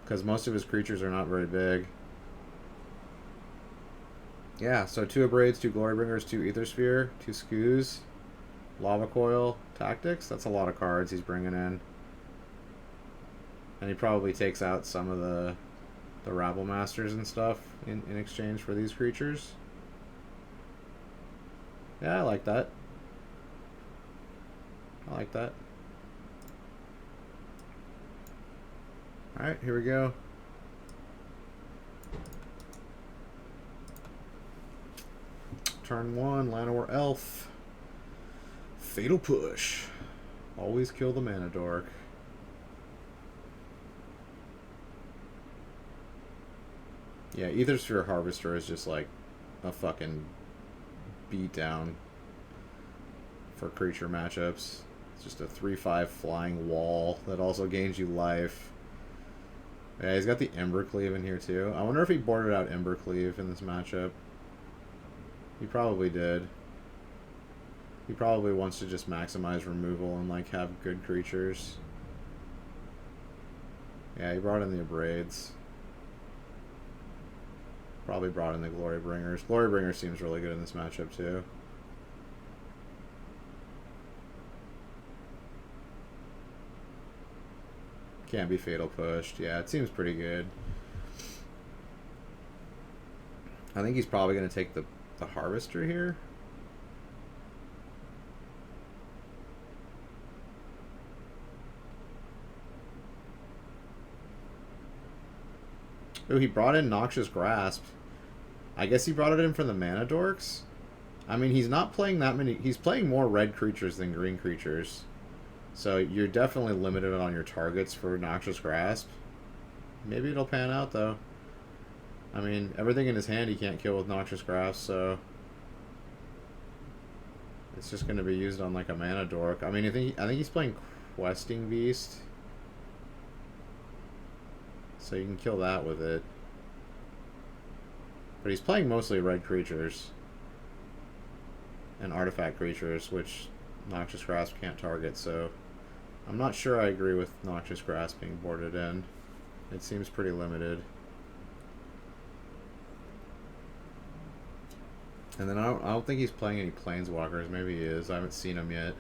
because most of his creatures are not very big. Yeah, so 2 Abrades, 2 Glorybringers, 2 Aethersphere, 2 Scoos, Lava Coil, Tactics. That's a lot of cards he's bringing in. And he probably takes out some of the Rabble Masters and stuff in exchange for these creatures. Yeah, I like that. I like that. Alright, here we go. Turn 1, Llanowar Elf. Fatal Push. Always kill the mana dork. Yeah, Aethersphere Harvester is just like a fucking beatdown for creature matchups. It's just a 3/5 flying wall that also gains you life. Yeah, he's got the Embercleave in here too. I wonder if he boarded out Embercleave in this matchup. He probably did. He probably wants to just maximize removal and like have good creatures. Yeah, he brought in the Abrades. Probably brought in the Glorybringers. Glorybringer seems really good in this matchup too. Can't be Fatal Pushed. Yeah, it seems pretty good. I think he's probably going to take the Harvester here. Oh, he brought in Noxious Grasp. I guess he brought it in for the mana dorks. I mean, he's not playing that many. He's playing more red creatures than green creatures. So you're definitely limited on your targets for Noxious Grasp. Maybe it'll pan out, though. I mean, everything in his hand he can't kill with Noxious Grasp, so... it's just going to be used on, like, a mana dork. I mean, I think he's playing Questing Beast. So you can kill that with it. But he's playing mostly red creatures. And artifact creatures, which Noxious Grasp can't target, so... I'm not sure I agree with Noxious Grasp being boarded in. It seems pretty limited. And then I don't think he's playing any Planeswalkers. Maybe he is. I haven't seen him yet.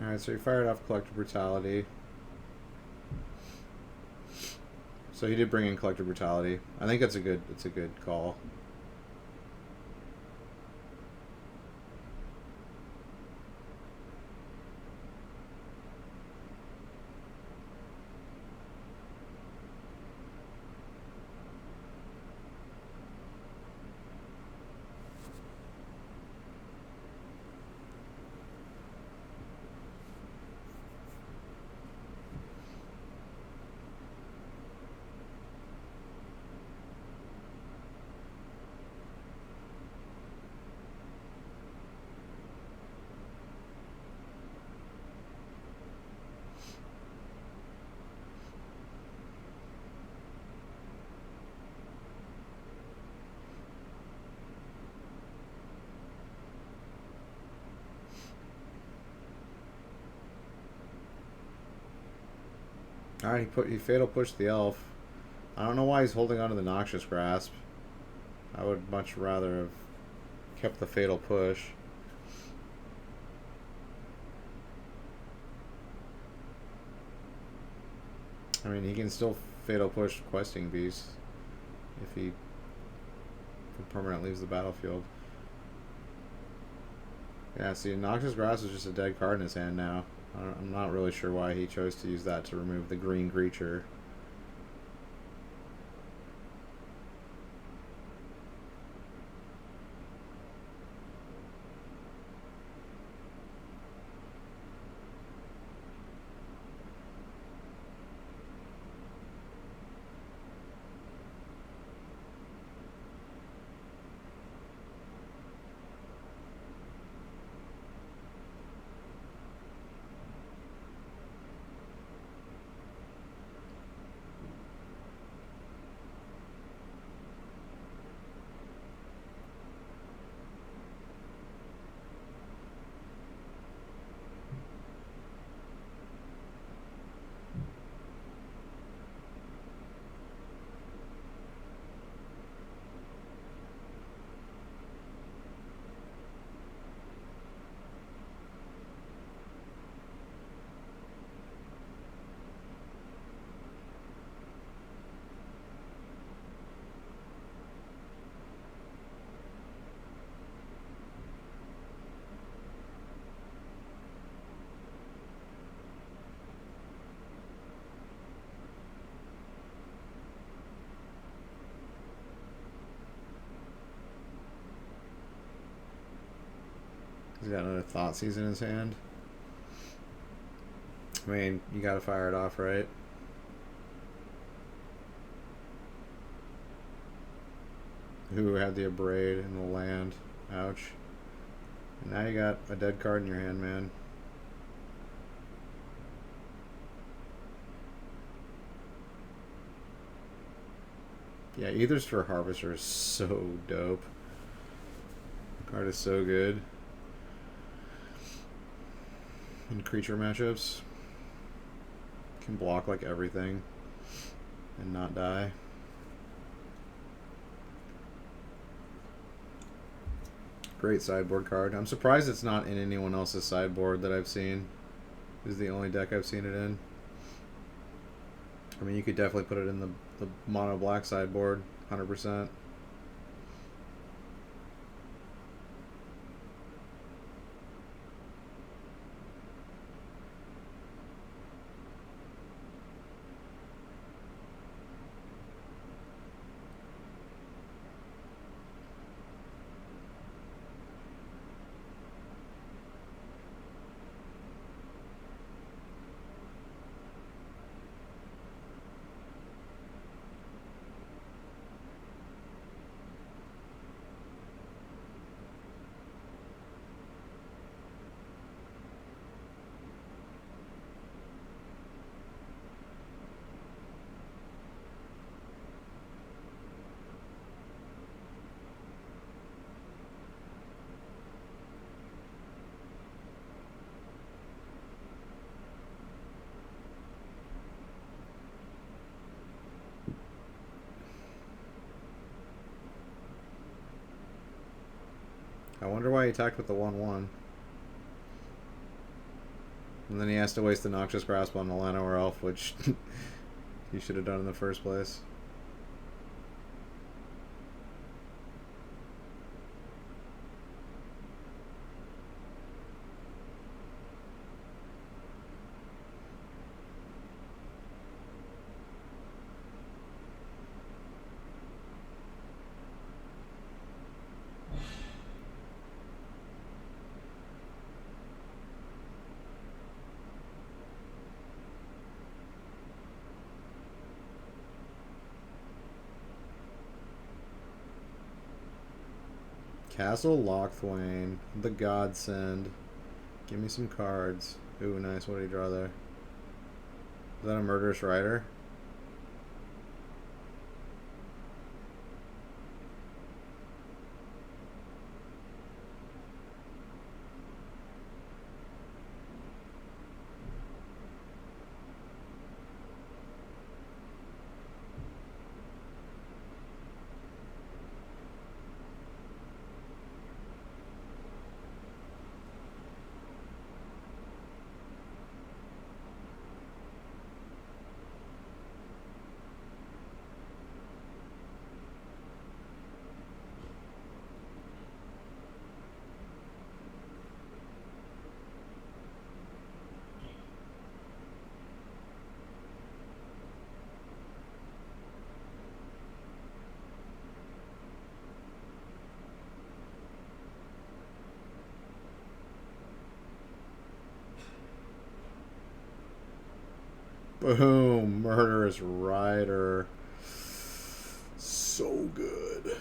Alright, so he fired off Collective Brutality. So he did bring in Collective Brutality. I think it's a good call. Alright, he Fatal Pushed the Elf. I don't know why he's holding on to the Noxious Grasp. I would much rather have kept the Fatal Push. I mean, he can still Fatal Push Questing Beast if he permanently leaves the battlefield. Yeah, see, Noxious Grasp is just a dead card in his hand now. I'm not really sure why he chose to use that to remove the green creature. He's got another Thoughtseize in his hand. I mean, you gotta fire it off, right? Who had the Abrade in the land? Ouch. And now you got a dead card in your hand, man. Yeah, Ethers for Harvester is so dope. The card is so good. In creature matchups. Can block like everything and not die. Great sideboard card. I'm surprised it's not in anyone else's sideboard that I've seen. This is the only deck I've seen it in. I mean, you could definitely put it in the mono black sideboard, 100%. I wonder why he attacked with the 1/1. And then he has to waste the Noxious Grasp on the Lano or Elf, which he should have done in the first place. Castle Lochthwain, the Godsend. Give me some cards. Ooh, nice. What did he draw there? Is that a Murderous Rider? Boom. Murderous Rider. So good.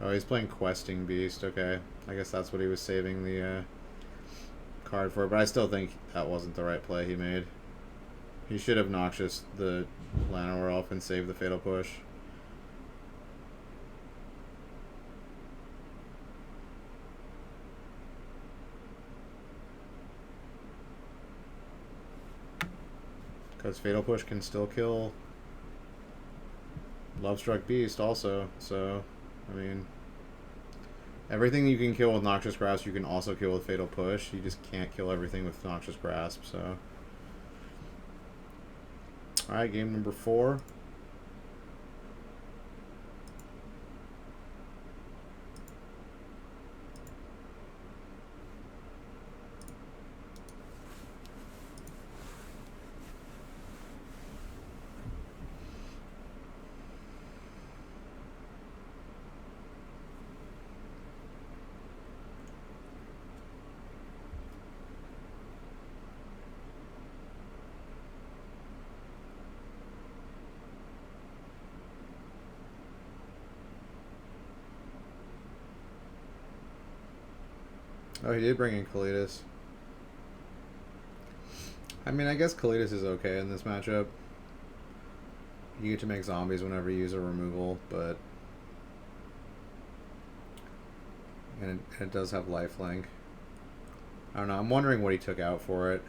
Oh, he's playing Questing Beast. Okay. I guess that's what he was saving the card for, but I still think that wasn't the right play he made. He should have Noxious the Llanowar Elf and saved the Fatal Push. Because Fatal Push can still kill Lovestruck Beast also, so, I mean, everything you can kill with Noxious Grasp, you can also kill with Fatal Push. You just can't kill everything with Noxious Grasp, so. Alright, game number 4. Oh, he did bring in Kalidas. I mean, I guess Kalidas is okay in this matchup. You get to make zombies whenever you use a removal, but... And it does have lifelink. I don't know, I'm wondering what he took out for it.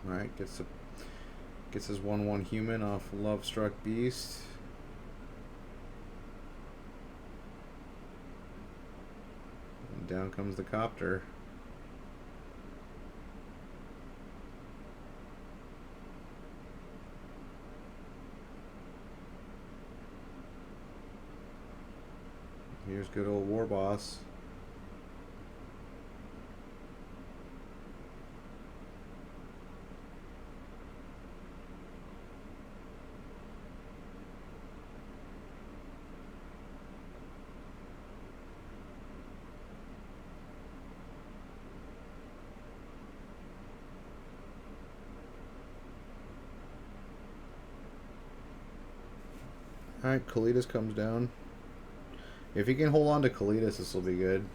Alright, gets his 1/1 human off Love Struck Beast. And down comes the copter. Here's good old War Boss. Alright, Kalidas comes down. If he can hold on to Kalidas, this will be good.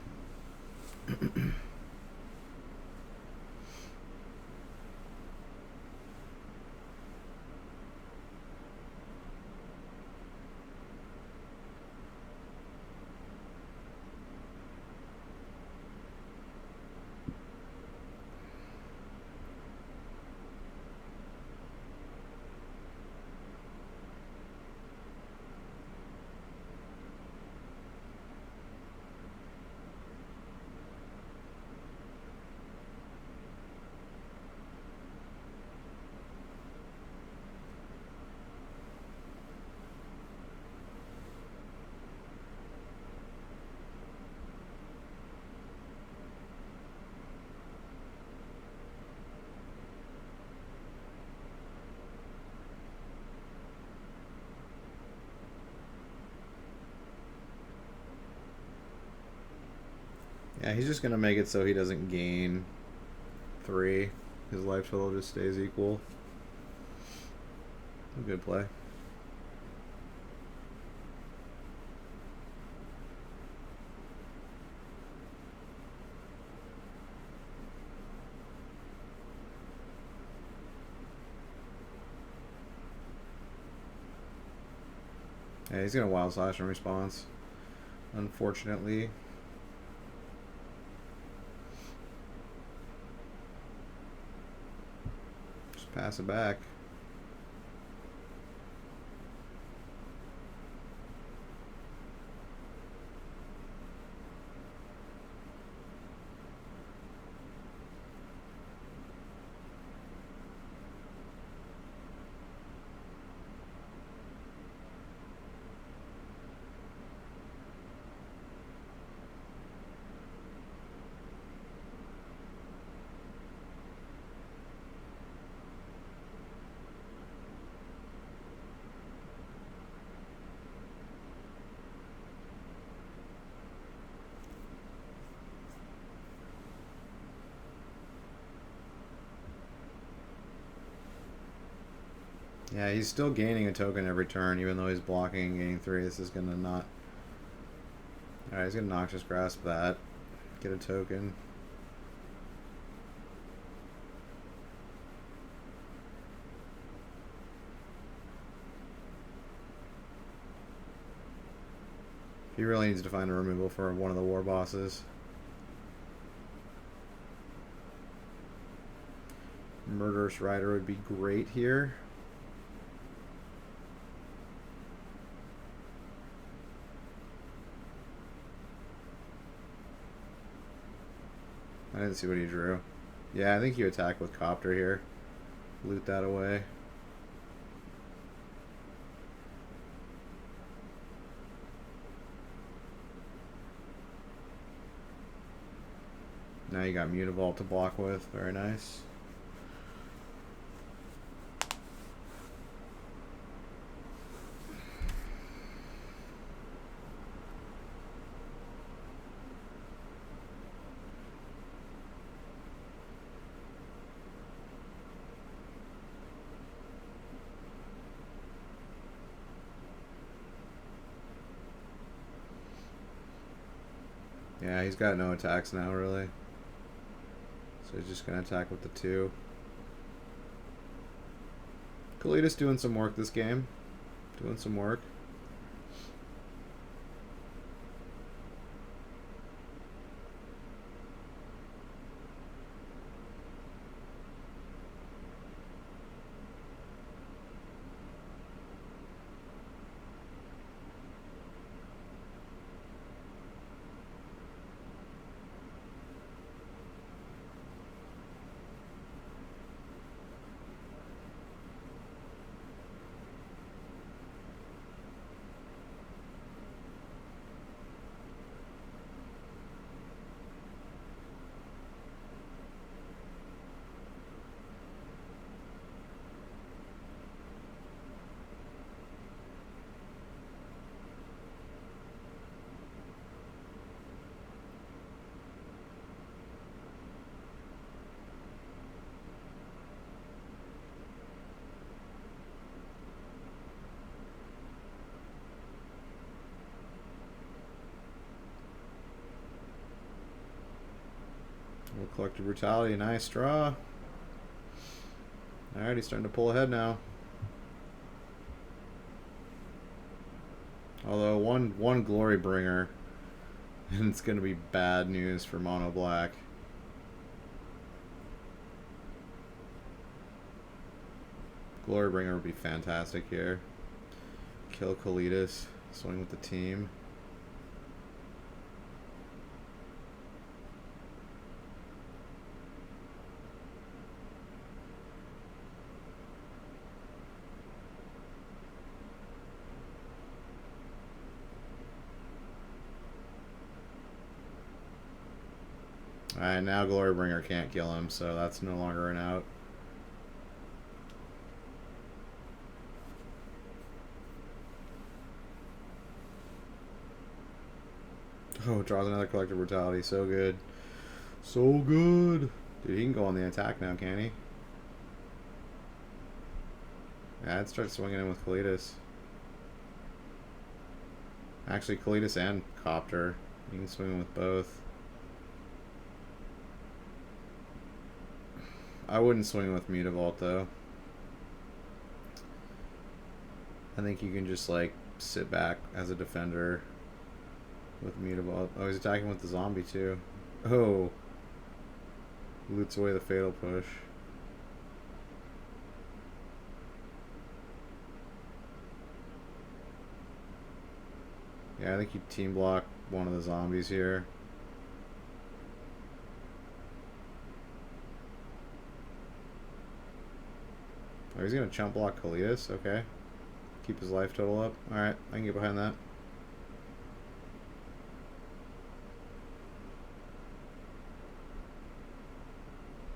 Yeah, he's just going to make it so he doesn't gain 3. His life total just stays equal. Good play. Yeah, he's going to Wild Slash in response, unfortunately. Pass it back. Yeah, he's still gaining a token every turn, even though he's blocking and gaining 3. This is going to not... Alright, he's going to Noxious Grasp that. Get a token. He really needs to find a removal for one of the war bosses. Murderous Rider would be great here. I didn't see what he drew. Yeah, I think you attack with Copter here. Loot that away. Now you got Mutavault to block with. Very nice. Yeah, he's got no attacks now, really. So he's just going to attack with the 2. Kalidas doing some work this game. Doing some work. Collective Brutality, nice draw. Alright, he's starting to pull ahead now. Although one Glory Bringer, and it's going to be bad news for Mono Black. Glory Bringer would be fantastic here. Kill Kalidas, swing with the team. Alright, now Glorybringer can't kill him, so that's no longer an out. Oh, draws another Collective Brutality. So good. So good. Dude, he can go on the attack now, can he? Yeah, I'd start swinging in with Kalidas. Actually, Kalidas and Copter. You can swing with both. I wouldn't swing with Mutavault, though. I think you can just, like, sit back as a defender with Mutavault. Oh, he's attacking with the zombie, too. Oh. Loots away the Fatal Push. Yeah, I think you team block one of the zombies here. Oh, he's going to chump block Kalidas. Okay. Keep his life total up. Alright, I can get behind that.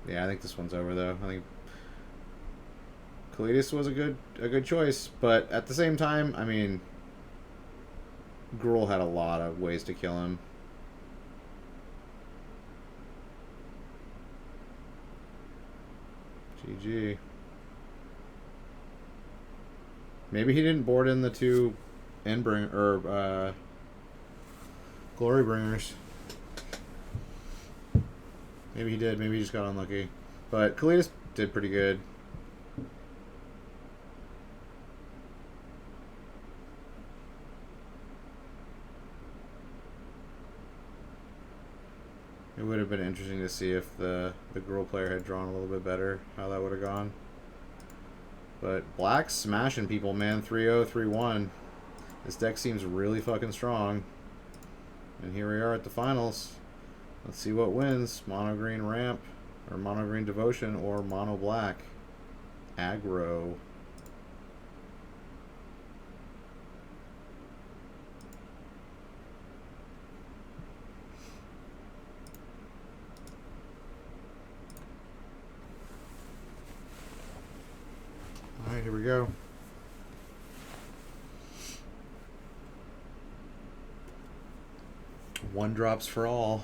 Yeah, I think this one's over, though. I think Kalidas was a good choice, but at the same time, I mean, Gruul had a lot of ways to kill him. GG. Maybe he didn't board in the two Endbringer or Glory Bringers. Maybe he did. Maybe he just got unlucky. But Kalidas did pretty good. It would have been interesting to see if the Gruul player had drawn a little bit better, how that would have gone. But Black's smashing people, man. 3-0, 3-1. This deck seems really fucking strong. And here we are at the finals. Let's see what wins. Mono Green Ramp, or Mono Green Devotion, or Mono Black. aggro. All right, here we go. One drops for all.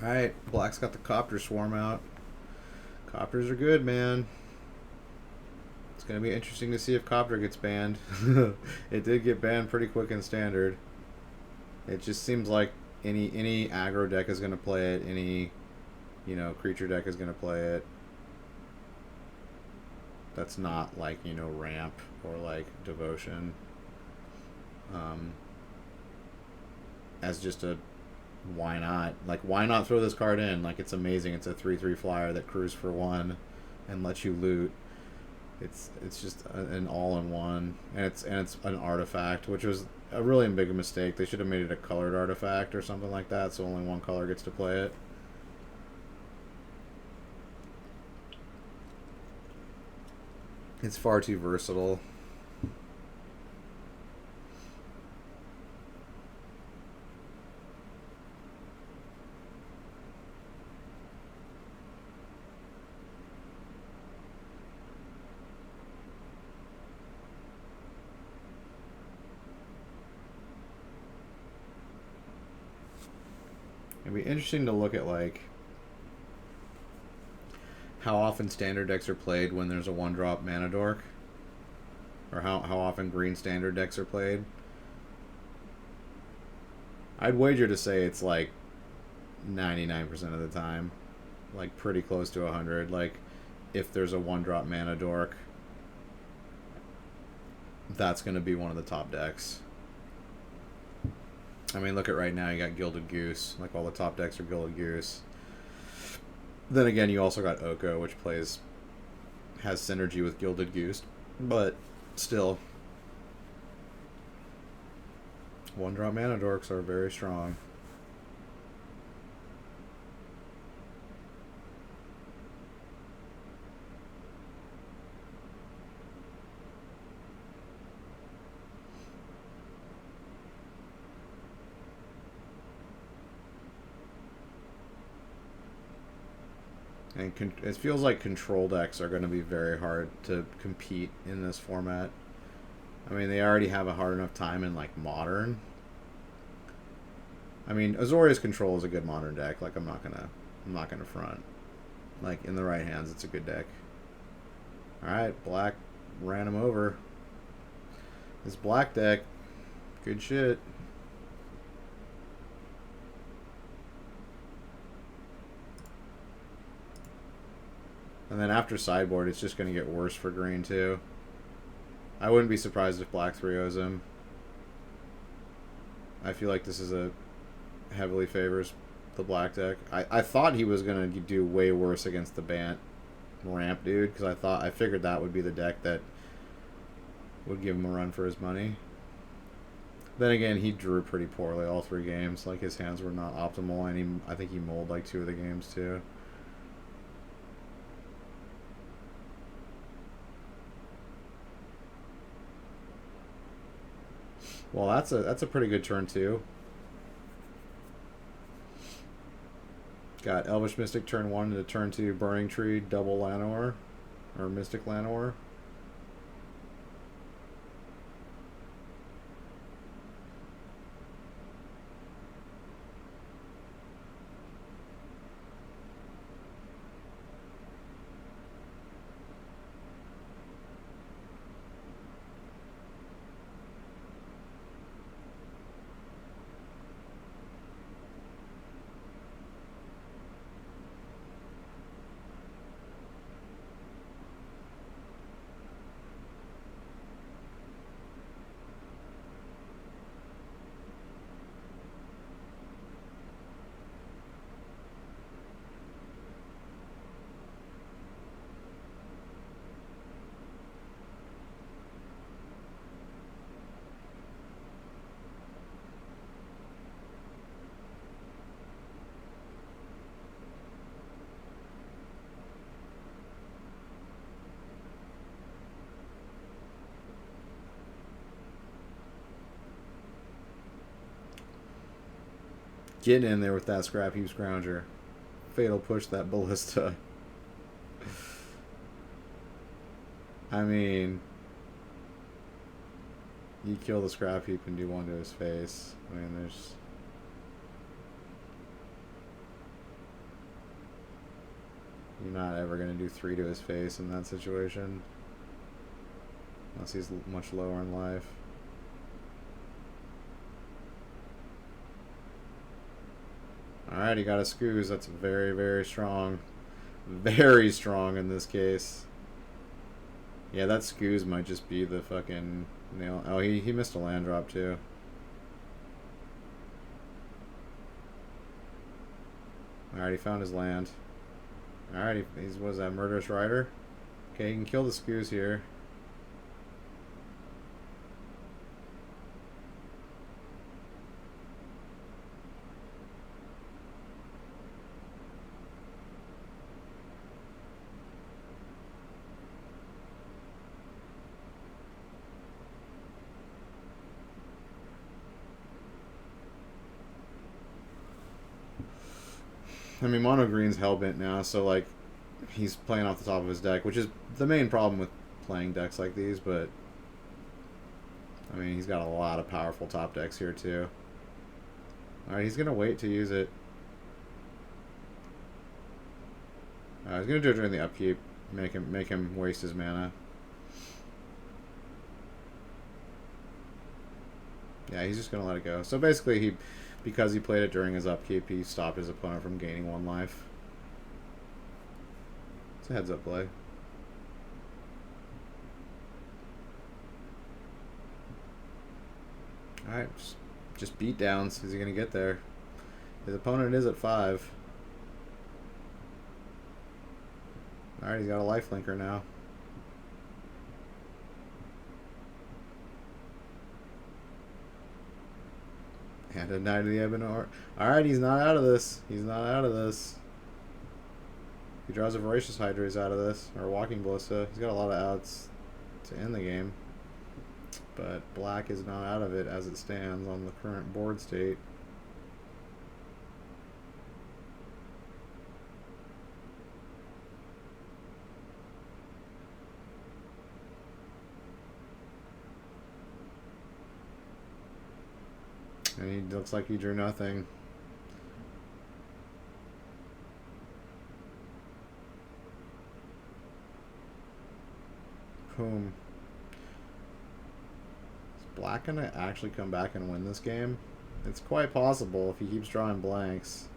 All right, Black's got the Copter Swarm out. Copters are good, man. It's going to be interesting to see if Copter gets banned. It did get banned pretty quick in Standard. It just seems like any aggro deck is going to play it. Any, creature deck is going to play it. That's not like, ramp or like devotion. As just a why not? Like, why not throw this card in? Like, it's amazing. It's a 3/3 flyer that crews for 1 and lets you loot. It's just an all-in-one, and it's an artifact, which was a really big mistake. They should have made it a colored artifact or something like that, so only one color gets to play it. It's far too versatile. It'd be interesting to look at like how often standard decks are played when there's a 1-drop mana dork, or how often green standard decks are played. I'd wager to say it's like 99% of the time, like pretty close to 100. Like, if there's a 1-drop mana dork, that's going to be one of the top decks. I mean, look at right now, you got Gilded Goose. Like, all the top decks are Gilded Goose. Then again, you also got Oko, which has synergy with Gilded Goose. But still, 1-drop mana dorks are very strong. And it feels like control decks are going to be very hard to compete in this format. I mean, they already have a hard enough time in like Modern. I mean, Azorius Control is a good Modern deck. Like, I'm not gonna front. Like, in the right hands, it's a good deck. All right, Black ran him over. This Black deck, good shit. And then after sideboard, it's just going to get worse for green, too. I wouldn't be surprised if Black 3-0s him. I feel like this is a heavily favors the Black deck. I thought he was going to do way worse against the Bant ramp dude, because I figured that would be the deck that would give him a run for his money. Then again, he drew pretty poorly all 3 games. Like, his hands were not optimal, and I think he mulled like 2 of the games, too. Well, that's a pretty good turn, too. Got Elvish Mystic turn 1 into turn 2, Burning Tree, double Llanowar, or Mystic Llanowar. Getting in there with that Scrap Heap Scrounger. Fatal push that Ballista. I mean, you kill the Scrap Heap and do 1 to his face. I mean, there's... You're not ever going to do 3 to his face in that situation. Unless he's much lower in life. Alright, he got a Scooz. That's very, very strong. Very strong in this case. Yeah, that Scooz might just be the fucking nail. Oh, he missed a land drop, too. Alright, he found his land. Alright, he's, what is that, Murderous Rider? Okay, he can kill the Scooz here. I mean, Mono Green's hellbent now, so, like, he's playing off the top of his deck, which is the main problem with playing decks like these, but, I mean, he's got a lot of powerful top decks here, too. Alright, he's going to wait to use it. He's going to do it during the upkeep, make him waste his mana. Yeah, he's just going to let it go. So, basically, because he played it during his upkeep, he stopped his opponent from gaining 1 life. It's a heads-up play. Alright, just beat downs. Is he going to get there? His opponent is at 5. Alright, he's got a lifelinker now. And a Knight of the Ebon Orb. Alright, he's not out of this. He's not out of this. He draws a Voracious Hydra, he's out of this. Or Walking Ballista. He's got a lot of outs to end the game. But Black is not out of it as it stands on the current board state. And he looks like he drew nothing. Boom. Is Black gonna actually come back and win this game? It's quite possible if he keeps drawing blanks.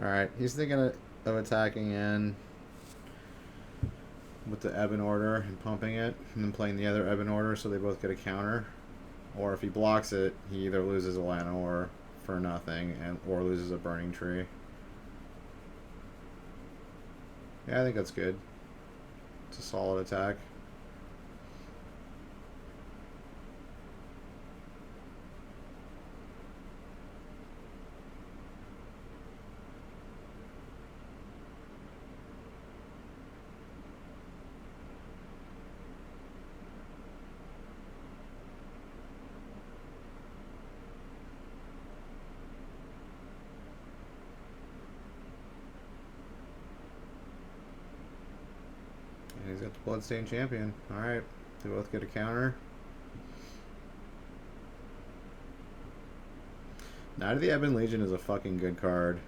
Alright, he's thinking of attacking in with the Ebon Order and pumping it, and then playing the other Ebon Order so they both get a counter. Or if he blocks it, he either loses a Llanowar for nothing or loses a Burning Tree. Yeah, I think that's good. It's a solid attack. He's got the Bloodstained Champion. Alright. They both get a counter. Knight of the Ebon Legion is a fucking good card.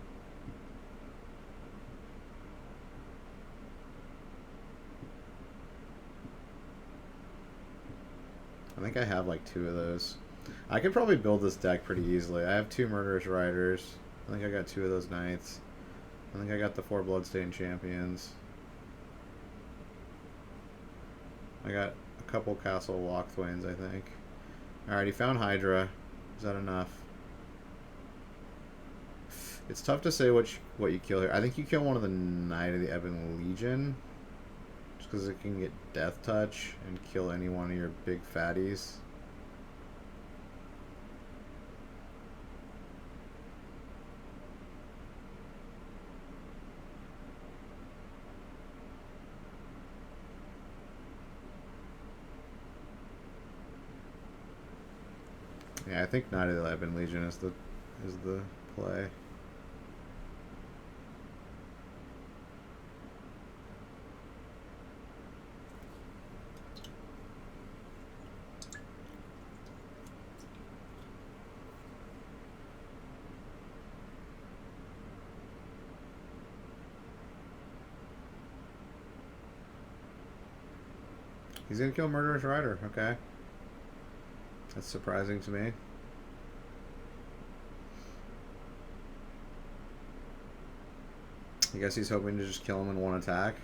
I think I have like 2 of those. I could probably build this deck pretty easily. I have 2 Murderous Riders. I think I got 2 of those Knights. I think I got the 4 Bloodstained Champions. I got a couple Castle Lochthwains, I think. Alright, he found Hydra. Is that enough? It's tough to say what you kill here. I think you kill one of the Knight of the Ebon Legion. Just because it can get Death Touch and kill any one of your big fatties. Yeah, I think Knight of the Ebon Legion is the play. He's gonna kill Murderous Rider, okay. That's surprising to me. I guess he's hoping to just kill him in one attack.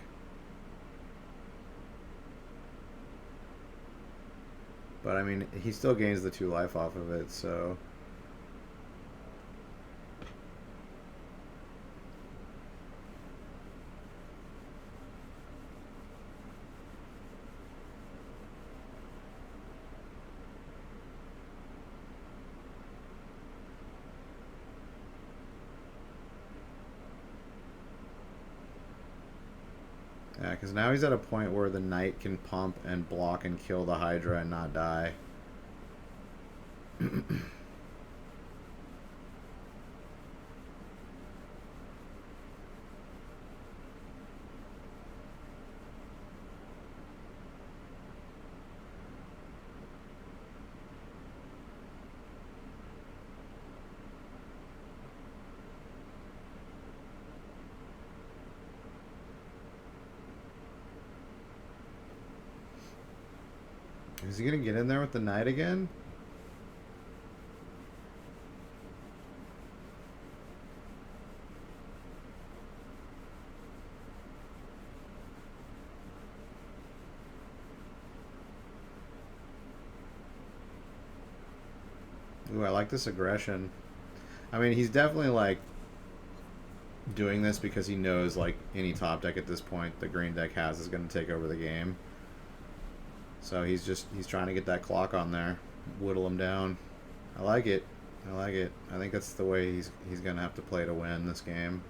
But I mean, he still gains the 2 life off of it, so... Yeah, because now he's at a point where the Knight can pump and block and kill the Hydra and not die. Is he going to get in there with the Knight again? Ooh, I like this aggression. I mean, he's definitely, like, doing this because he knows, like, any top deck at this point the green deck has is going to take over the game. So he's trying to get that clock on there, whittle him down. I like it. I like it. I think that's the way he's gonna have to play to win this game.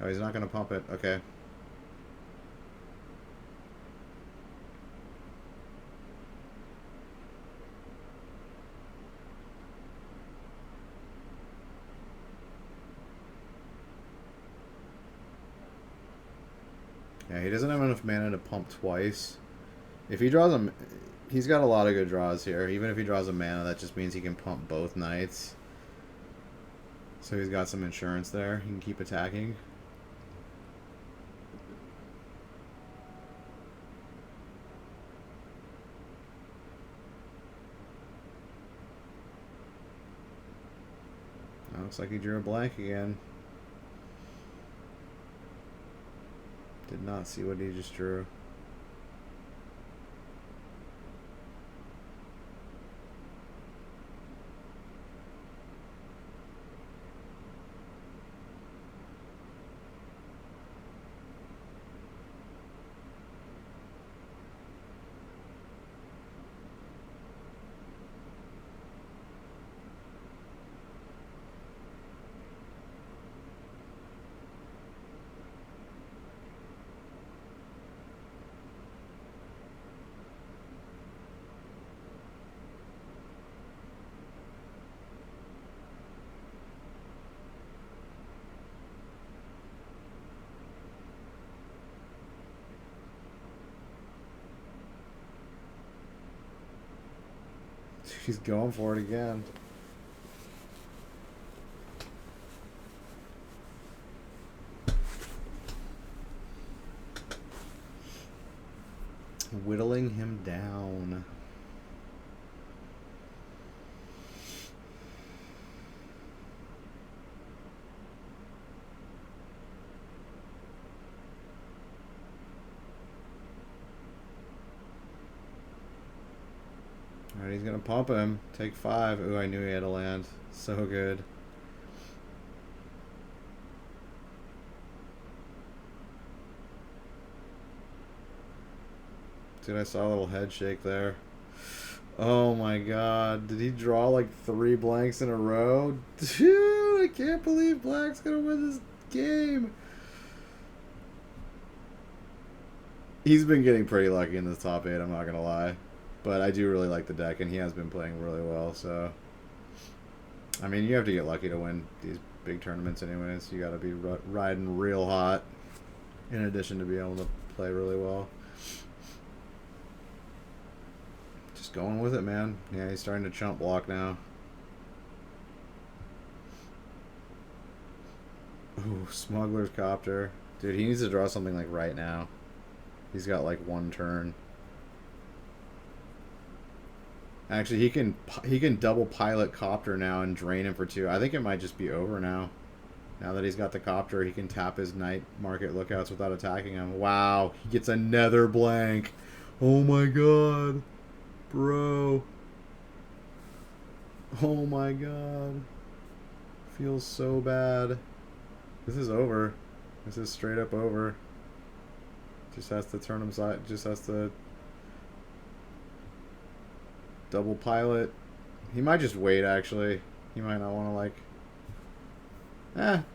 Oh, he's not gonna pump it. Okay. Yeah, he doesn't have enough mana to pump twice. If he draws a... He's got a lot of good draws here. Even if he draws a mana, that just means he can pump both knights. So he's got some insurance there. He can keep attacking. Oh, looks like he drew a blank again. Did not see what he just drew. He's going for it again. Whittling him down. Alright, he's gonna pump him. Take 5. Ooh, I knew he had a land. So good. Dude, I saw a little head shake there. Oh my god. Did he draw like 3 blanks in a row? Dude, I can't believe Black's gonna win this game. He's been getting pretty lucky in the top 8, I'm not gonna lie. But I do really like the deck, and he has been playing really well, so... I mean, you have to get lucky to win these big tournaments anyways. You gotta be riding real hot, in addition to being able to play really well. Just going with it, man. Yeah, he's starting to chump block now. Ooh, Smuggler's Copter. Dude, he needs to draw something like right now. He's got like 1 turn. Actually, he can double pilot Copter now and drain him for 2. I think it might just be over now. Now that he's got the Copter, he can tap his Night Market Lookouts without attacking him. Wow, he gets another blank. Oh my god. Bro. Oh my god. Feels so bad. This is over. This is straight up over. Just has to turn him side. Just has to double pilot. He might just wait, actually. He might not want to, like...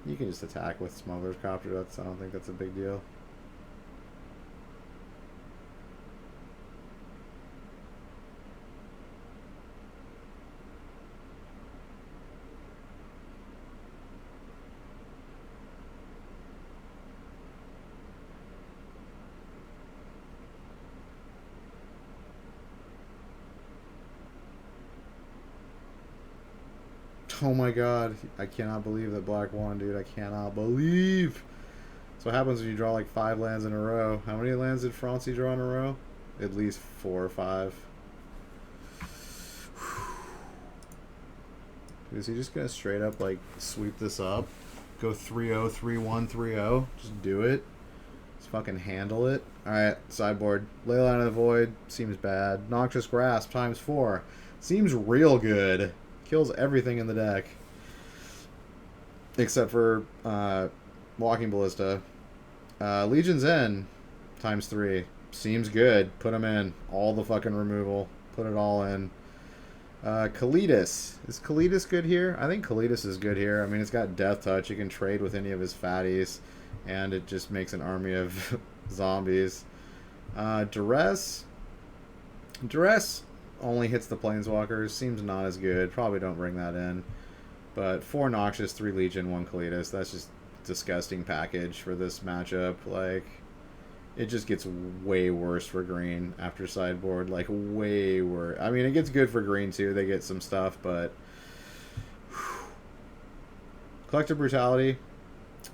you can just attack with Smuggler's Copter. I don't think that's a big deal. Oh my god. I cannot believe that Black won, dude. I cannot believe. That's what happens when you draw like 5 lands in a row. How many lands did Francie draw in a row? At least 4 or 5. Is he just gonna straight up like sweep this up? Go 3-0, 3-1, 3-0? Just do it. Just fucking handle it. Alright, sideboard. Leyline of the Void. Seems bad. Noxious Grasp times 4. Seems real good. Kills everything in the deck. Except for Walking Ballista. Legion's End. times 3. Seems good. Put him in. All the fucking removal. Put it all in. Kalidas. Is Kalidas good here? I think Kalidas is good here. I mean, it's got Death Touch. You can trade with any of his fatties. And it just makes an army of zombies. Duress. Duress only hits the Planeswalkers. Seems not as good. Probably don't bring that in. But 4 Noxious, 3 Legion, 1 Kalidas. That's just disgusting package for this matchup. Like, it just gets way worse for green after sideboard. Like, way worse. I mean, it gets good for green, too. They get some stuff, but... Collective Brutality.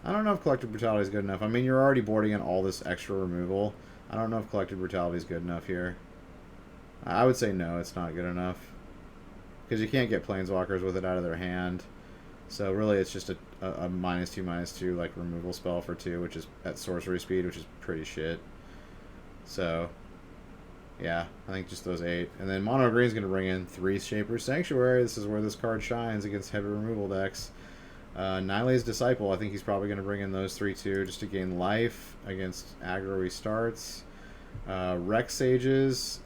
I don't know if Collective Brutality is good enough. I mean, you're already boarding in all this extra removal. I don't know if Collective Brutality is good enough here. I would say no, it's not good enough. Because you can't get Planeswalkers with it out of their hand. So really it's just a -2/-2 like removal spell for 2, which is at sorcery speed, which is pretty shit. So yeah, I think just those 8. And then Mono Green's going to bring in 3 Shaper's Sanctuary. This is where this card shines against heavy removal decks. Nile's Disciple, I think he's probably going to bring in those 3 too, just to gain life against aggro he starts. Rex Sages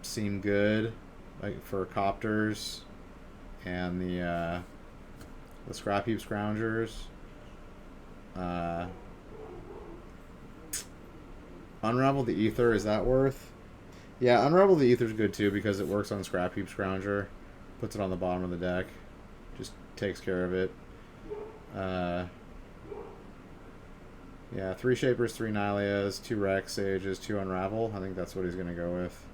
seem good, like for Copters, and the Scrap Heap Scroungers. Unravel the Ether, is that worth? Yeah, Unravel the Ether's good too because it works on Scrap Heap Scrounger. Puts it on the bottom of the deck. Just takes care of it. Yeah, 3 Shapers, 3 Nyleas, 2 Rex Sages, 2 Unravel. I think that's what he's going to go with.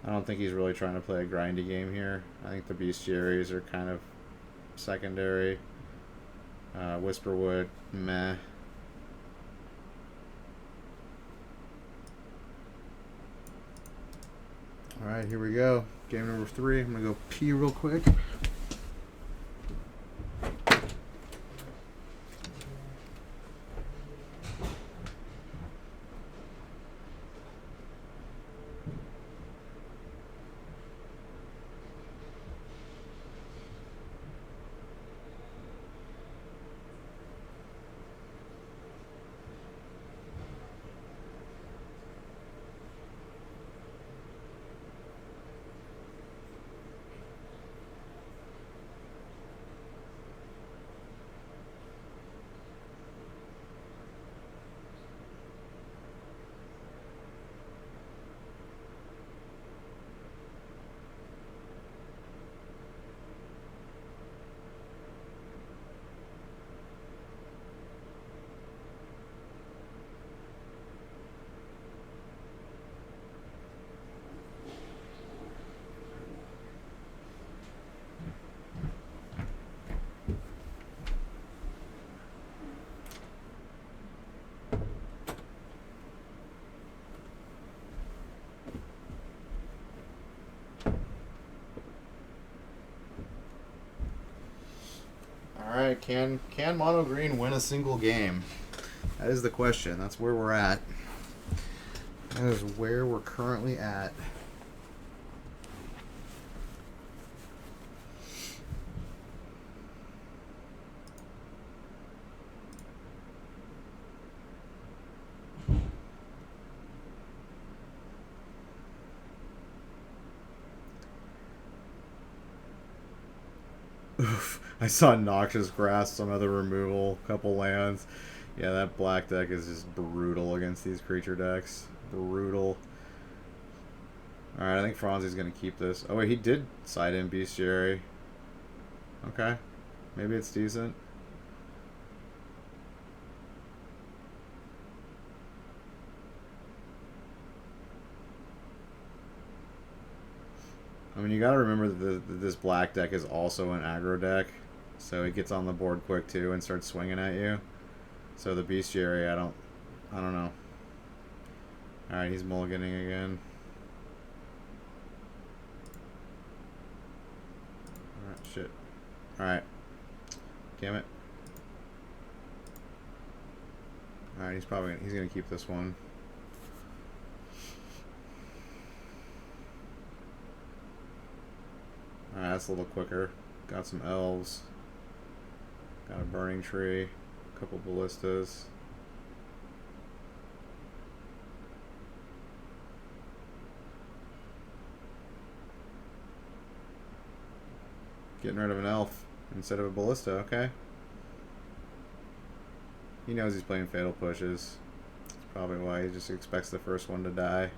I don't think he's really trying to play a grindy game here. I think the Bestiaries are kind of secondary. Whisperwood, meh. Alright, here we go. Game number 3. I'm going to go pee real quick. Alright, can Mono Green win a single game? That is the question. That's where we're at. That is where we're currently at. Oof. I saw Noxious Grass, some other removal, couple lands. Yeah, that black deck is just brutal against these creature decks. Brutal. Alright, I think Franzi's going to keep this. Oh wait, he did side in Bestiary. Okay. Maybe it's decent. I mean, you gotta remember that this black deck is also an aggro deck. So it gets on the board quick too and starts swinging at you. So the Bestiary, I don't know. Alright, he's mulliganing again. Alright, shit. Alright. Damn it. Alright, he's gonna keep this one. Alright, that's a little quicker. Got some elves. Got a burning tree. A couple ballistas. Getting rid of an elf instead of a ballista, okay. He knows he's playing fatal pushes. That's probably why he just expects the first one to die.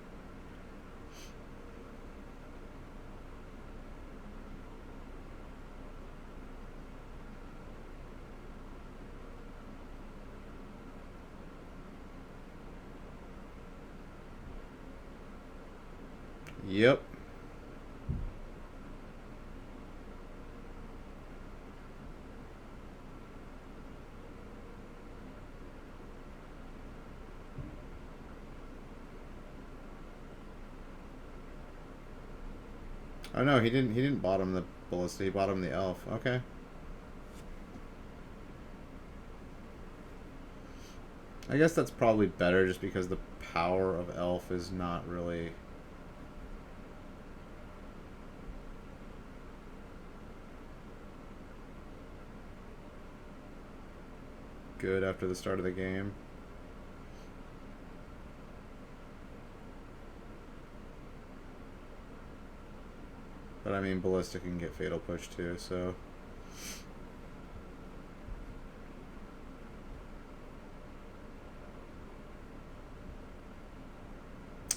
Yep. Oh no, he didn't bottom the ballista, he bottomed the elf. Okay. I guess that's probably better just because the power of elf is not really good after the start of the game. But I mean, ballista can get fatal push too, so.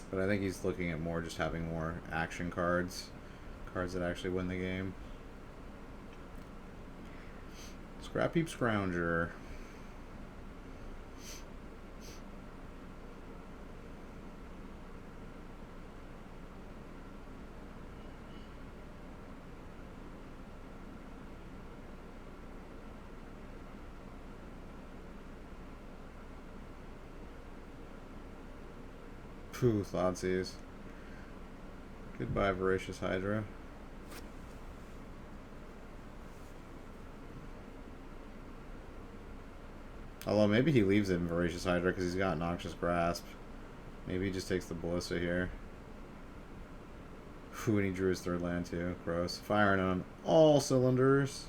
But I think he's looking at more just having more action cards. Cards that actually win the game. Scrap Heap Scrounger. Phew, Thoughtseize. Goodbye, Voracious Hydra. Although maybe he leaves it in Voracious Hydra because he's got Noxious Grasp. Maybe he just takes the Ballista here. Whew, and he drew his third land too. Gross. Firing on all cylinders.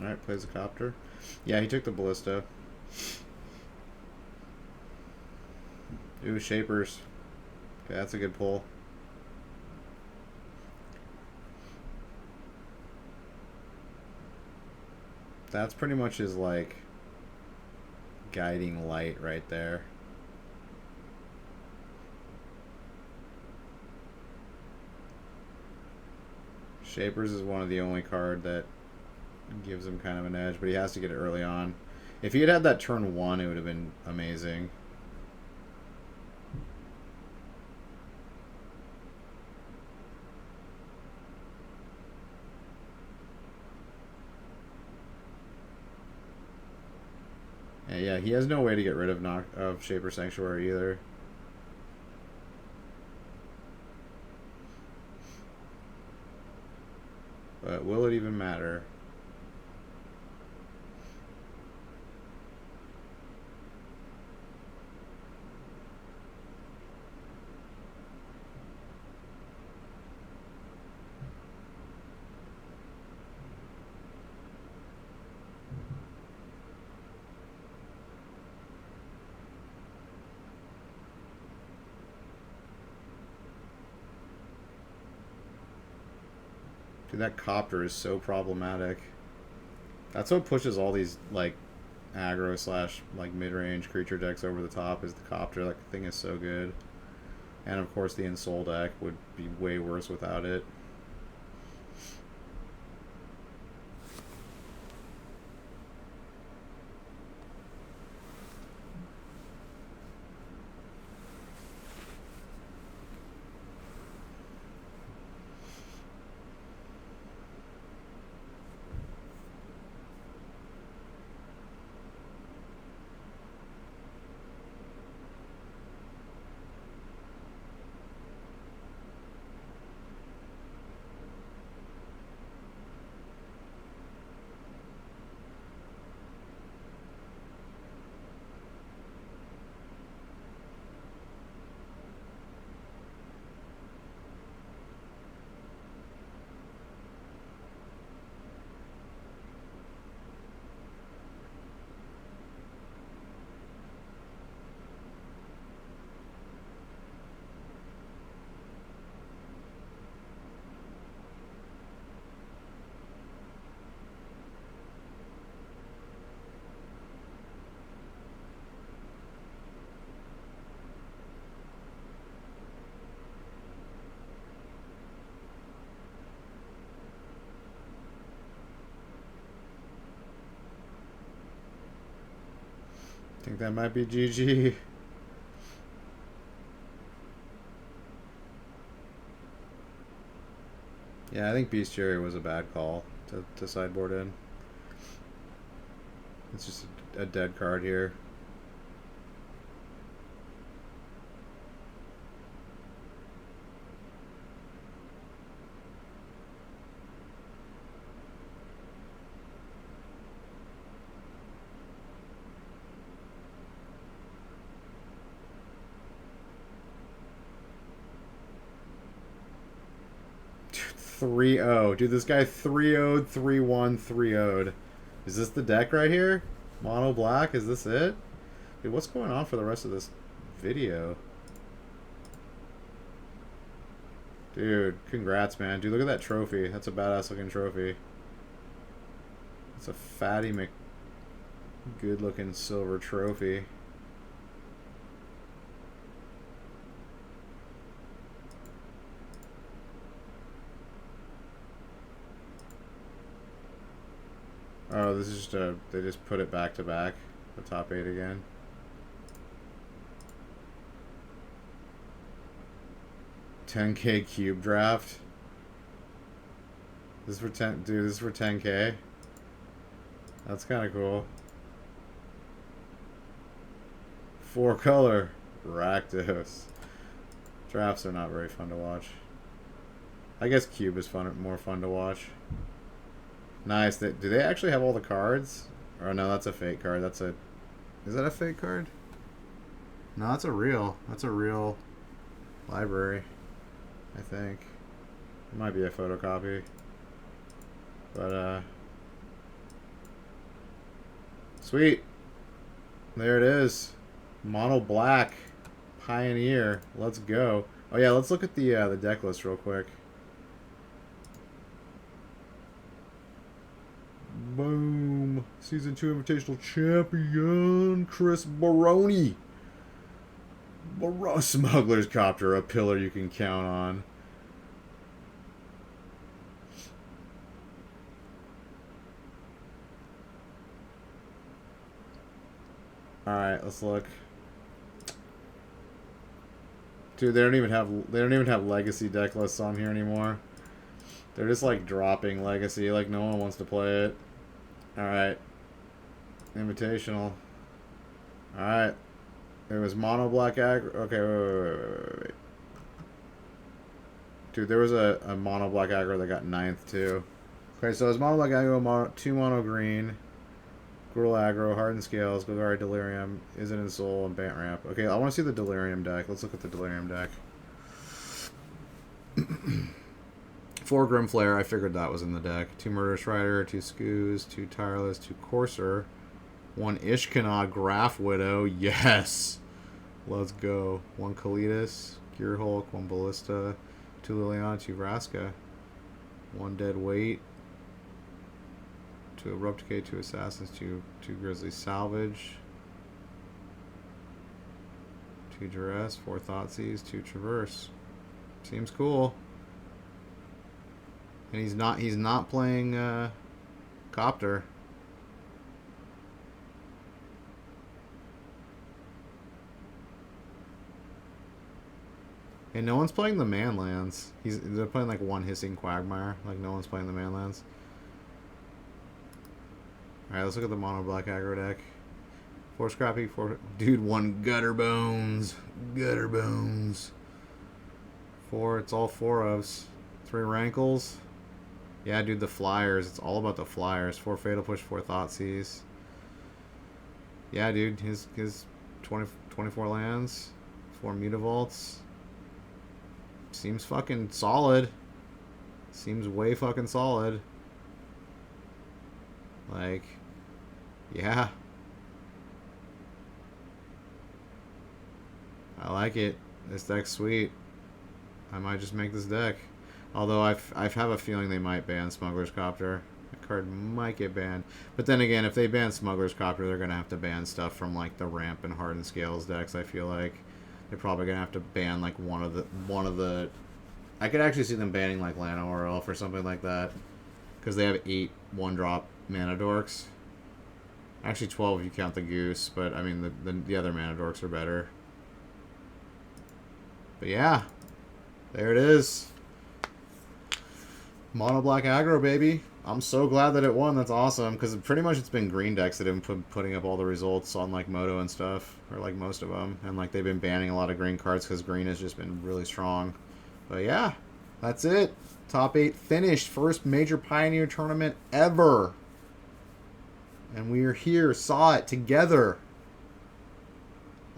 Alright, plays a Copter. Yeah, he took the Ballista. Ooh, Shapers. Okay, that's a good pull. That's pretty much his, like, guiding light right there. Shapers is one of the only card that gives him kind of an edge, but he has to get it early on. If he had had that turn 1, it would have been amazing. Yeah, he has no way to get rid of Shaper Sanctuary either. But will it even matter? Dude, that Copter is so problematic. That's what pushes all these, like, aggro slash, like, mid-range creature decks over the top is the Copter. That thing is so good. And, of course, the Ensoul deck would be way worse without it. Think that might be GG. Yeah, I think Bestiary was a bad call to sideboard in. It's just a dead card here. Three 0. Dude, this guy 3-0'd, 3-1, 3-0'd. Is this the deck right here? Mono black? Is this it? Dude, what's going on for the rest of this video? Dude, congrats, man. Dude, look at that trophy. That's a badass looking trophy. It's a fatty good looking silver trophy. Oh, this is just they just put it back to back, the top 8 again. $10K cube draft. This is for 10, dude. This is for 10K. That's kind of cool. 4-color Rakdos. Drafts are not very fun to watch. I guess cube is more fun to watch. Nice. Do they actually have all the cards? Or no, that's a fake card. Is that a fake card? No, that's a real library, I think. It might be a photocopy. But, sweet. There it is. Mono black. Pioneer. Let's go. Oh yeah, let's look at the deck list real quick. Boom. Season 2 Invitational Champion, Chris Baroni. Smuggler's Copter, a pillar you can count on. Alright, let's look. Dude, they don't even have legacy deck lists on here anymore. They're just like dropping legacy, like no one wants to play it. Alright. Invitational. Alright. It was mono black aggro. Okay, wait. Dude, there was a mono black aggro that got 9th too. Okay, so it was mono black aggro, 2 mono green. Gruel aggro, Hardened Scales, Golgari Delirium, Isn't in Soul, and Bant Ramp. Okay, I want to see the Delirium deck. Let's look at the Delirium deck. 4 Grimflare, I figured that was in the deck. 2 Murderous Rider, 2 Skoos, 2 Tireless, 2 Courser, 1 Ishkanah, Graph Widow, yes! Let's go. 1 Kalidas, Gear Hulk, 1 Ballista, 2 Liliana, 2 Vraska, 1 Dead Weight, 2 Abrupt Decay, 2 Assassins, 2 Grizzly Salvage, 2 Duress, 4 Thoughtseize, 2 Traverse. Seems cool. And he's not playing Copter. And no one's playing the Manlands. They're playing like 1 Hissing Quagmire. Like no one's playing the Manlands. Alright, let's look at the mono black aggro deck. 4 Scrappy, 4 dude, 1 Gutter Bones. Gutter Bones. 4, it's all 4 ofs. 3 Rankles. Yeah, dude, the Flyers. It's all about the Flyers. 4 Fatal Push, 4 Thoughtseize. Yeah, dude, his 24 lands, 4 Mutavaults. Seems fucking solid. Seems way fucking solid. Like, yeah. I like it. This deck's sweet. I might just make this deck. Although I have a feeling they might ban Smuggler's Copter. That card might get banned. But then again, if they ban Smuggler's Copter, they're gonna have to ban stuff from like the Ramp and Hardened Scales decks. I feel like they're probably gonna have to ban like one of the. I could actually see them banning like Lana or Elf or something like that, because they have 8 1-drop mana dorks. Actually, 12 if you count the goose, but I mean, the other mana dorks are better. But yeah, there it is. Mono black aggro, baby. I'm so glad that it won. That's awesome, because pretty much it's been green decks that have been putting up all the results on like Moto and stuff, or like most of them, and like they've been banning a lot of green cards because green has just been really strong. But yeah, that's it. Top 8 finished. First major Pioneer tournament ever. And we are here, saw it together.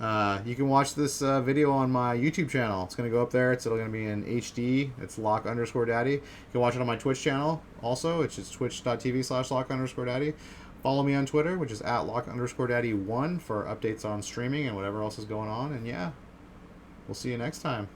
You can watch this video on my YouTube channel. It's going to go up there. It's going to be in HD. It's lock_daddy. You can watch it on my Twitch channel also, which is twitch.tv/lock_daddy. Follow me on Twitter, which is @lock_daddy1 for updates on streaming and whatever else is going on. And yeah, we'll see you next time.